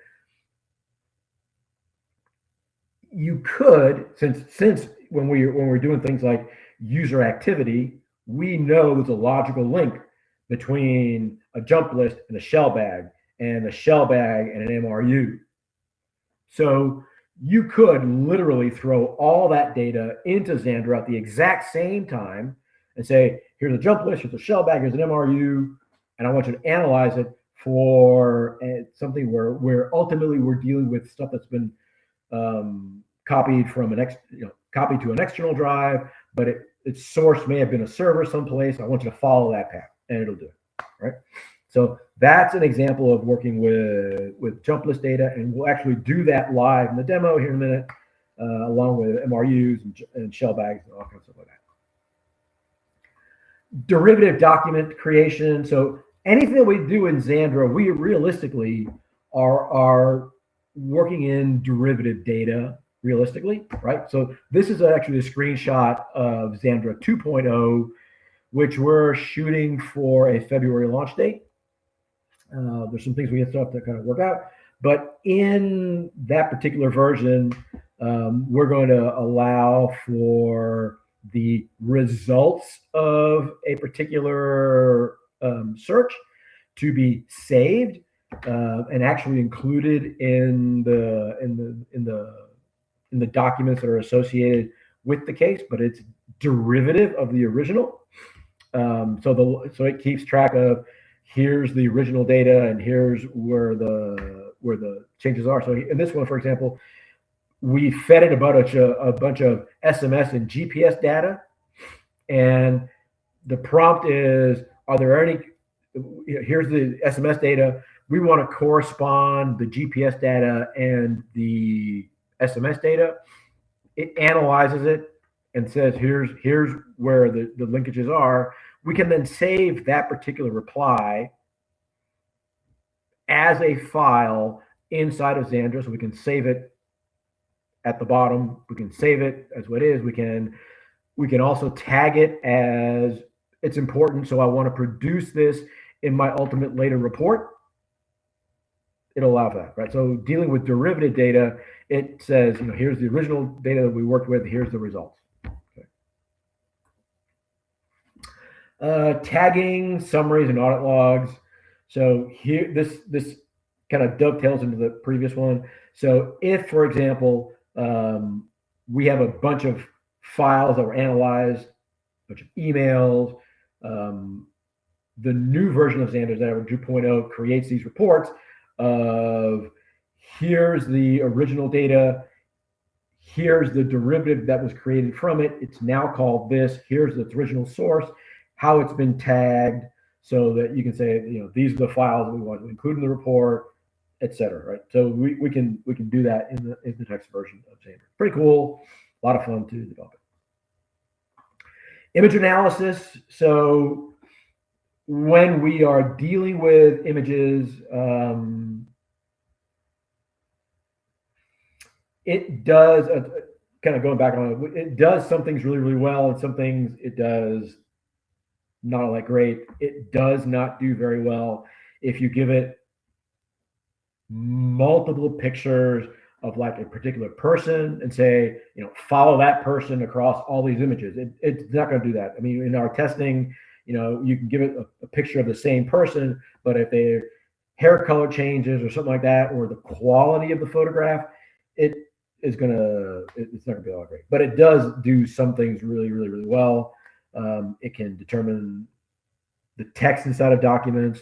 A: You could, since when we're doing things like user activity, we know there's a logical link between a jump list and a shell bag, and a shell bag and an MRU. So you could literally throw all that data into Zandra at the exact same time, and say, here's a jump list, here's a shell bag, here's an MRU, and I want you to analyze it for something where ultimately we're dealing with stuff that's been copied from copied to an external drive, but its source may have been a server someplace. I want you to follow that path, and it'll do it, right? So that's an example of working with jump list data, and we'll actually do that live in the demo here in a minute, along with MRUs and shell bags and all kinds of stuff like that. Derivative document creation. So anything that we do in Zandra, we realistically are working in derivative data realistically, right? So this is actually a screenshot of Zandra 2.0, which we're shooting for a February launch date. There's some things we have to kind of work out, but in that particular version, we're going to allow for the results of a particular search to be saved and actually included in the documents that are associated with the case, but it's derivative of the original. So it keeps track of, here's the original data and here's where the changes are. So in this one, for example, we fed it a bunch of SMS and GPS data, and the prompt is, are there any, here's the SMS data, we want to correspond the GPS data and the SMS data. It analyzes it and says, here's where the linkages are. We can then save that particular reply as a file inside of Zandra. So we can save it at the bottom. We can save it as what it is. We can also tag it as it's important. So I want to produce this in my ultimate later report. It'll allow for that, right? So dealing with derivative data, it says, here's the original data that we worked with. Here's the results. Tagging, summaries, and audit logs. So here, this kind of dovetails into the previous one. So if, for example, we have a bunch of files that were analyzed, a bunch of emails, the new version of Zandra 2.0 creates these reports of, here's the original data, here's the derivative that was created from it. It's now called this. Here's its original source, how it's been tagged, so that you can say, these are the files that we want to include in the report, etc. Right? So we can do that in the text version of Zandra. Pretty cool, a lot of fun to develop it. Image analysis. So when we are dealing with images, it does kind of going back on it. It does some things really, really well, and some things it does not all that great. It does not do very well if you give it multiple pictures of like a particular person and say, follow that person across all these images. It's not going to do that. I mean, in our testing, you can give it a picture of the same person, but if their hair color changes or something like that, or the quality of the photograph, it's not going to be all that great. But it does do some things really, really, really well. It can determine the text inside of documents.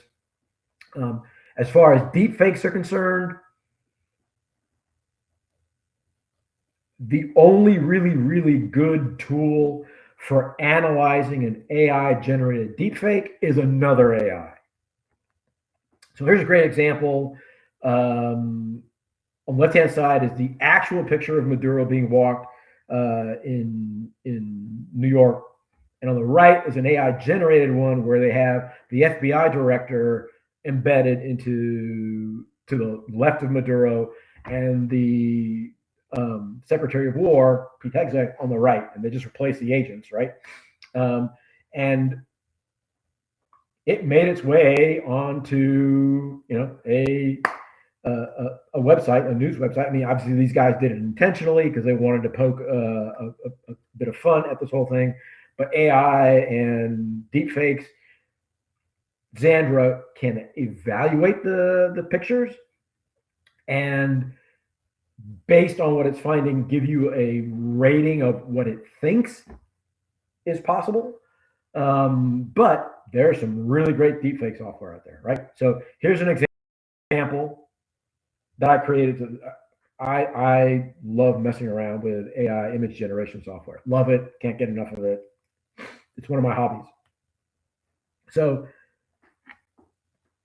A: As far as deepfakes are concerned, the only really, really good tool for analyzing an AI-generated deepfake is another AI. So here's a great example. On the left-hand side is the actual picture of Maduro being walked in New York. And on the right is an AI-generated one where they have the FBI director embedded to the left of Maduro and the Secretary of War, Pete Hegseth, on the right, and they just replaced the agents, right? And it made its way onto a website, a news website. I mean, obviously these guys did it intentionally because they wanted to poke a bit of fun at this whole thing. But AI and deepfakes, Zandra can evaluate the pictures and, based on what it's finding, give you a rating of what it thinks is possible. But there's some really great deepfake software out there, right? So here's an example that I created. I love messing around with AI image generation software. Love it. Can't get enough of it. It's one of my hobbies. So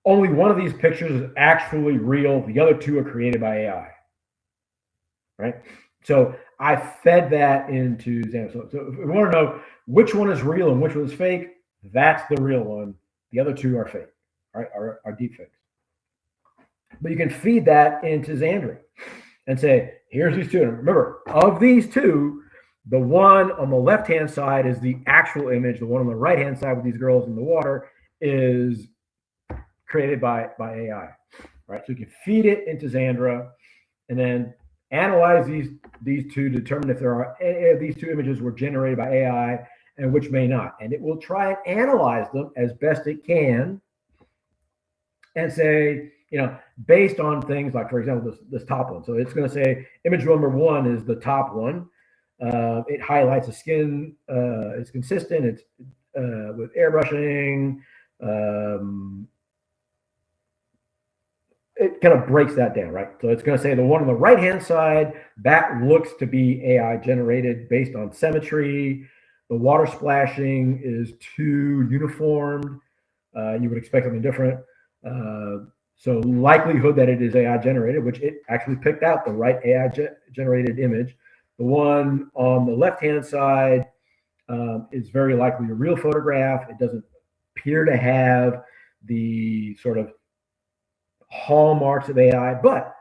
A: only one of these pictures is actually real. The other two are created by AI, right? So I fed that into Zandra. So if we want to know which one is real and which one is fake, that's the real one. The other two are fake, right? Are deep fakes. But you can feed that into Zandra and say, here's these two. And remember, of these two, the one on the left-hand side is the actual image. The one on the right-hand side with these girls in the water is created by AI, right? So you can feed it into Zandra and then analyze these two to determine if there are any of these two images were generated by AI and which may not. And it will try and analyze them as best it can and say, based on things like, for example, this top one. So it's going to say image number one is the top one. It highlights the skin. It's consistent. It's with airbrushing. It kind of breaks that down, right? So it's going to say the one on the right-hand side, that looks to be AI generated based on symmetry. The water splashing is too uniformed. You would expect something different. So likelihood that it is AI generated, which it actually picked out the right AI generated image. The one on the left-hand side is very likely a real photograph. It doesn't appear to have the sort of hallmarks of AI, but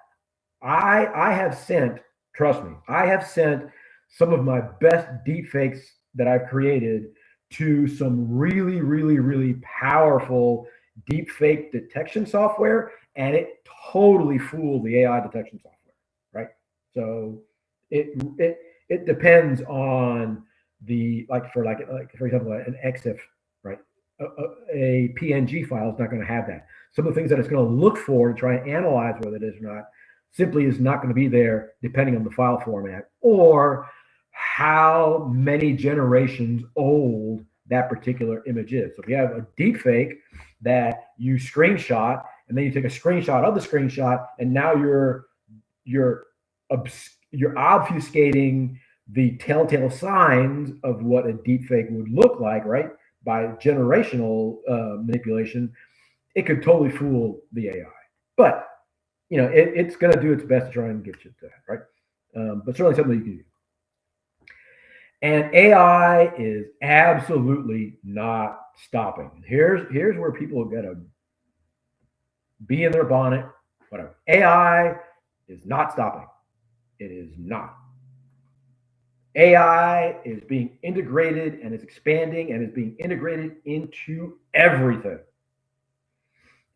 A: I have sent, trust me, I have sent some of my best deepfakes that I've created to some really, really, really powerful deepfake detection software, and it totally fooled the AI detection software, right? So it depends on the for example an EXIF, right? A PNG file is not going to have that. Some of the things that it's going to look for to try and analyze whether it is or not simply is not going to be there depending on the file format or how many generations old that particular image is. So if you have a deepfake that you screenshot and then you take a screenshot of the screenshot and now you're obfuscating the telltale signs of what a deepfake would look like, right? By generational manipulation, it could totally fool the AI. But it's going to do its best to try and get you to that, right? But certainly something you can do. And AI is absolutely not stopping. Here's where people are going to be in their bonnet, whatever. AI is not stopping. It is not. AI is being integrated and is expanding and is being integrated into everything.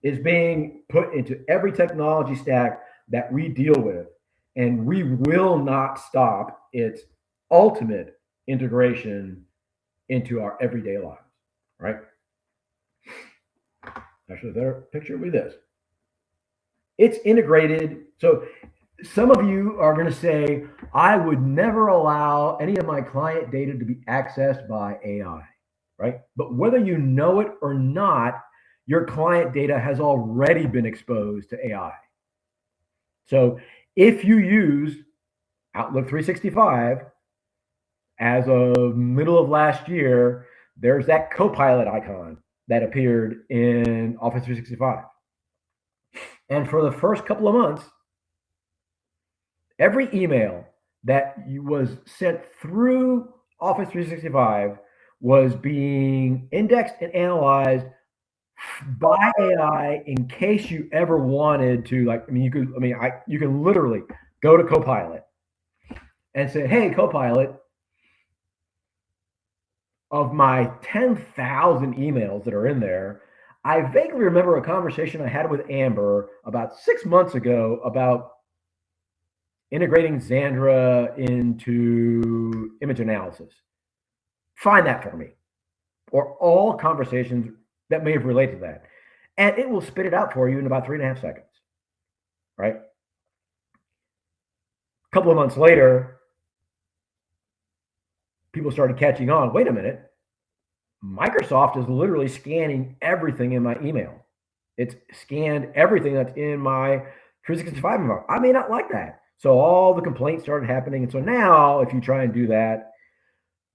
A: It's being put into every technology stack that we deal with, and we will not stop its ultimate integration into our everyday lives, right? Actually, a better picture with this. It's integrated. So some of you are going to say, I would never allow any of my client data to be accessed by AI, right? But whether you know it or not, your client data has already been exposed to AI. So if you use Outlook 365, as of middle of last year, there's that Copilot icon that appeared in Office 365. And for the first couple of months, every email that was sent through Office 365 was being indexed and analyzed by AI in case you ever wanted to, you can literally go to Copilot and say, hey, Copilot, of my 10,000 emails that are in there, I vaguely remember a conversation I had with Amber about 6 months ago about integrating Zandra into image analysis. Find that for me, or all conversations that may have related to that. And it will spit it out for you in about 3.5 seconds, right? A couple of months later, people started catching on. Wait a minute. Microsoft is literally scanning everything in my email. It's scanned everything that's in my 365 environment. I may not like that. So all the complaints started happening. And so now if you try and do that,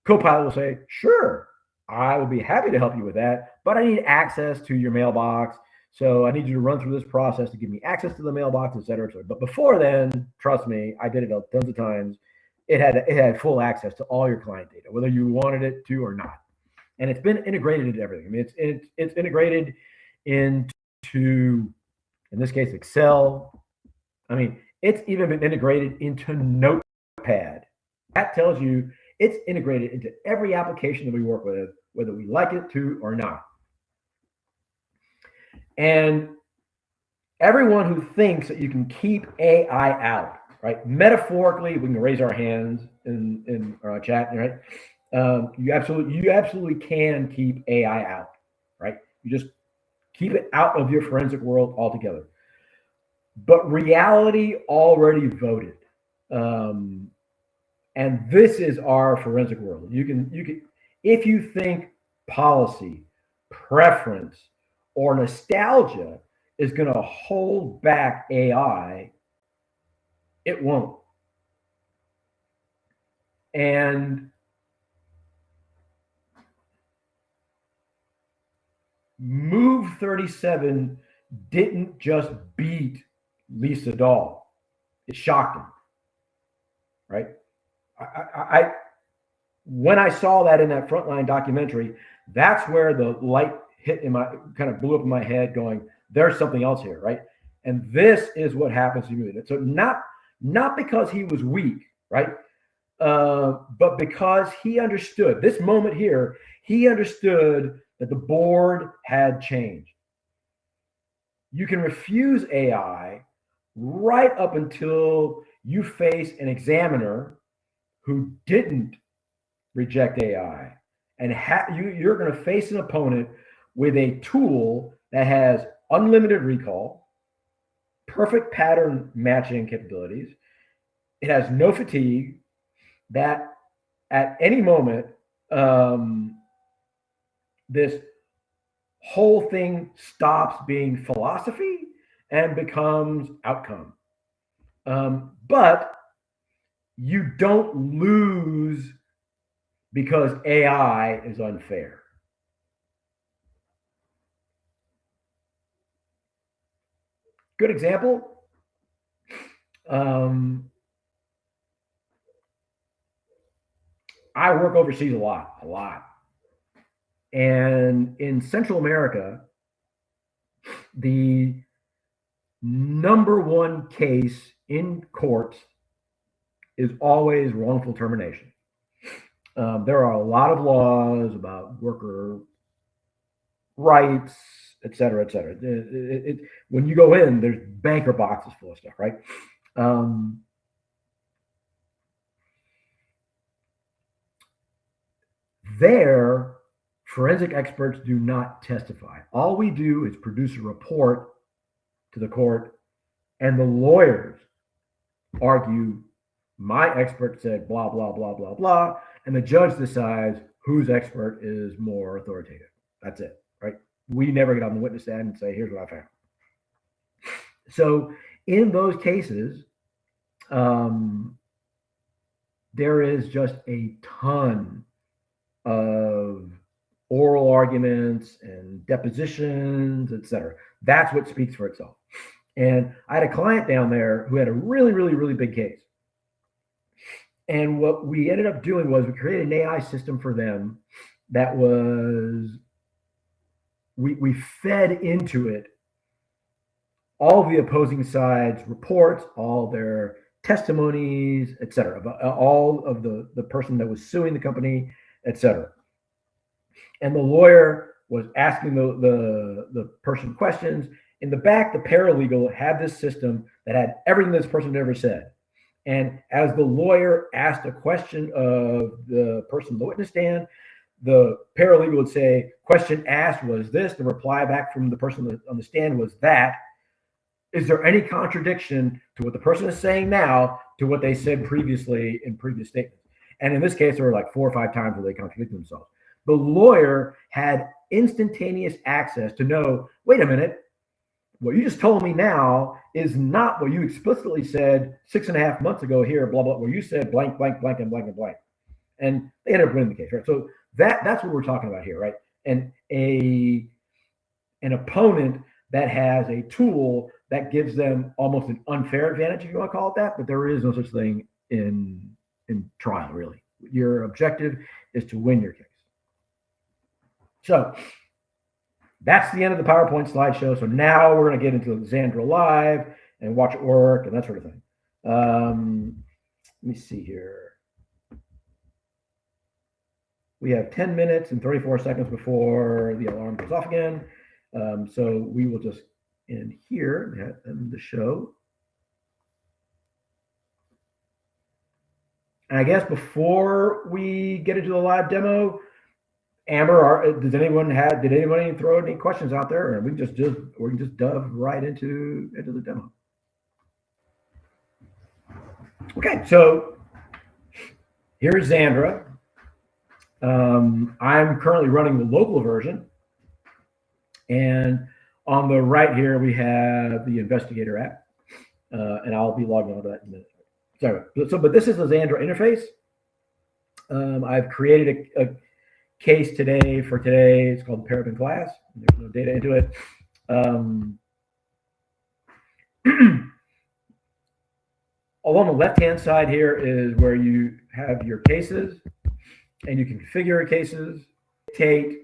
A: Copilot will say, sure, I will be happy to help you with that, but I need access to your mailbox. So I need you to run through this process to give me access to the mailbox, et cetera, et cetera. But before then, trust me, I did it tons of times. It had full access to all your client data, whether you wanted it to or not. And it's been integrated into everything. I mean, it's integrated into, in this case, Excel. I mean, it's even been integrated into Notepad. That tells you it's integrated into every application that we work with, whether we like it to or not. And everyone who thinks that you can keep AI out, right? Metaphorically, we can raise our hands in our chat, right? You absolutely can keep AI out, right? You just keep it out of your forensic world altogether. But reality already voted. And this is our forensic world. You can, if you think policy, preference, or nostalgia is going to hold back AI, it won't. And Move 37 didn't just beat Lisa Dahl. It shocked him, right? I when I saw that in that Frontline documentary, that's where the light hit in my, kind of blew up in my head going, there's something else here, right? And this is what happens to you. So not because he was weak, right? But because he understood this moment here, he understood that the board had changed. You can refuse AI right up until you face an examiner who didn't reject AI, and you're going to face an opponent with a tool that has unlimited recall, perfect pattern matching capabilities. It has no fatigue, that at any moment, this whole thing stops being philosophy and becomes outcome. But you don't lose because AI is unfair. Good example. I work overseas a lot. And in Central America, the number one case in courts is always wrongful termination. There are a lot of laws about worker rights, et cetera, et cetera. When you go in, there's banker boxes full of stuff, right? There, forensic experts do not testify. All we do is produce a report to the court, and the lawyers argue, my expert said blah, blah, blah, blah, blah, and the judge decides whose expert is more authoritative. That's it, right? We never get on the witness stand and say, here's what I found. So in those cases, there is just a ton of oral arguments and depositions, et cetera. That's what speaks for itself. And I had a client down there who had a really, really, really big case. And what we ended up doing was we created an AI system for them that was, we fed into it all the opposing sides' reports, all their testimonies, et cetera, all of the person that was suing the company, et cetera. And the lawyer was asking the person questions. In the back, the paralegal had this system that had everything this person had ever said. And as the lawyer asked a question of the person on the witness stand, the paralegal would say, question asked was this, the reply back from the person on the stand was that. Is there any contradiction to what the person is saying now to what they said previously in previous statements? And in this case, there were like 4 or 5 times where they contradicted themselves. The lawyer had instantaneous access to know, wait a minute, what you just told me now is not what you explicitly said 6.5 months ago here, blah, blah, where you said blank, blank, blank, and blank, and blank. And they ended up winning the case, right? So that's what we're talking about here, right? And an opponent that has a tool that gives them almost an unfair advantage, if you want to call it that, but there is no such thing in trial, really. Your objective is to win your case. So that's the end of the PowerPoint slideshow. So now we're going to get into Zandra Live and watch it work and that sort of thing. Let me see here. We have 10 minutes and 34 seconds before the alarm goes off again. So we will just end here, end the show. And I guess before we get into the live demo, Amber, did anybody throw any questions out there, or we can just dove right into the demo? Okay, so here's Zandra. I'm currently running the local version, and on the right here we have the investigator app, and I'll be logging on to that in a minute. But this is the Zandra interface. I've created a case today for today. It's called Paraben Class. There's no data into it. Along the left-hand side here is where you have your cases, and you can configure your cases, dictate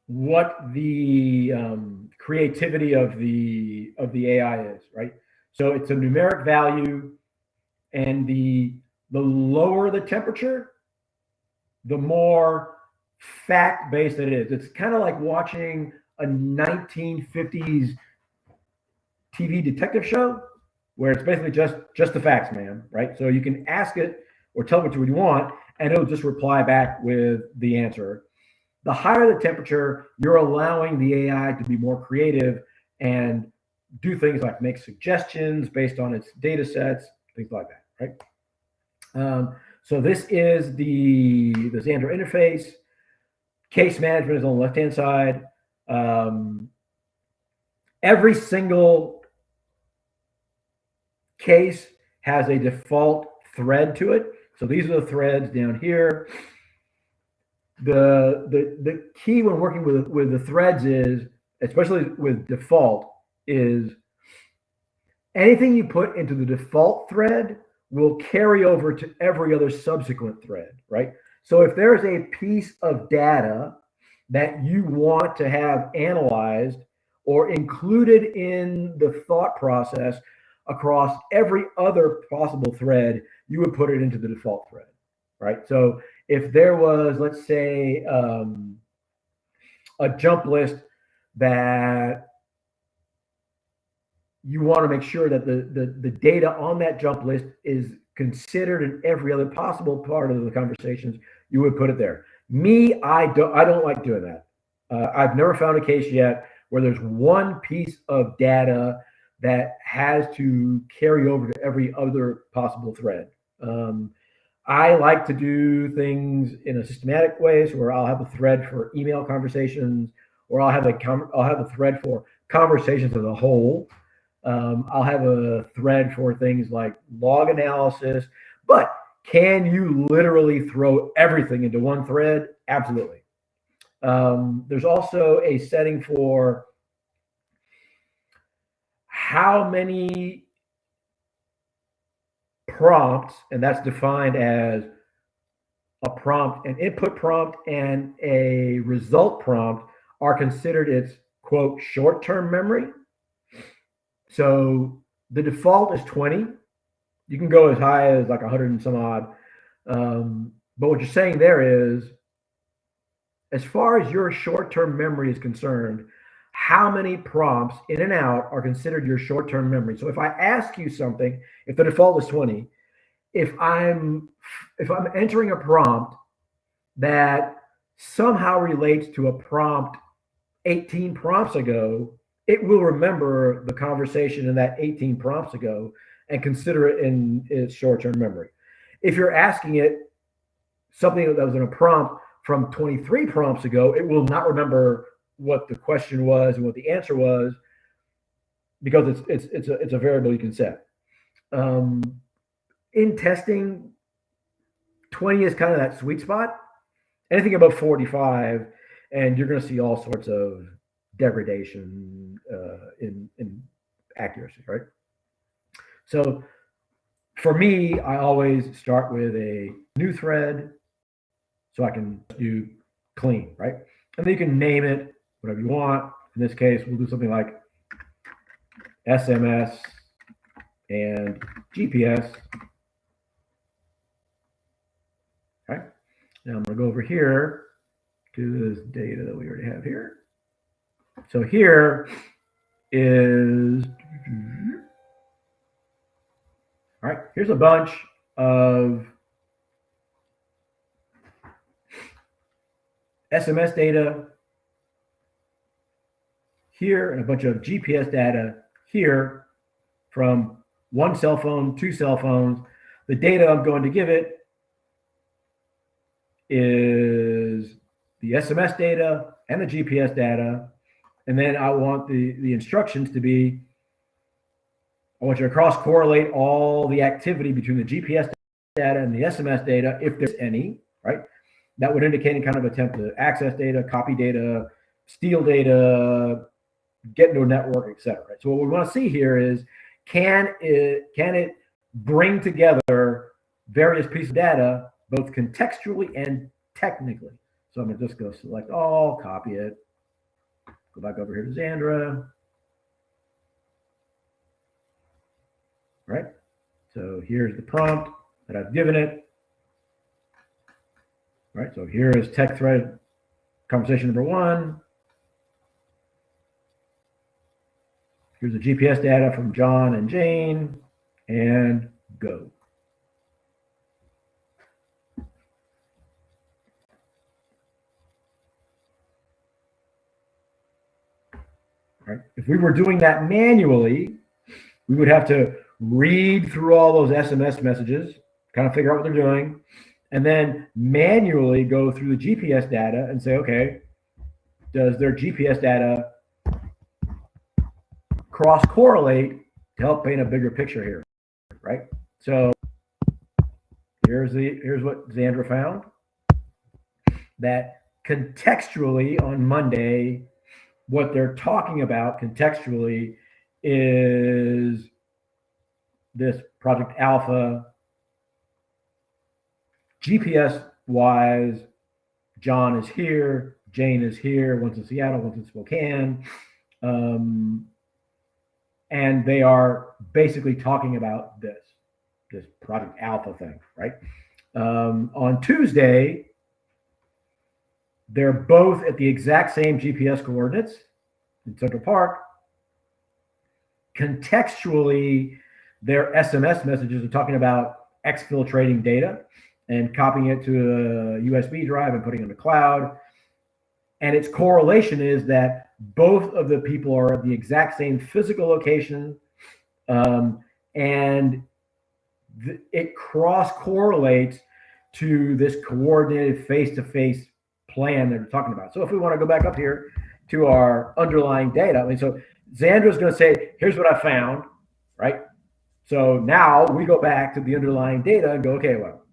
A: what the creativity of the AI is, right? So it's a numeric value, and the lower the temperature, the more fact-based it is. It's kind of like watching a 1950s TV detective show where it's basically just the facts, man, right? So you can ask it or tell it what you want, and it'll just reply back with the answer. The higher the temperature, you're allowing the AI to be more creative and do things like make suggestions based on its data sets, things like that, right? So this is the Zandra interface. Case management is on the left-hand side. Every single case has a default thread to it. So these are the threads down here. The key when working with the threads is, especially with default, is anything you put into the default thread will carry over to every other subsequent thread, right? So if there's a piece of data that you want to have analyzed or included in the thought process across every other possible thread, you would put it into the default thread, right? So if there was, let's say, a jump list that you want to make sure that the data on that jump list is considered in every other possible part of the conversations, you would put it there. Me, I don't like doing that. I've never found a case yet where there's one piece of data that has to carry over to every other possible thread. I like to do things in a systematic way, so where I'll have a thread for email conversations, or I'll have a thread for conversations as a whole. I'll have a thread for things like log analysis. But can you literally throw everything into one thread? Absolutely. There's also a setting for how many prompts, and that's defined as a prompt, an input prompt, and a result prompt are considered its, quote, short-term memory. So the default is 20. You can go as high as like 100 and some odd. But what you're saying there is, as far as your short-term memory is concerned, how many prompts in and out are considered your short-term memory? So if I ask you something, if the default is 20, if I'm entering a prompt that somehow relates to a prompt 18 prompts ago, it will remember the conversation in that 18 prompts ago and consider it in its short-term memory. If you're asking it something that was in a prompt from 23 prompts ago, it will not remember what the question was and what the answer was, because it's a variable you can set. In testing, 20 is kind of that sweet spot. Anything above 45, and you're going to see all sorts of degradation in accuracy, right? So for me, I always start with a new thread, so I can do clean, right? And then you can name it whatever you want. In this case, we'll do something like SMS and GPS. Okay. Now I'm going to go over here to this data that we already have here. So here is, all right, here's a bunch of SMS data here and a bunch of GPS data here from one cell phone, two cell phones. The data I'm going to give it is the SMS data and the GPS data. And then I want the instructions to be, I want you to cross correlate all the activity between the GPS data and the SMS data, if there's any, right? That would indicate any kind of attempt to access data, copy data, steal data, get into a network, etc. Right? So what we want to see here is, can it bring together various pieces of data, both contextually and technically? So I'm going to just go select all, copy it, go back over here to Zandra. Right? So here's the prompt that I've given it. Right? So here is tech thread conversation number 1. Here's the GPS data from John and Jane, and go. Right? If we were doing that manually, we would have to read through all those SMS messages, kind of figure out what they're doing, and then manually go through the GPS data and say, okay, does their GPS data cross-correlate to help paint a bigger picture here, right? So here's what Zandra found, that contextually on Monday, what they're talking about contextually is this Project Alpha. GPS wise, John is here, Jane is here, one's in Seattle, one's in Spokane. And they are basically talking about this Project Alpha thing, right? On Tuesday, they're both at the exact same GPS coordinates in Central Park. Contextually, their SMS messages are talking about exfiltrating data and copying it to a USB drive and putting it in the cloud. And its correlation is that both of the people are at the exact same physical location, and it cross-correlates to this coordinated face-to-face plan that we're talking about. So if we want to go back up here to our underlying data, I mean, so Zandra's going to say, here's what I found, right? So now we go back to the underlying data and go, okay, well,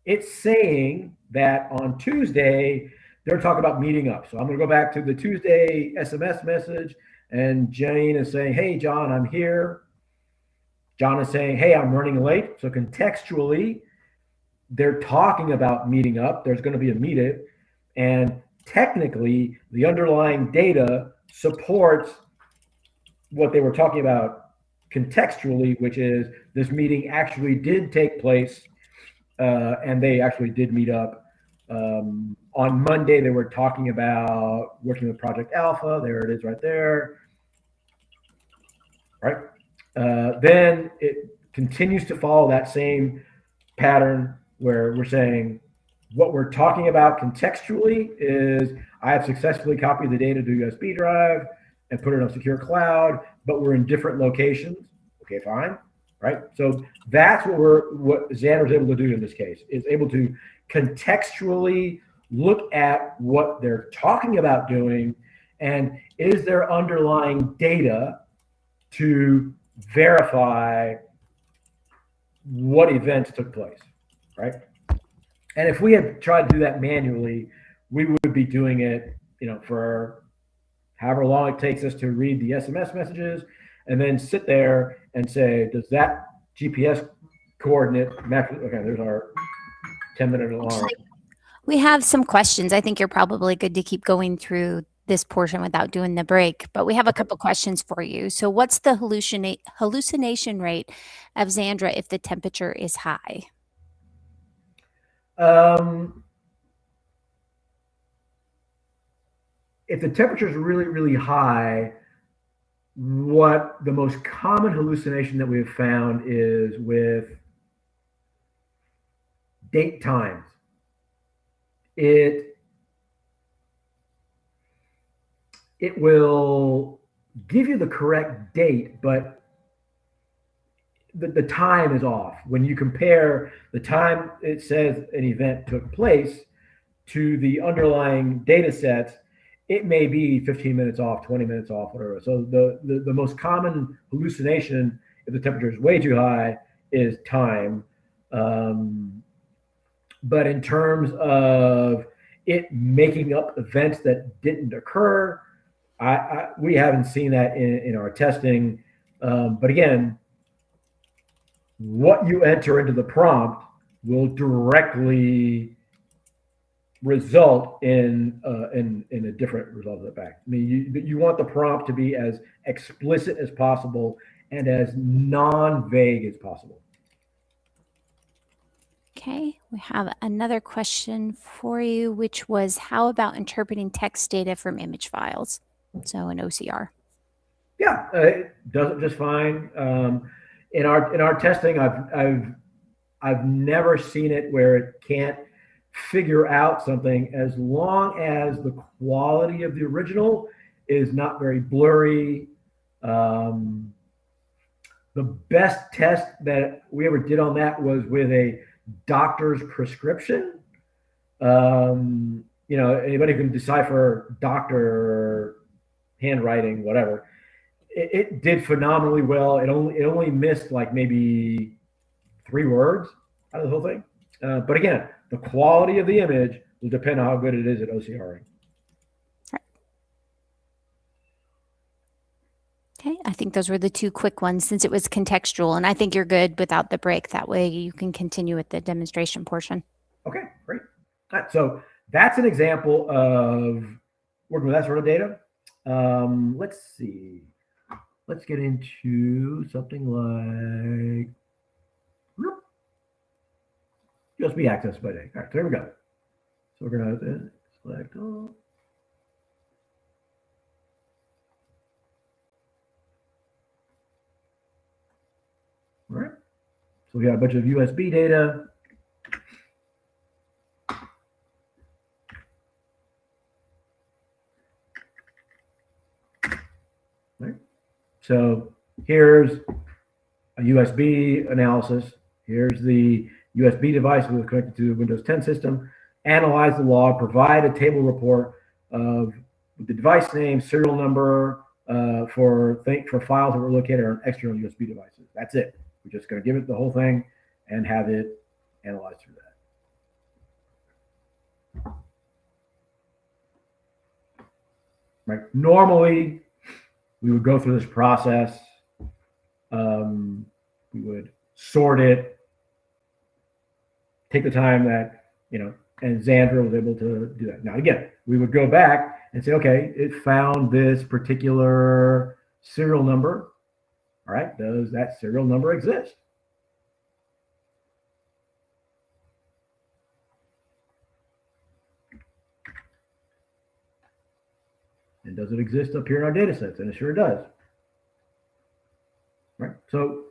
A: it's saying that on Tuesday, they're talking about meeting up. So I'm going to go back to the Tuesday SMS message, and Jane is saying, hey, John, I'm here. John is saying, hey, I'm running late. So contextually, they're talking about meeting up. There's going to be a meetup. And technically, the underlying data supports what they were talking about contextually, which is this meeting actually did take place, and they actually did meet up. On Monday, they were talking about working with Project Alpha. There it is right there. Right? Then it continues to follow that same pattern where we're saying what we're talking about contextually is I have successfully copied the data to a USB drive and put it on a secure cloud, but we're in different locations. Okay, fine. right? So that's what Zandra is able to do in this case, is able to contextually look at what they're talking about doing, and is there underlying data to verify what events took place, right? And if we had tried to do that manually, we would be doing it, for however long it takes us to read the SMS messages, and then sit there and say, does that GPS coordinate match? Okay, there's our 10-minute alarm.
G: We have some questions. I think you're probably good to keep going through this portion without doing the break, but we have a couple questions for you. So what's the hallucination rate of Zandra if the temperature is high?
A: If the temperature is really, really high, what the most common hallucination that we have found is with date times. It will give you the correct date, but the time is off. When you compare the time it says an event took place to the underlying data sets, it may be 15 minutes off, 20 minutes off, whatever. So the most common hallucination, if the temperature is way too high, is time. But in terms of it making up events that didn't occur, we haven't seen that in our testing. But again, what you enter into the prompt will directly result in a different result of the back. I mean, you want the prompt to be as explicit as possible and as non-vague as possible.
G: Okay, we have another question for you, which was, how about interpreting text data from image files? So an OCR.
A: Yeah, it does it just fine. In our testing, I've never seen it where it can't figure out something, as long as the quality of the original is not very blurry. The best test that we ever did on that was with a doctor's prescription. Anybody can decipher doctor handwriting, whatever. It did phenomenally well. It only missed like maybe 3 words out of the whole thing. But again, the quality of the image will depend on how good it is at OCRing.
G: Okay, I think those were the 2 quick ones since it was contextual, and I think you're good without the break. That way you can continue with the demonstration portion.
A: Okay, great. All right, so that's an example of working with that sort of data. Let's see. Let's get into something like USB access by day. All right, so here we go. So we're going to select all. All right. So we got a bunch of USB data. All right. So here's a USB analysis. Here's the USB device was connected to the Windows 10 system. Analyze the log, provide a table report of the device name, serial number for files that were located on external USB devices. That's it. We're just going to give it the whole thing and have it analyzed through that. Right. Normally, we would go through this process. We would sort it, take the time that, and Zandra was able to do that. Now, again, we would go back and say, okay, it found this particular serial number. All right, does that serial number exist? And does it exist up here in our data sets? And it sure does. Right, so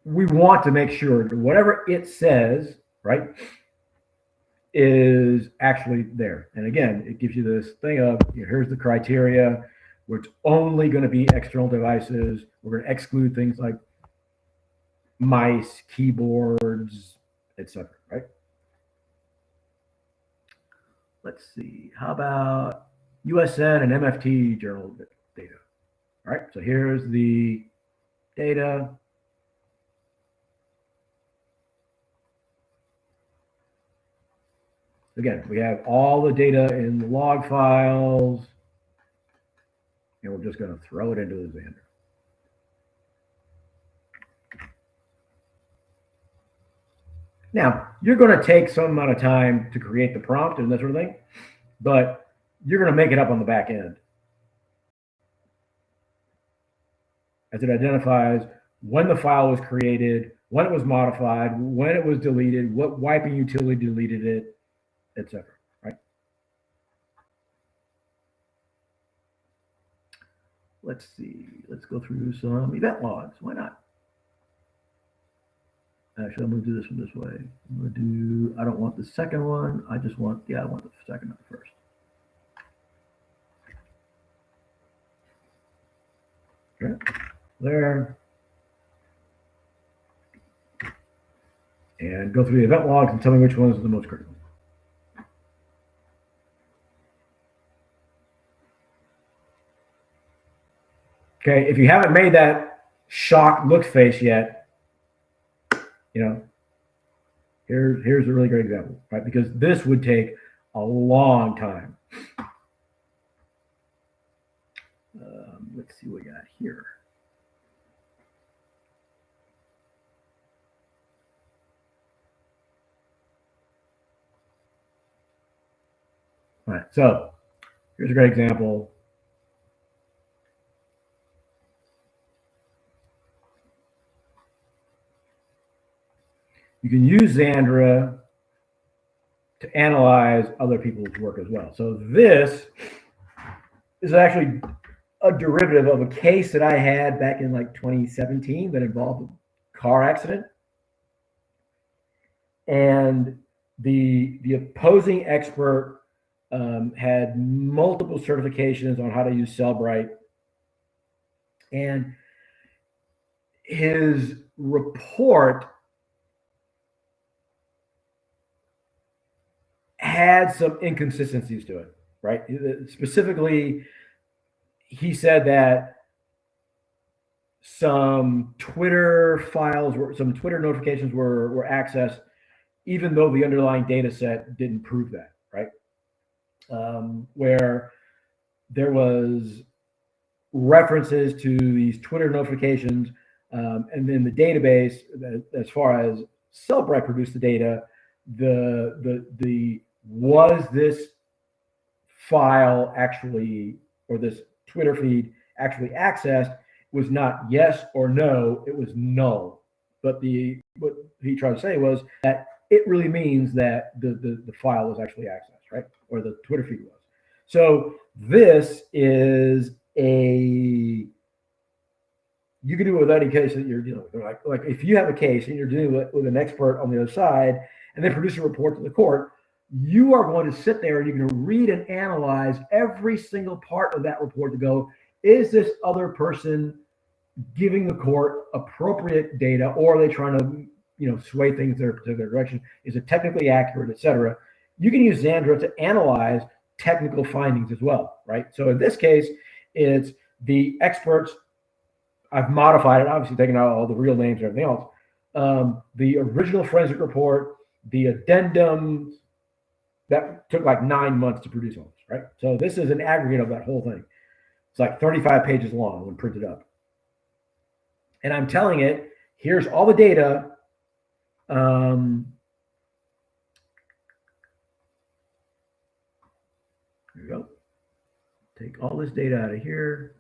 A: we want to make sure that whatever it says, right, is actually there. And again, it gives you this thing of, here's the criteria, where it's only going to be external devices. We're going to exclude things like mice, keyboards, etc. Right? Let's see. How about USN and MFT journal data? All right. So here's the data. Again, we have all the data in the log files, and we're just going to throw it into the Zandra. Now, you're going to take some amount of time to create the prompt and that sort of thing, but you're going to make it up on the back end as it identifies when the file was created, when it was modified, when it was deleted, what wiping utility deleted it, etc. Right? Let's see. Let's go through some event logs. Why not? Actually, I'm going to do this one this way. I'm going to do, I don't want the second one. I just want, yeah, I want the second one first. Okay, there. And go through the event logs and tell me which one is the most critical. Okay, if you haven't made that shocked look face yet, you know, here's a really great example, right? Because this would take a long time. Let's see what we got here. All right, so here's a great example. You can use Zandra to analyze other people's work as well. So this is actually a derivative of a case that I had back in like 2017 that involved a car accident. And the opposing expert had multiple certifications on how to use Cellbrite. And his report had some inconsistencies to it, right? Specifically, he said that some Twitter files some Twitter notifications were accessed, even though the underlying data set didn't prove that, right? Where there was references to these Twitter notifications, and then the database, as far as Cellbrite produced the data, was this file actually, or this Twitter feed actually accessed, was not yes or no, it was null. But what he tried to say was that it really means that the file was actually accessed, right? Or the Twitter feed was. So this is you can do it with any case that you're dealing with. Like if you have a case and you're dealing with an expert on the other side and they produce a report to the court, you are going to sit there and you're going to read and analyze every single part of that report to go, is this other person giving the court appropriate data, or are they trying to, sway things in a particular direction? Is it technically accurate, et cetera? You can use Zandra to analyze technical findings as well, right? So in this case, it's the experts. I've modified it, obviously taking out all the real names and everything else. The original forensic report, the addendum, that took like 9 months to produce all this, right? So this is an aggregate of that whole thing. It's like 35 pages long when printed up. And I'm telling it, here's all the data. Here we go. Take all this data out of here.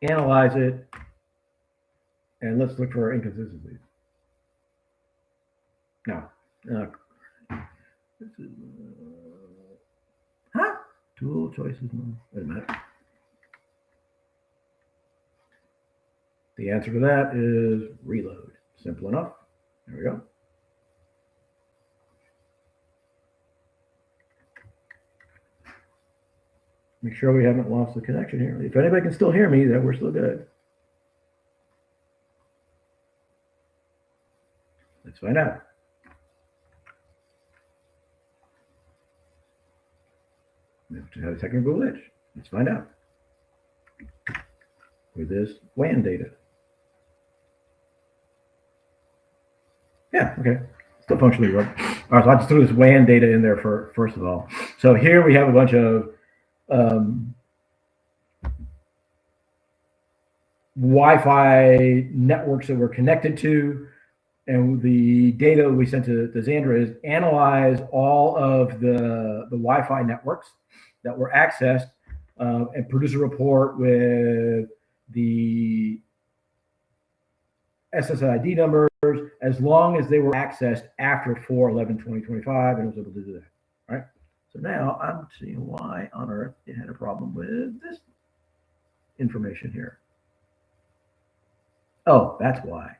A: Analyze it. And let's look for inconsistencies. Now, tool choices. Wait a minute. The answer to that is reload. Simple enough. There we go. Make sure we haven't lost the connection here. If anybody can still hear me, then we're still good. Let's find out. We have to have a technical glitch. Let's find out. With this WAN data. Yeah, okay. Still functionally work. All right, so I just threw this WAN data in there first of all. So here we have a bunch of Wi-Fi networks that we're connected to, and the data we sent to Zandra is analyze all of the Wi-Fi networks that were accessed and produce a report with the SSID numbers as long as they were accessed after 4/11/2025, and it was able to do that. All right. So now I'm seeing why on earth it had a problem with this information here. Oh, that's why.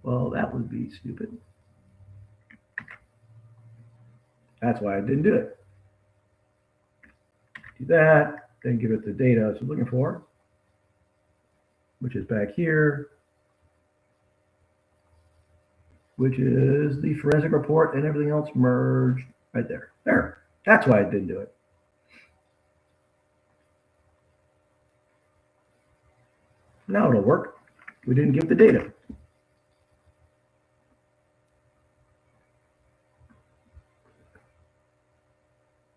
A: Well, that would be stupid. That's why I didn't do it. Do that, then give it the data I was looking for, which is back here, which is the forensic report and everything else merged right there. There. That's why I didn't do it. Now it'll work. We didn't give the data.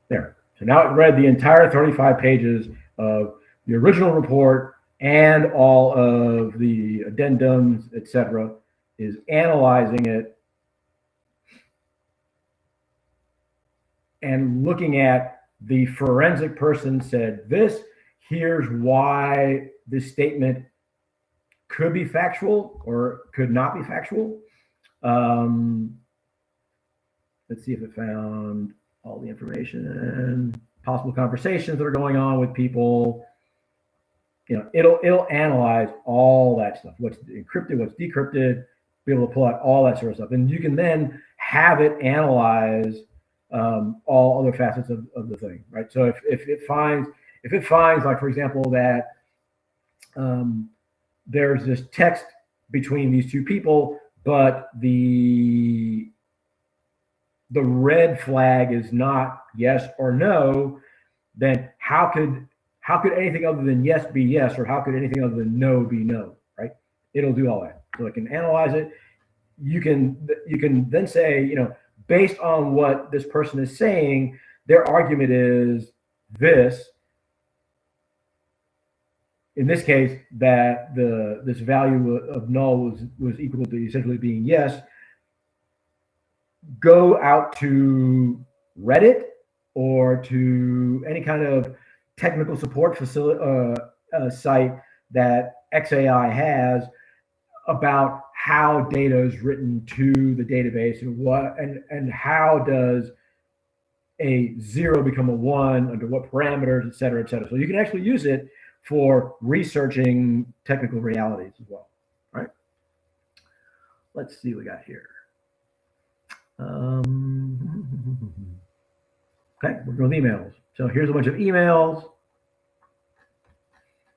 A: There. So now it read the entire 35 pages of the original report and all of the addendums, etc., is analyzing it and looking at the forensic person said this, here's why this statement could be factual or could not be factual. Let's see if it found all the information, possible conversations that are going on with people. You know, it'll analyze all that stuff, what's encrypted, what's decrypted, be able to pull out all that sort of stuff. And you can then have it analyze all other facets of the thing, right? So if it finds, like, for example, that there's this text between these two people, but the red flag is not yes or no, then how could anything other than yes be yes, or how could anything other than no be no, right? It'll do all that. So it can analyze it. You can then say, you know, based on what this person is saying, their argument is this. In this case, that this value of null was equal to essentially being yes. Go out to Reddit or to any kind of technical support facility site that XAI has about how data is written to the database and how does a 0 become a 1 under what parameters, et cetera, et cetera. So you can actually use it for researching technical realities as well, right? Let's see what we got here. Okay, we're going with emails. So here's a bunch of emails.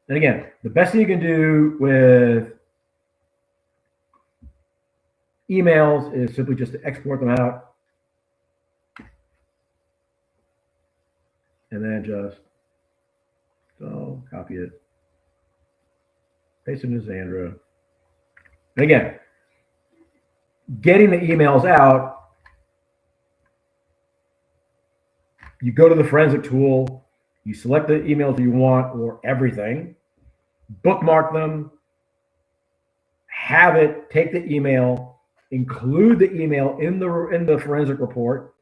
A: And again, the best thing you can do with emails is simply just to export them out and then just copy it, paste it into Zandra. And again, getting the emails out, you go to the forensic tool, you select the emails you want or everything, bookmark them, have it take the email, include the email in the forensic report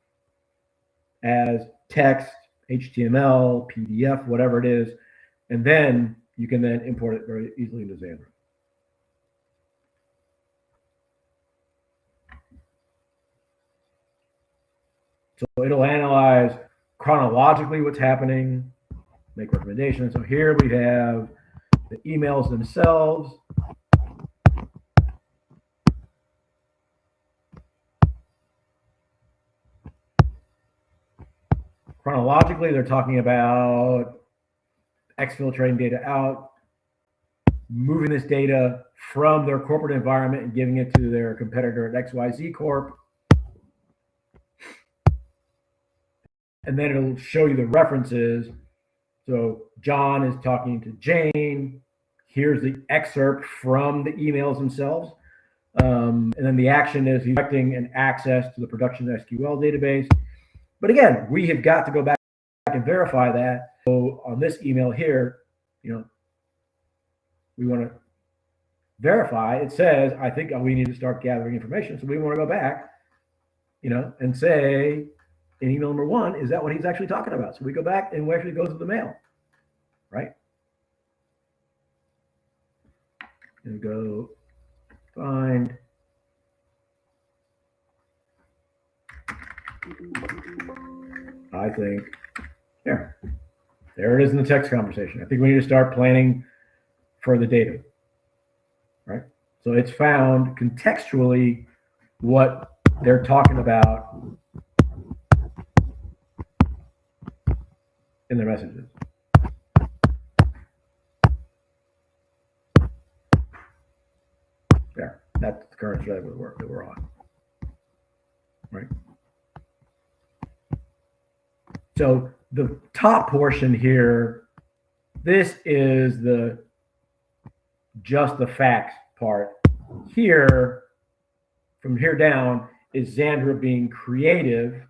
A: as text, HTML, PDF, whatever it is, and then you can then import it very easily into Zandra. So it'll analyze chronologically what's happening, make recommendations. So here we have the emails themselves. Chronologically, they're talking about exfiltrating data out, moving this data from their corporate environment and giving it to their competitor at XYZ Corp. And then it'll show you the references. So John is talking to Jane. Here's the excerpt from the emails themselves. And then the action is he's directing an access to the production SQL database. But again, we have got to go back and verify that. So on this email here, you know, we want to verify. It says, I think we need to start gathering information. So we want to go back, you know, and say in email number 1, is that what he's actually talking about? So we go back and we actually go to the mail, right? And go find. I think, yeah, there it is in the text conversation. I think we need to start planning for the data, right? So it's found contextually what they're talking about in their messages. There, that's the current thread that we're on, right? So the top portion here, this is just the facts part. Here, from here down, is Zandra being creative.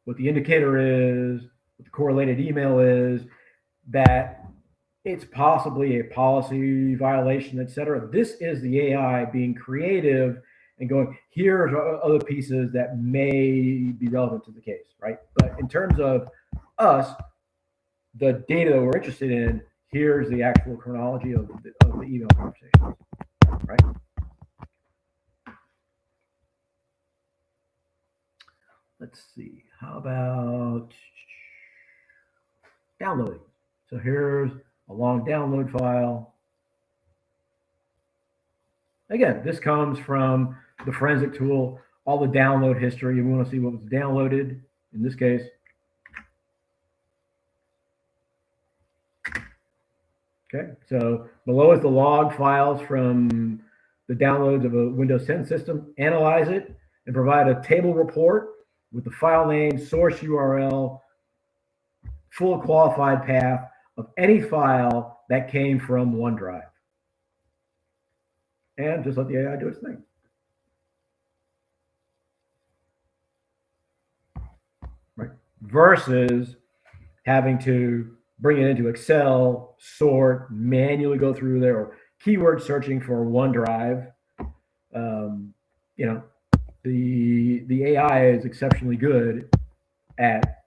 A: What the indicator is, what the correlated email is, that it's possibly a policy violation, etc. This is the AI being creative and going, here's other pieces that may be relevant to the case, right? But in terms of us, the data that we're interested in, here's the actual chronology of the email conversation, right? Let's see, how about downloading? So here's a long download file. Again, this comes from the forensic tool, all the download history. We want to see what was downloaded in this case. Okay, so below is the log files from the downloads of a Windows 10 system. Analyze it and provide a table report with the file name, source URL, full qualified path of any file that came from OneDrive. And just let the AI do its thing. Right? Versus having to bring it into Excel, sort, manually go through there, or keyword searching for OneDrive. You know, the AI is exceptionally good at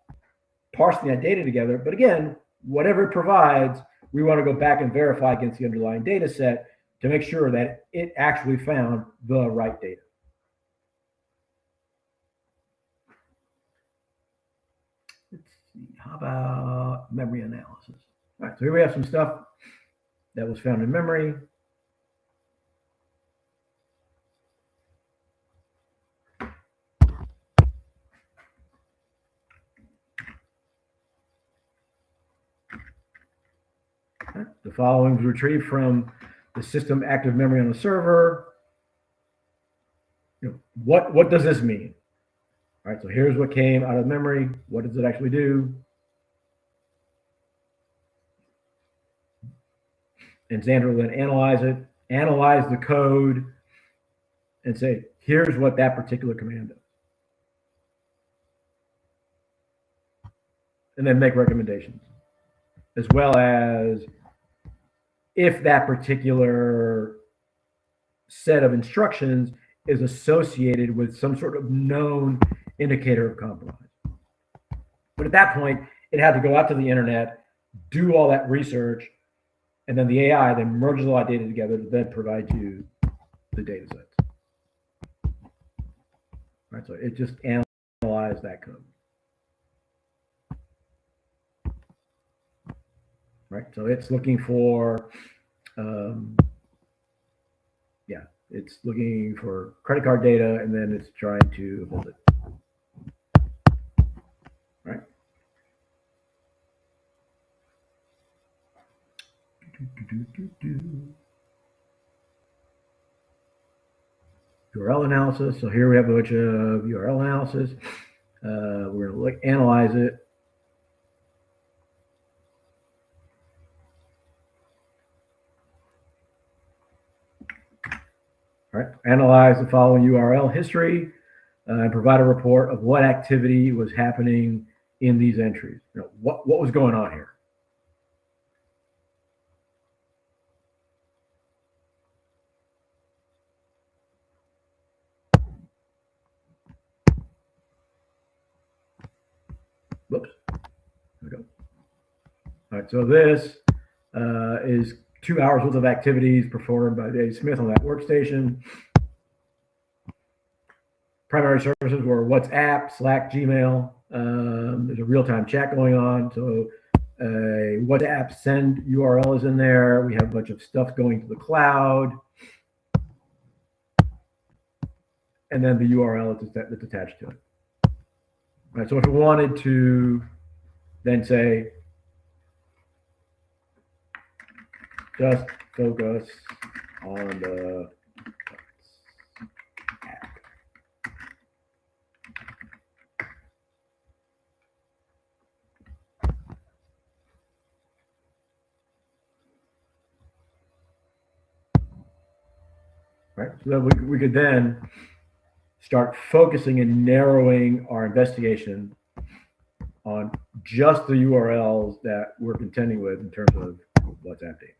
A: parsing that data together. But again, whatever it provides, we want to go back and verify against the underlying data set to make sure that it actually found the right data. Let's see, how about memory analysis? All right, so here we have some stuff that was found in memory. The following was retrieved from the system active memory on the server. You know, what does this mean? All right, so here's what came out of memory. What does it actually do? And Zandra will then analyze it, analyze the code, and say, here's what that particular command does. And then make recommendations, as well as if that particular set of instructions is associated with some sort of known indicator of compromise. But at that point, it had to go out to the internet, do all that research, and then the AI then merges all that data together to then provide you the data sets. Right, so it just analyzed that code. Right, so it's looking for, yeah, it's looking for credit card data, and then it's trying to hold it. Right. URL analysis. So here we have a bunch of URL analysis. We're going to analyze it. All right, analyze the following URL history and provide a report of what activity was happening in these entries. You know, what was going on here? Whoops. There we go. All right, so this is 2 hours worth of activities performed by Dave Smith on that workstation. Primary services were WhatsApp, Slack, Gmail. There's a real-time chat going on. So WhatsApp send URL is in there. We have a bunch of stuff going to the cloud. And then the URL that's attached to it. All right, so if we wanted to then say, just focus on the app. Right, so then we could then start focusing and narrowing our investigation on just the URLs that we're contending with in terms of WhatsApp data.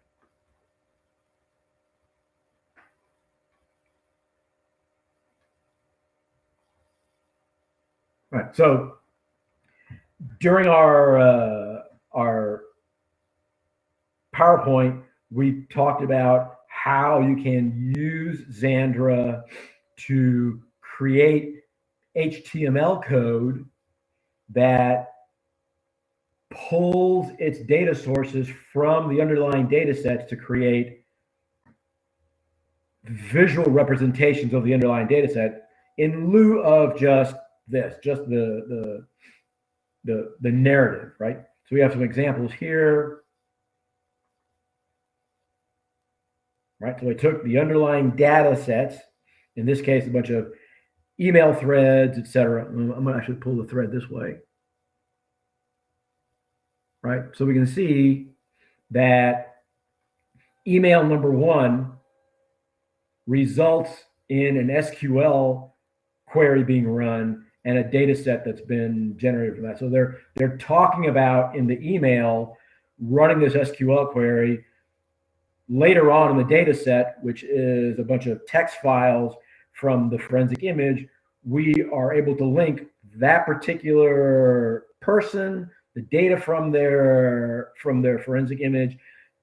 A: All right, so during our PowerPoint, we talked about how you can use Zandra to create HTML code that pulls its data sources from the underlying data sets to create visual representations of the underlying data set in lieu of just this, just the narrative, right? So we have some examples here. Right, so I took the underlying data sets, in this case, a bunch of email threads, etc. I'm going to actually pull the thread this way. Right, so we can see that email number 1 results in an SQL query being run and a data set that's been generated from that. So they're talking about in the email running this SQL query. Later on in the data set, which is a bunch of text files from the forensic image, we are able to link that particular person, the data from their forensic image,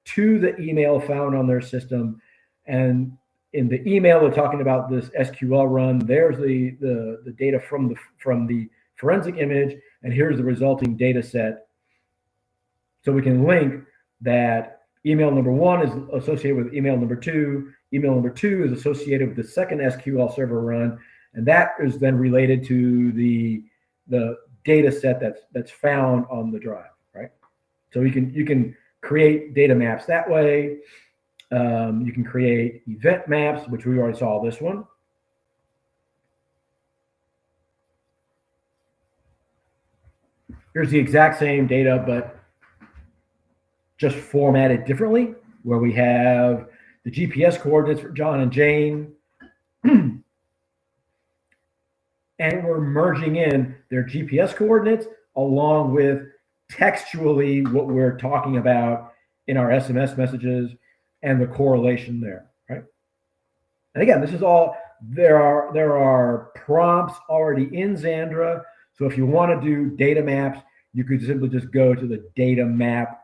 A: to the email found on their system. And in the email, they're talking about this SQL run. There's the data from the forensic image, and here's the resulting data set. So we can link that email number 1 is associated with email number 2. Email number 2 is associated with the second SQL server run, and that is then related to the data set that's found on the drive, right? So you can create data maps that way. You can create event maps, which we already saw this one. Here's the exact same data, but just formatted differently, where we have the GPS coordinates for John and Jane, and we're merging in their GPS coordinates along with textually what we're talking about in our SMS messages and the correlation there, right? And again, this is all, there are prompts already in Zandra. So if you want to do data maps, you could simply just go to the data map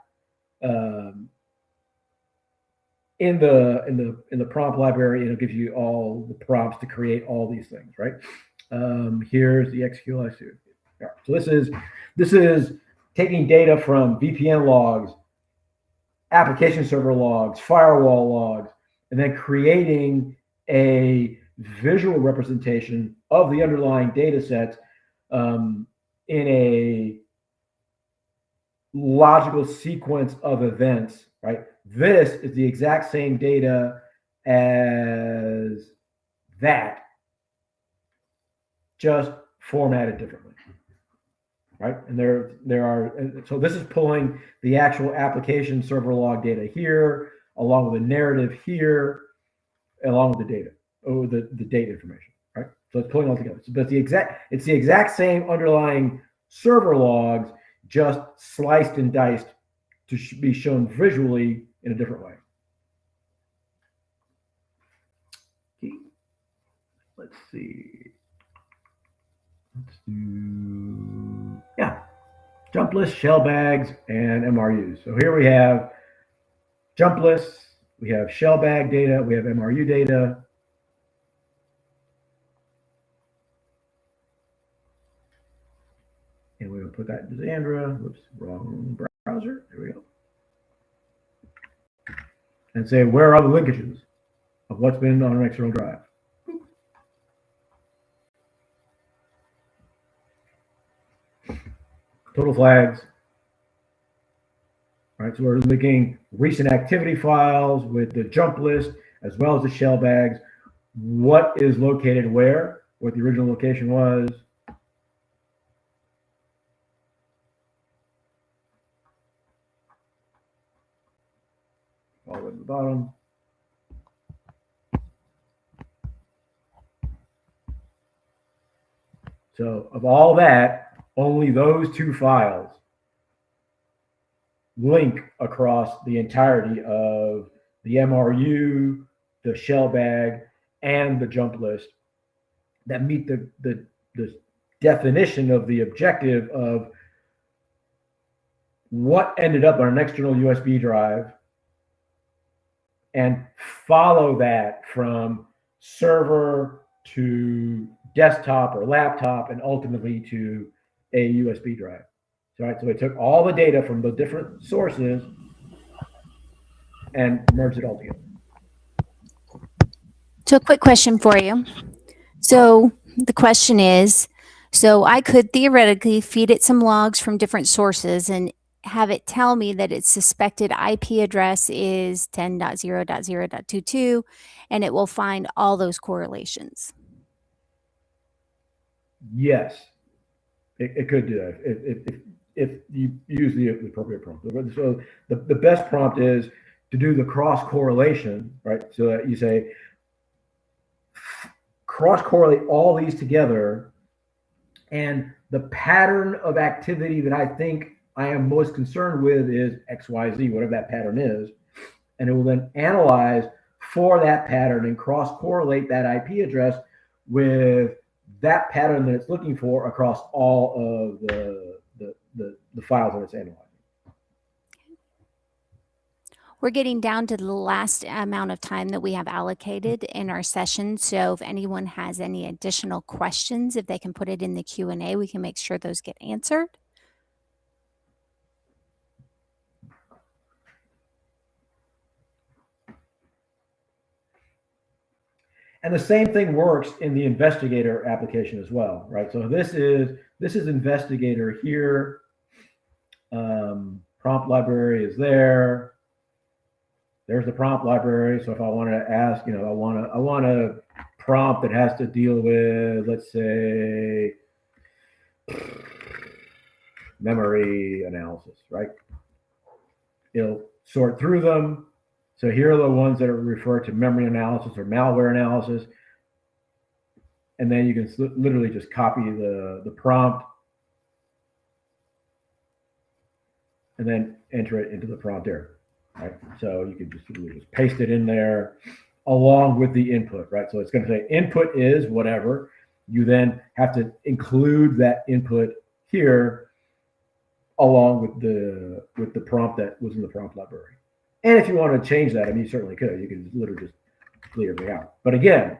A: in the prompt library, and it'll give you all the prompts to create all these things, right? Here's the XQL. So this is taking data from VPN logs, application server logs, firewall logs, and then creating a visual representation of the underlying data sets in a logical sequence of events right? This is the exact same data as that, just formatted differently, right? And there are, so this is pulling the actual application server log data here, along with the narrative here, along with the data, or the date information, right? So it's pulling all together. So, but it's the exact same underlying server logs, just sliced and diced to be shown visually in a different way. Let's see. Let's do, yeah, jump lists, shell bags, and MRUs. So here we have jump lists, we have shell bag data, we have MRU data. And we're going to put that into Zandra. Whoops, wrong browser. There we go. And say, where are the linkages of what's been on an external drive? Total flags. All right, so we're linking recent activity files with the jump list as well as the shell bags. What is located where? What the original location was. All the way to the bottom. So of all that, only those two files link across the entirety of the MRU, the shell bag, and the jump list that meet the definition of the objective of what ended up on an external USB drive, and follow that from server to desktop or laptop and ultimately to a USB drive. Right? So it took all the data from the different sources and merged it all together.
G: So a quick question for you. So the question is, so I could theoretically feed it some logs from different sources and have it tell me that its suspected IP address is 10.0.0.22, and it will find all those correlations.
A: Yes, it could do that if you use the appropriate prompt. So the best prompt is to do the cross correlation, right? So that you say cross correlate all these together, and the pattern of activity that I think I am most concerned with is XYZ, whatever that pattern is, and it will then analyze for that pattern and cross correlate that IP address with that pattern that it's looking for across all of the files that it's analyzing.
G: We're getting down to the last amount of time that we have allocated in our session. So if anyone has any additional questions, if they can put it in the Q&A, we can make sure those get answered.
A: And the same thing works in the investigator application as well, right? So this is investigator here. Prompt library is there. There's the prompt library. So if I want to ask, I want a prompt that has to deal with, let's say, memory analysis, right? It'll sort through them. So here are the ones that are referred to memory analysis or malware analysis. And then you can literally just copy the prompt and then enter it into the prompt area, right? So you can just paste it in there along with the input, right? So it's going to say input is whatever. You then have to include that input here along with the prompt that was in the prompt library. And if you want to change that, I mean, you certainly could. You can literally just delete everything out. But again,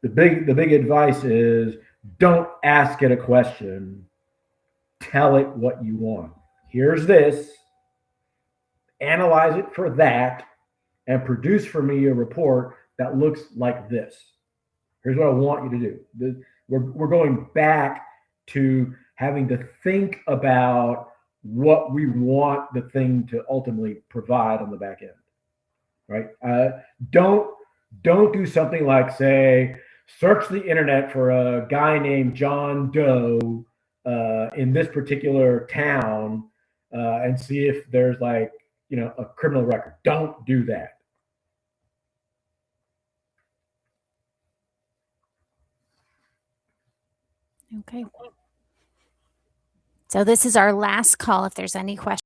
A: the big advice is don't ask it a question. Tell it what you want. Here's this. Analyze it for that, and produce for me a report that looks like this. Here's what I want you to do. We're going back to having to think about what we want the thing to ultimately provide on the back end, right? Don't do something like, say, search the internet for a guy named John Doe in this particular town and see if there's like, you know, a criminal record. Don't do that.
G: Okay. So this is our last call. If there's any questions.